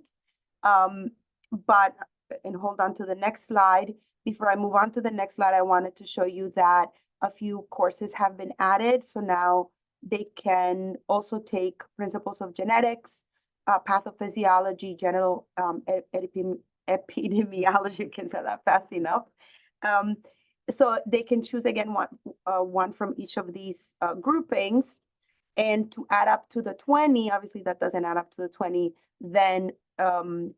But, and hold on to the next slide. Before I move on to the next slide, I wanted to show you that a few courses have been added. So now they can also take Principles of Genetics, Pathophysiology, General Epidemiology, can say that fast enough. So they can choose again one from each of these groupings, and to add up to the 20, obviously that doesn't add up to the 20, then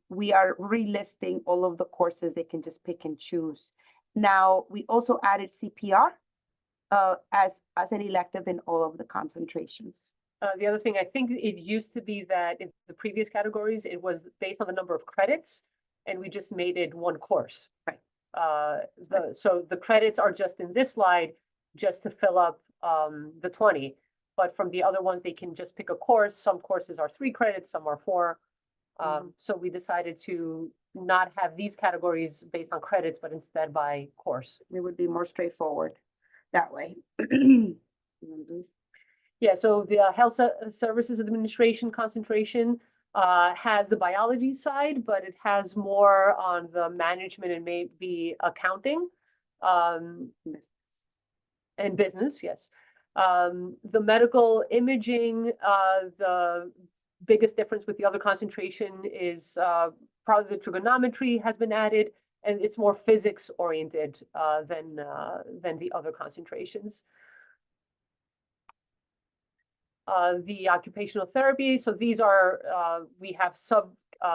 we are relisting all of the courses they can just pick and choose. Now, we also added CPR as an elective in all of the concentrations. The other thing, I think it used to be that in the previous categories, it was based on the number of credits, and we just made it one course. Right. So the credits are just in this slide, just to fill up the 20. But from the other ones, they can just pick a course. Some courses are 3 credits, some are 4. So we decided to not have these categories based on credits, but instead by course. It would be more straightforward that way. Yeah, so the Services Administration concentration has the biology side, but it has more on the management and maybe accounting and business, yes. The medical imaging, the biggest difference with the other concentration is probably the trigonometry has been added, and it's more physics oriented than the other concentrations. The occupational therapy, so these are, we have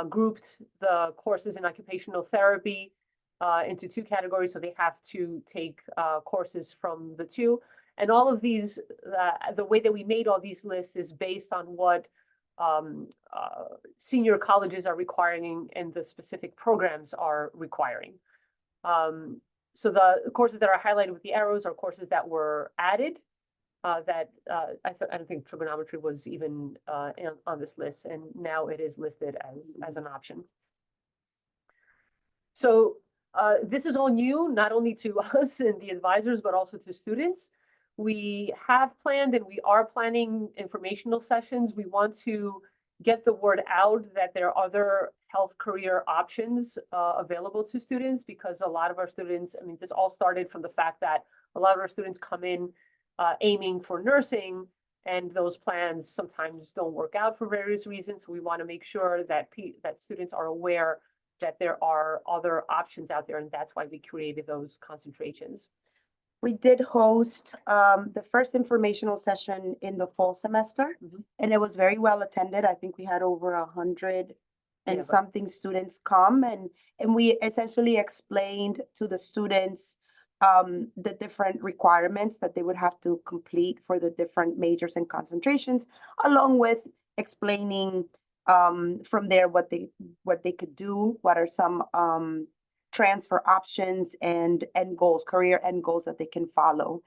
grouped the courses in occupational therapy into two categories, so they have to take courses from the two. And all of these, the way that we made all these lists is based on what senior colleges are requiring and the specific programs are requiring. So the courses that are highlighted with the arrows are courses that were added. I don't think trigonometry was even on this list, and now it is listed as an option. So this is all new, not only to us and the advisors, but also to students. We have planned and we are planning informational sessions. We want to get the word out that there are other health career options available to students, because a lot of our students, I mean, this all started from the fact that a lot of our students come in aiming for nursing, and those plans sometimes don't work out for various reasons. So we want to make sure that that students are aware that there are other options out there, and that's why we created those concentrations. We did host the first informational session in the fall semester, and it was very well attended. I think we had over 100 and something students come, and we essentially explained to the students the different requirements that they would have to complete for the different majors and concentrations, along with explaining from there what they could do, what are some transfer options and end goals, career end goals that they can follow.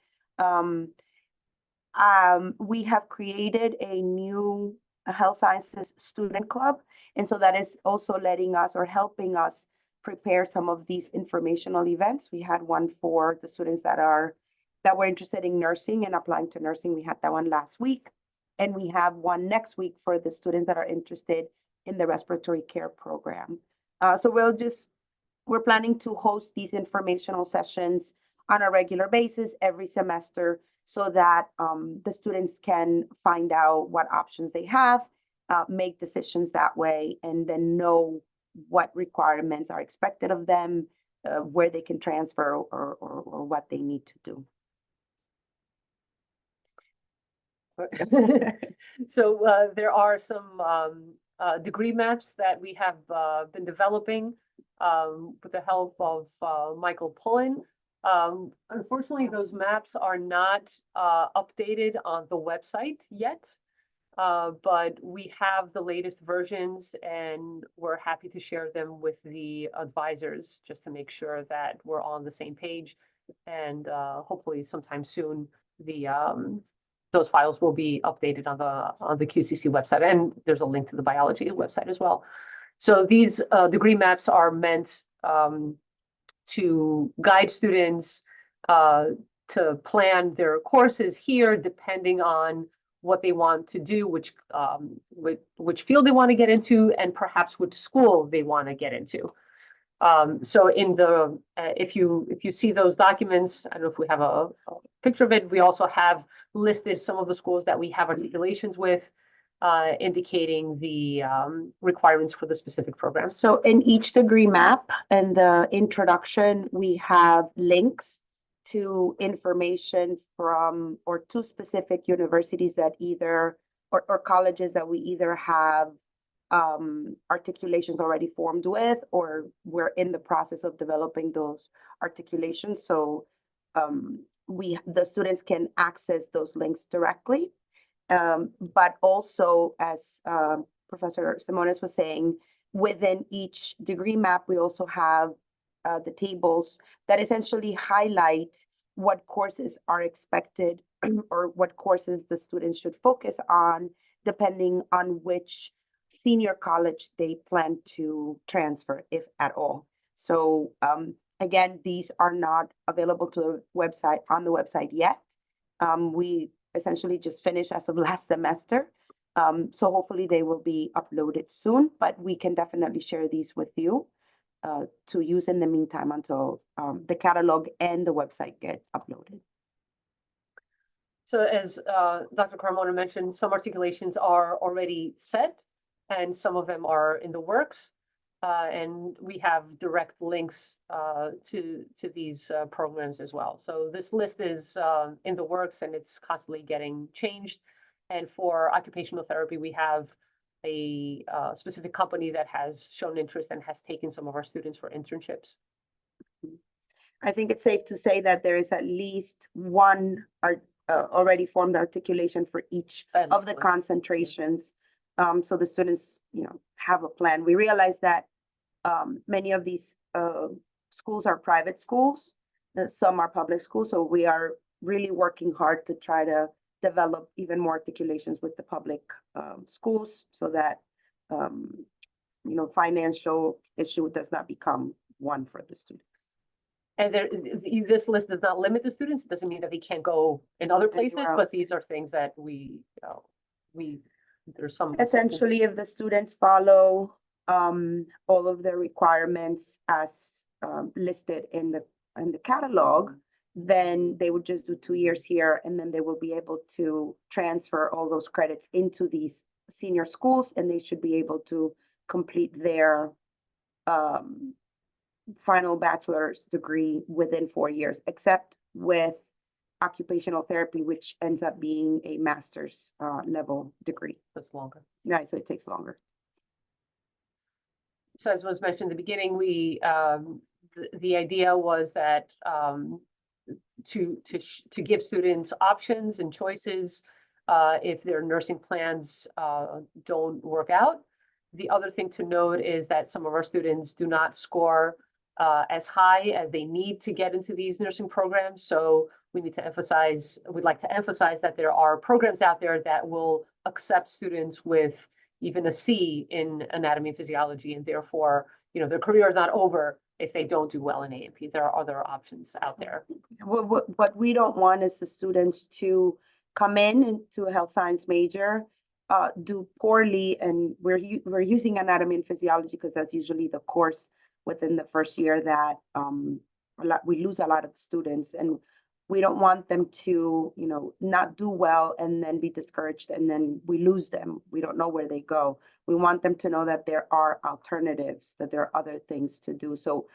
We have created a new health sciences student club, and so that is also letting us or helping us prepare some of these informational events. We had one for the students that were interested in nursing and applying to nursing. We had that one last week, and we have one next week for the students that are interested in the respiratory care program. So we're planning to host these informational sessions on a regular basis every semester, so that the students can find out what options they have, make decisions that way, and then know what requirements are expected of them, where they can transfer, or what they need to do. So there are some degree maps that we have been developing with the help of Michael Pullen. Unfortunately, those maps are not updated on the website yet, but we have the latest versions, and we're happy to share them with the advisors just to make sure that we're on the same page. And hopefully sometime soon, those files will be updated on the QCC website, and there's a link to the biology website as well. So these degree maps are meant to guide students to plan their courses here, depending on what they want to do, which field they want to get into, and perhaps which school they want to get into. So in the if you see those documents, I don't know if we have a picture of it. We also have listed some of the schools that we have articulations with, indicating the requirements for the specific program. So in each degree map and the introduction, we have links to information from or to specific universities that either or colleges that we either have articulations already formed with, or we're in the process of developing those articulations. So the students can access those links directly. But also, as Professor Simones was saying, within each degree map, we also have the tables that essentially highlight what courses are expected or what courses the students should focus on, depending on which senior college they plan to transfer, if at all. So again, these are not available to the website on the website yet. We essentially just finished as of last semester. So hopefully they will be uploaded soon, but we can definitely share these with you to use in the meantime until the catalog and the website get uploaded. So as Dr. Carmona mentioned, some articulations are already set and some of them are in the works. And we have direct links to these programs as well. So this list is in the works and it's constantly getting changed. And for occupational therapy, we have a specific company that has shown interest and has taken some of our students for internships. I think it's safe to say that there is at least one already formed articulation for each of the concentrations. So the students, have a plan. We realize that many of these schools are private schools, some are public schools. So we are really working hard to try to develop even more articulations with the public schools so that, financial issue does not become one for the students. And this list does not limit the students. It doesn't mean that they can't go in other places, but these are things that there's some. Essentially, if the students follow all of the requirements as listed in the catalog, then they would just do 2 years here, and then they will be able to transfer all those credits into these senior schools, and they should be able to complete their final bachelor's degree within 4 years, except with occupational therapy, which ends up being a master's level degree. That's longer. Right, so it takes longer. So as was mentioned in the beginning, the idea was that to give students options and choices if their nursing plans don't work out. The other thing to note is that some of our students do not score as high as they need to get into these nursing programs. So we'd like to emphasize that there are programs out there that will accept students with even a C in anatomy and physiology, and therefore, their career is not over if they don't do well in A&P. There are other options out there. What we don't want is the students to come into a health science major, do poorly, and we're using anatomy and physiology because that's usually the course within the first year that we lose a lot of students, and we don't want them to, not do well and then be discouraged and then we lose them. We don't know where they go. We want them to know that there are alternatives, that there are other things to do. So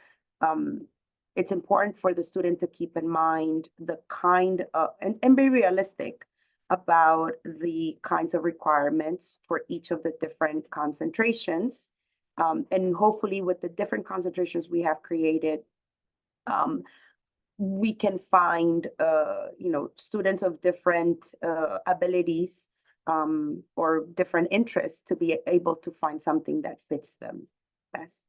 it's important for the student to keep in mind the kind of, and be realistic about the kinds of requirements for each of the different concentrations. And hopefully with the different concentrations we have created, we can find, students of different abilities or different interests to be able to find something that fits them best.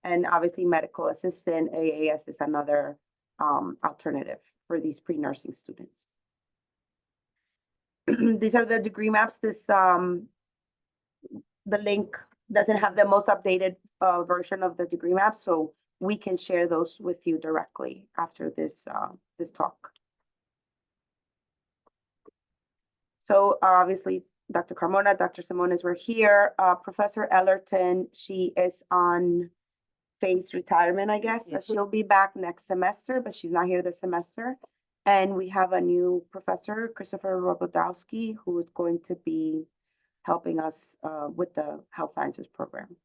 And obviously medical assistant, AAS is another alternative for these pre-nursing students. These are the degree maps. The link doesn't have the most updated version of the degree map, so we can share those with you directly after this talk. So obviously, Dr. Carmona, Dr. Simones were here. Professor Ellerton, she is on phased retirement, I guess. So she'll be back next semester, but she's not here this semester. And we have a new professor, Christopher Rogodowski, who is going to be helping us with the health sciences program.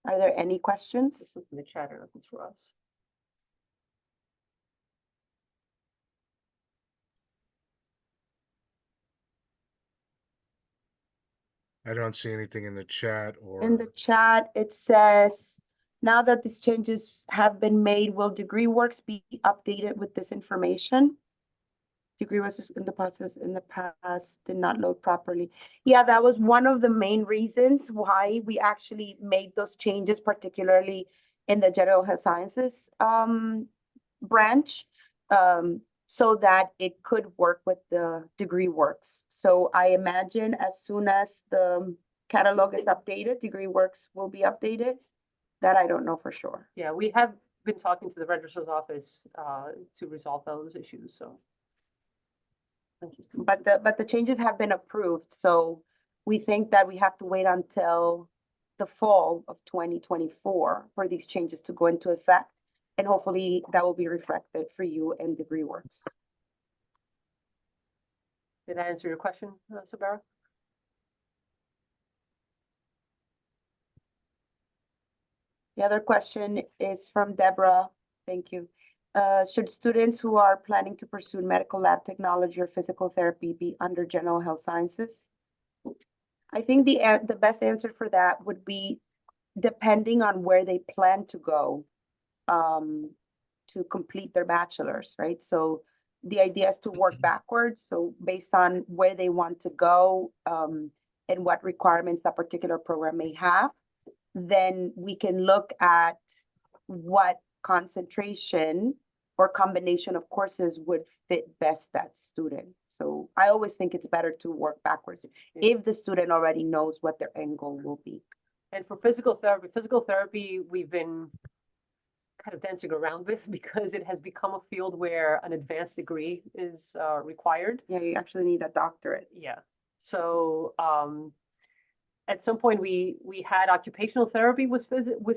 Are there any questions? In the chat, I don't know if it's for us. I don't see anything in the chat or. In the chat, it says, now that these changes have been made, will DegreeWorks be updated with this information? DegreeWorks in the past did not load properly. Yeah, that was one of the main reasons why we actually made those changes, particularly in the general health sciences branch, so that it could work with the DegreeWorks. So I imagine as soon as the catalog is updated, DegreeWorks will be updated. That I don't know for sure. Yeah, we have been talking to the registrar's office to resolve those issues, so. Interesting. But the changes have been approved, so we think that we have to wait until the fall of 2024 for these changes to go into effect. And hopefully that will be reflected for you in degree works. Did that answer your question, Sabara? The other question is from Deborah. Thank you. Should students who are planning to pursue medical lab technology or physical therapy be under general health sciences? I think the best answer for that would be depending on where they plan to go to complete their bachelor's, right? So the idea is to work backwards. So based on where they want to go and what requirements that particular program may have, then we can look at what concentration or combination of courses would fit best that student. So I always think it's better to work backwards if the student already knows what their end goal will be. And for physical therapy, we've been kind of dancing around with because it has become a field where an advanced degree is required. Yeah, you actually need a doctorate. Yeah. So at some point we had occupational therapy with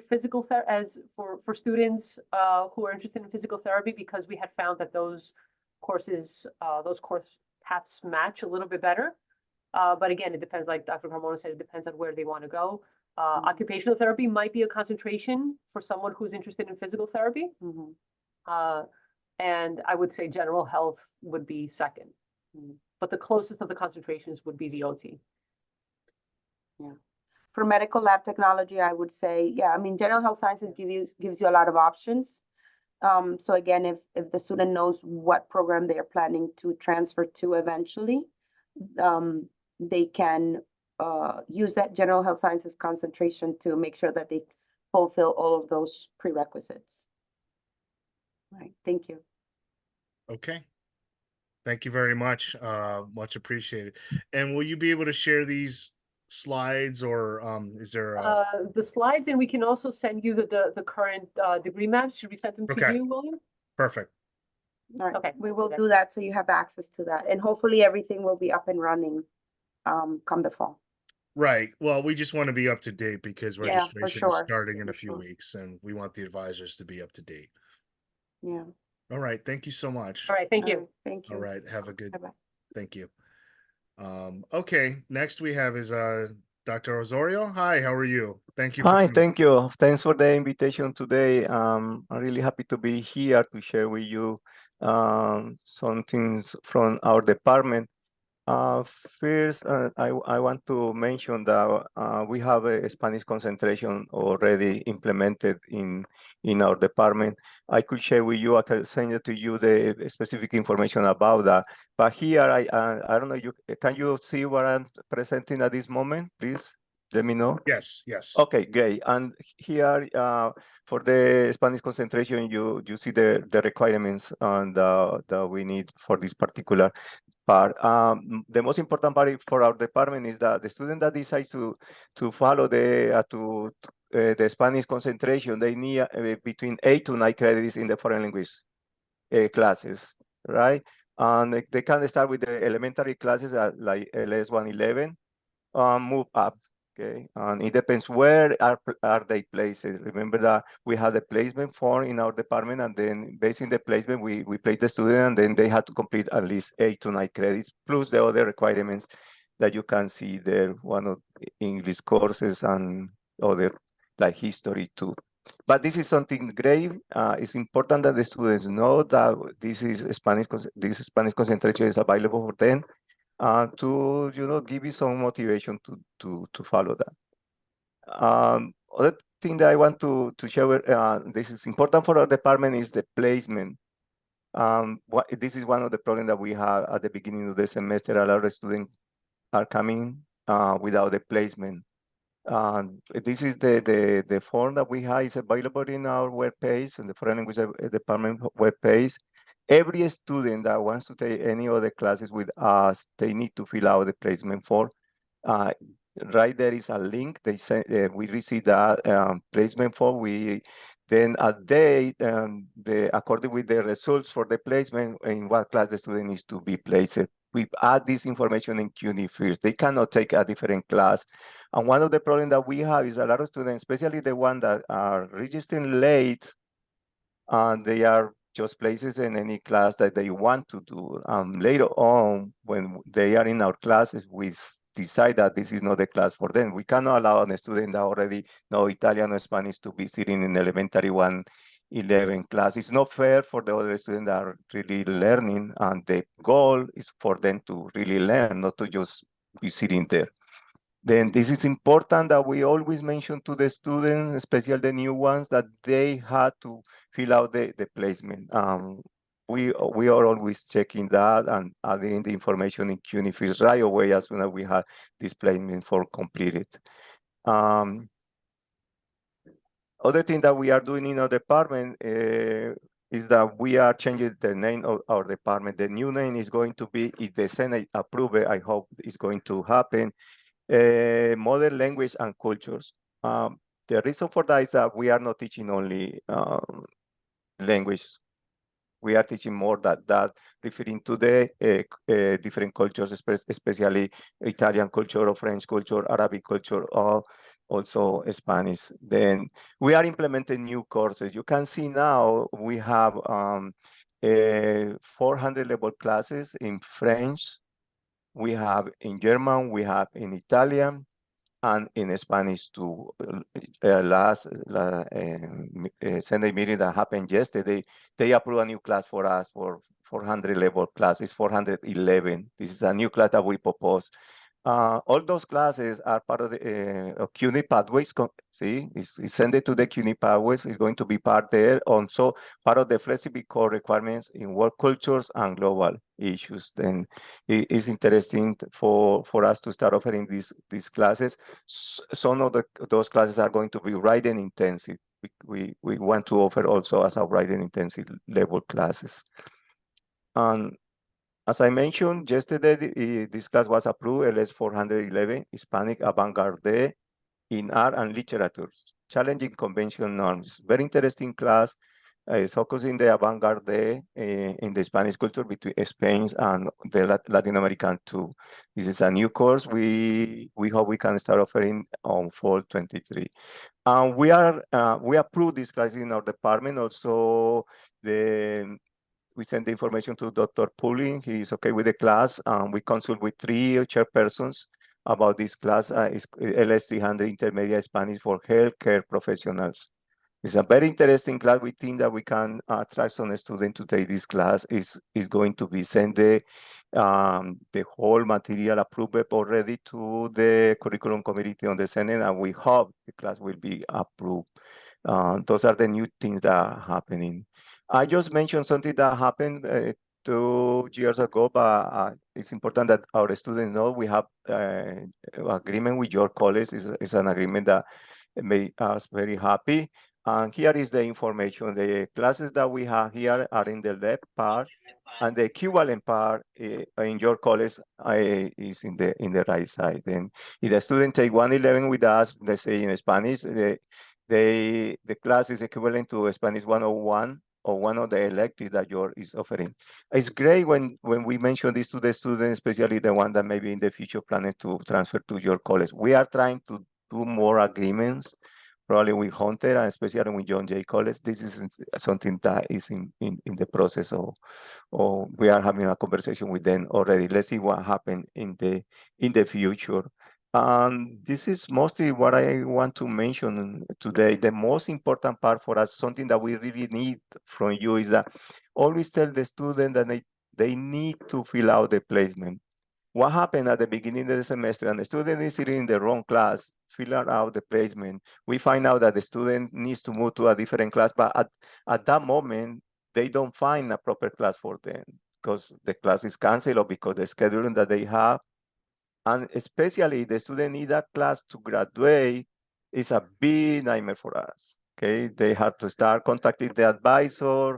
physical therapy as for students who are interested in physical therapy, because we had found that those course paths match a little bit better. But again, it depends, like Dr. Carmona said, it depends on where they want to go. Occupational therapy might be a concentration for someone who's interested in physical therapy. And I would say general health would be second. But the closest of the concentrations would be the OT. Yeah. For medical lab technology, I would say, yeah, I mean, general health sciences gives you a lot of options. So again, if the student knows what program they are planning to transfer to eventually, they can use that general health sciences concentration to make sure that they fulfill all of those prerequisites. Right, thank you. Okay. Thank you very much. Much appreciated. And will you be able to share these slides, or is there the slides, and we can also send you the current degree maps. Should we send them to Okay. you, William? perfect? All right, Okay, we will okay. do that so you have access to that, and hopefully everything will be up and running come the fall. Right. Well, we just want to be up to date because Yeah, for registration is sure, starting in for a few sure. weeks, and we want the advisors to be up to date. Yeah. All right. Thank you so much. All right, thank All you. right, thank you. All right. Have a good. Bye-bye. Thank you. Okay. Next we have is Dr. Osorio. Hi. How are you? Thank you for Hi, coming. thank you. Thanks for the invitation today. I'm really happy to be here to share with you some things from our department. First, I want to mention that we have a Spanish concentration already implemented in our department. I could share with you, I can send it to you the specific information about that. But here, I don't know, can you see what I'm presenting at this moment, please? Let me know. Yes. Yes. Okay, great. And here, for the Spanish concentration, you see the requirements and that we need for this particular part. The most important part for our department is that the student that decides to follow the Spanish concentration, they need between 8 to 9 credits in the foreign language classes, right? And they can start with the elementary classes at like LS 111, move up. Okay, and it depends where are they placed. Remember that we have the placement form in our department, and then based on the placement, we place the student, and then they have to complete at least 8 to 9 credits, plus the other requirements that you can see there, one of English courses and other like history too. But this is something great. It's important that the students know that this is Spanish concentration is available for them. To give you some motivation to follow that. Other thing that I want to share, this is important for our department, is the placement. This is one of the problems that we have at the beginning of the semester. A lot of students are coming without the placement. This is the form that we have is available in our webpage, in the Foreign Language Department webpage. Every student that wants to take any of the classes with us, they need to fill out the placement form. Right there is a link. They say we receive that placement form. Then according with the results for the placement, in what class the student needs to be placed. We add this information in CUNY first. They cannot take a different class. And one of the problems that we have is a lot of students, especially the ones that are registering late, and they are just places in any class that they want to do. Later on, when they are in our classes, we decide that this is not the class for them. We cannot allow a student that already know Italian or Spanish to be sitting in elementary 111 class. It's not fair for the other students that are really learning, and the goal is for them to really learn, not to just be sitting there. Then this is important that we always mention to the students, especially the new ones, that they had to fill out the placement. We are always checking that and adding the information in CUNY fields right away as soon as we have this placement for completed. Other thing that we are doing in our department is that we are changing the name of our department. The new name is going to be, if the Senate approve it, I hope it's going to happen, modern language and cultures. The reason for that is that we are not teaching only language. We are teaching more that referring to the different cultures, especially Italian culture or French culture, Arabic culture, or also Spanish. Then we are implementing new courses. You can see now we have 400 level classes in French. We have in German, we have in Italian, and in Spanish too. Last Sunday meeting that happened yesterday, they approved a new class for us for 400 level classes, 411. This is a new class that we propose. All those classes are part of the CUNY pathways. See, it's sent it to the CUNY pathways. It's going to be part there. Also, part of the flexible core requirements in work cultures and global issues. Then it is interesting for us to start offering these classes. Some of those classes are going to be writing intensive. We want to offer also as a writing intensive level classes. And as I mentioned yesterday, this class was approved, LS 411, Hispanic Avant-Garde in Art and Literature, Challenging Conventional Norms. Very interesting class. It's focusing the avant-garde in the Spanish culture between Spain and the Latin American too. This is a new course we hope we can start offering on fall 23. We approved this class in our department. Also, we send the information to Dr. Pulling. He's okay with the class. We consult with 3 chairpersons about this class. It's LS 300 Intermediate Spanish for Healthcare Professionals. It's a very interesting class. We think that we can attract some students to take this class. Is going to be sent the whole material approved already to the curriculum committee on the Senate, and we hope the class will be approved. Those are the new things that are happening. I just mentioned something that happened 2 years ago, but it's important that our students know we have agreement with your college. It's an agreement that made us very happy. And here is the information. The classes that we have here are in the left part, and the equivalent part in your college is in the right side. And if the student take 111 with us, let's say in Spanish, the class is equivalent to Spanish 101 or one of the electives that your is offering. It's great when we mention this to the students, especially the one that maybe in the future planning to transfer to your college. We are trying to do more agreements, probably with Hunter and especially with John Jay College. This is something that is in the process of, or we are having a conversation with them already. Let's see what happens in the future. This is mostly what I want to mention today. The most important part for us, something that we really need from you, is that always tell the student that they need to fill out the placement. What happened at the beginning of the semester, and the student is sitting in the wrong class, fill out the placement. We find out that the student needs to move to a different class, but at that moment, they don't find a proper class for them because the class is canceled or because the scheduling that they have. And especially the student need that class to graduate is a big nightmare for us. Okay, they have to start contacting the advisor.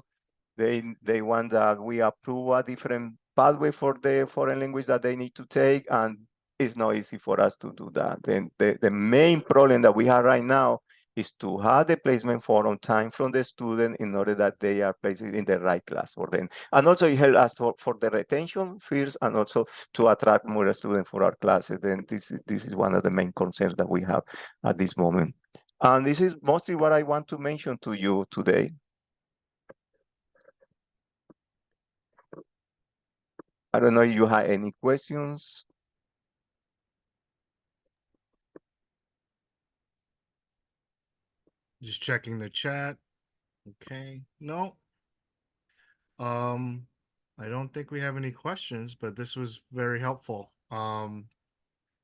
They want that we approve a different pathway for the foreign language that they need to take, and it's not easy for us to do that. Then the main problem that we have right now is to have the placement form on time from the student in order that they are placed in the right class for them. And also it helps us for the retention first and also to attract more students for our classes. Then this is one of the main concerns that we have at this moment. And this is mostly what I want to mention to you today. I don't know if you have any questions. Just checking the chat. Okay, no. I don't think we have any questions, but this was very helpful. Are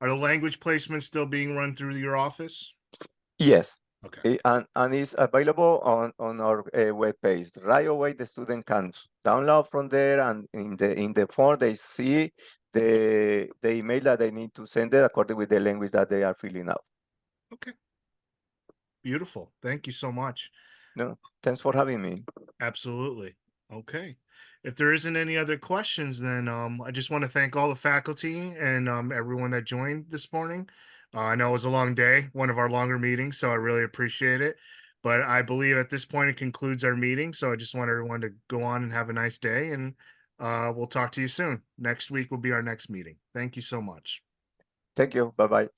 the language placements still being run through your office? Yes. Okay. And it's available on our web page. Right away, the student can download from there, and in the form they see the email that they need to send it according with the language that they are filling out. Okay. Beautiful. Thank you so much. No, thanks for having me. Absolutely. Okay. If there isn't any other questions, then I just want to thank all the faculty and everyone that joined this morning. I know it was a long day, one of our longer meetings, so I really appreciate it. But I believe at this point it concludes our meeting. So I just want everyone to go on and have a nice day, and we'll talk to you soon. Next week will be our next meeting. Thank you so much. Thank you. Bye-bye.